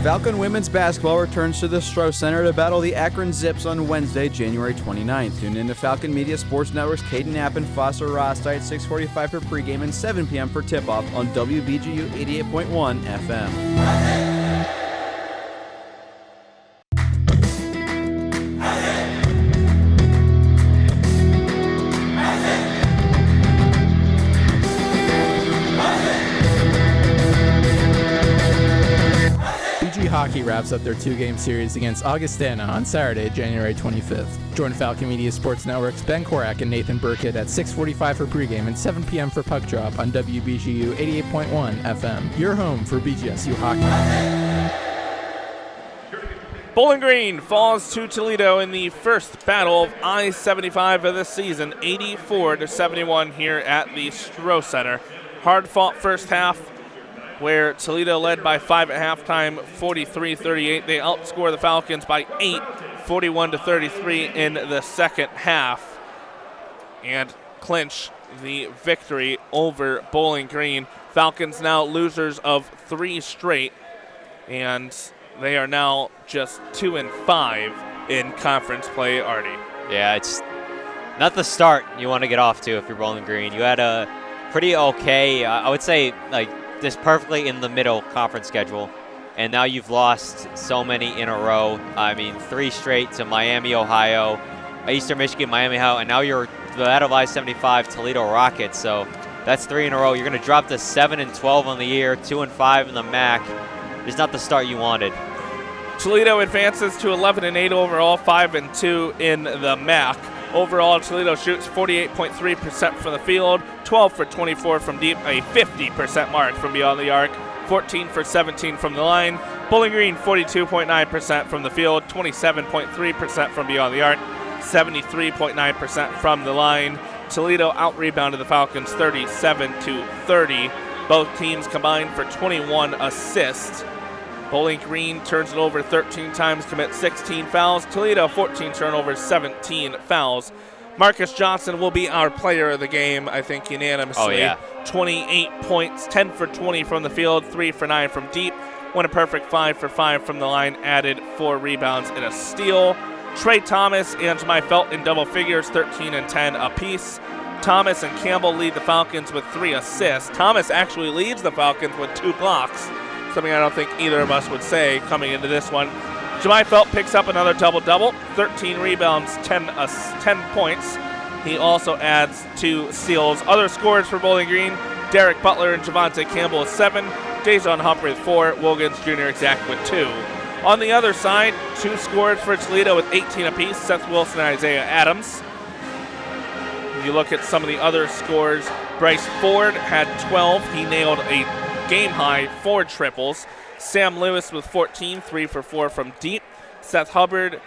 Falcon women's basketball returns to the Stroh Center to battle the Akron Zips on Wednesday, January 29th. Tune in to Falcon Media Sports Network's Caden Knapp and Foster Rosta at 6:45 for pregame and 7 p.m. for tip-off on WBGU 88.1 FM. Hockey wraps up their 2-game series against Augustana on Saturday, January 25th. Join Falcon Media Sports Network's Ben Korak and Nathan Burkett at 6:45 for pregame and 7 p.m. for puck drop on WBGU 88.1 FM. Your home for BGSU hockey. Bowling Green falls to Toledo in the first battle of I-75 of this season, 84-71 here at the Stroh Center. Hard-fought first half, where Toledo led by 5 at halftime, 43-38. They outscore the Falcons by 8, 41-33 in the second half, and clinch the victory over Bowling Green. Falcons now losers of 3 straight, and they are now just 2-5 in conference play, Artie. Yeah, it's not the start you want to get off to if you're Bowling Green. You had a pretty okay, I would say, like, this perfectly in the middle conference schedule, and now you've lost so many in a row. I mean, 3 straight to Miami, Ohio, Eastern Michigan, Miami, Ohio, and now you're the out of I-75 Toledo Rockets. So that's 3 in a row. You're going to drop to 7-12 on the year, 2-5 in the MAC. It's not the start you wanted. Toledo advances to 11-8 overall, 5-2 in the MAC. Overall, Toledo shoots 48.3% from the field, 12 for 24 from deep, a 50% mark from beyond the arc, 14 for 17 from the line. Bowling Green, 42.9% from the field, 27.3% from beyond the arc, 73.9% from the line. Toledo out-rebounded the Falcons 37-30. Both teams combined for 21 assists. Bowling Green turns it over 13 times, commits 16 fouls. Toledo, 14 turnovers, 17 fouls. Marcus Johnson will be our player of the game, I think, unanimously. Oh, yeah. 28 points, 10 for 20 from the field, 3 for 9 from deep. Went a perfect 5 for 5 from the line, added 4 rebounds and a steal. Trey Thomas and Jemai Felt in double figures, 13 and 10 apiece. Thomas and Campbell lead the Falcons with 3 assists. Thomas actually leads the Falcons with 2 blocks, something I don't think either of us would say coming into this one. Jemai Felt picks up another double-double, 13 rebounds, 10 points. He also adds 2 steals. Other scorers for Bowling Green, Derek Butler and Javante Campbell with 7, Jason Humphrey with 4, Wilkins Jr. exact with 2. On the other side, 2 scorers for Toledo with 18 apiece, Seth Wilson and Isaiah Adams. You look at some of the other scores, Bryce Ford had 12. He nailed a game-high 4 triples. Sam Lewis with 14, 3 for 4 from deep. Seth Hubbard,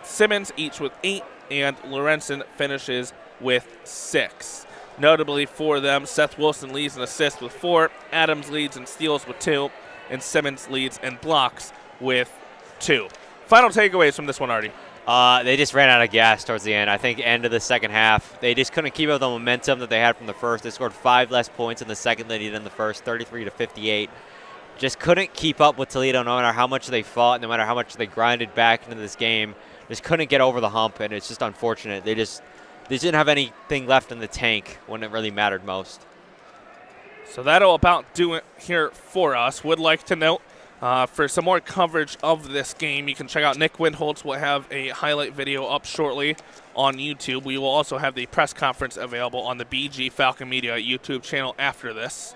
Simmons each with 8, and Lorenzen finishes with 6. Notably for them, Seth Wilson leads in assists with 4, Adams leads in steals with 2, and Simmons leads in blocks with 2. Final takeaways from this one, Artie. They just ran out of gas towards the end. I think end of the second half, they just couldn't keep up the momentum that they had from the first. They scored 5 less points in the second than they did in the first, 33-58. Just couldn't keep up with Toledo no matter how much they fought, no matter how much they grinded back into this game. Just couldn't get over the hump, and it's just unfortunate. They didn't have anything left in the tank when it really mattered most. So that'll about do it here for us. Would like to note, for some more coverage of this game, you can check out Nick Windholtz. Will have a highlight video up shortly on YouTube. We will also have the press conference available on the BG Falcon Media YouTube channel after this.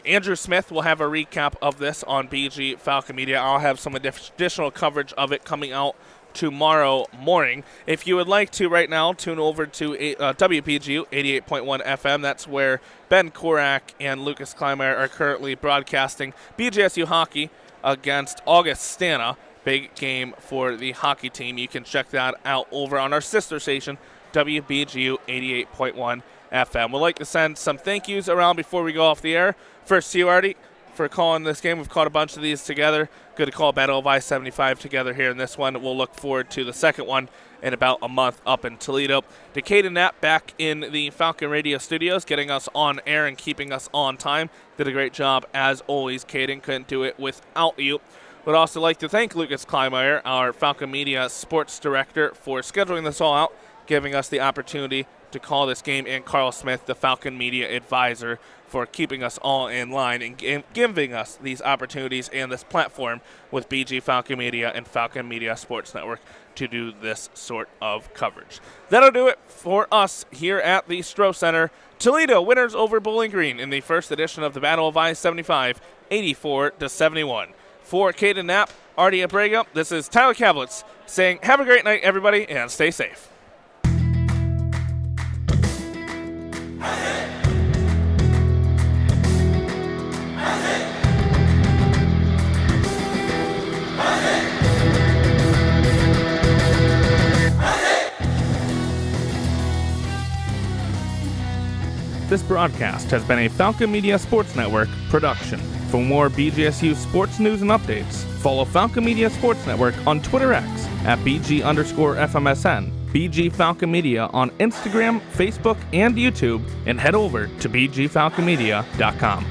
Andrew Smith will have a recap of this on BG Falcon Media. I'll have some additional coverage of it coming out tomorrow morning. If you would like to right now, tune over to WPGU 88.1 FM. That's where Ben Korak and Lucas Kleinmeyer are currently broadcasting BGSU hockey against Augustana. Big game for the hockey team. You can check that out over on our sister station, WBGU 88.1 FM. We'd like to send some thank yous around before we go off the air. First to you, Artie, for calling this game. We've called a bunch of these together. Good to call Battle of I-75 together here in this one. We'll look forward to the second one in about a month up in Toledo. To Caden Knapp back in the Falcon Radio studios, getting us on air and keeping us on time. Did a great job as always, Caden. Couldn't do it without you. Would also like to thank Lucas Kleinmeyer, our Falcon Media sports director, for scheduling this all out, giving us the opportunity to call this game, and Carl Smith, the Falcon Media advisor, for keeping us all in line and giving us these opportunities and this platform with BG Falcon Media and Falcon Media Sports Network to do this sort of coverage. That'll do it for us here at the Stroh Center. Toledo winners over Bowling Green in the first edition of the Battle of I-75, 84-71. For Caden Knapp, Artie Abrego, this is Tyler Kavlitz saying have a great night, everybody, and stay safe. This broadcast has been a Falcon Media Sports Network production. For more BGSU sports news and updates, follow Falcon Media Sports Network on Twitter X at BG_FMSN, BG Falcon Media on Instagram, Facebook, and YouTube, and head over to BGFalconMedia.com.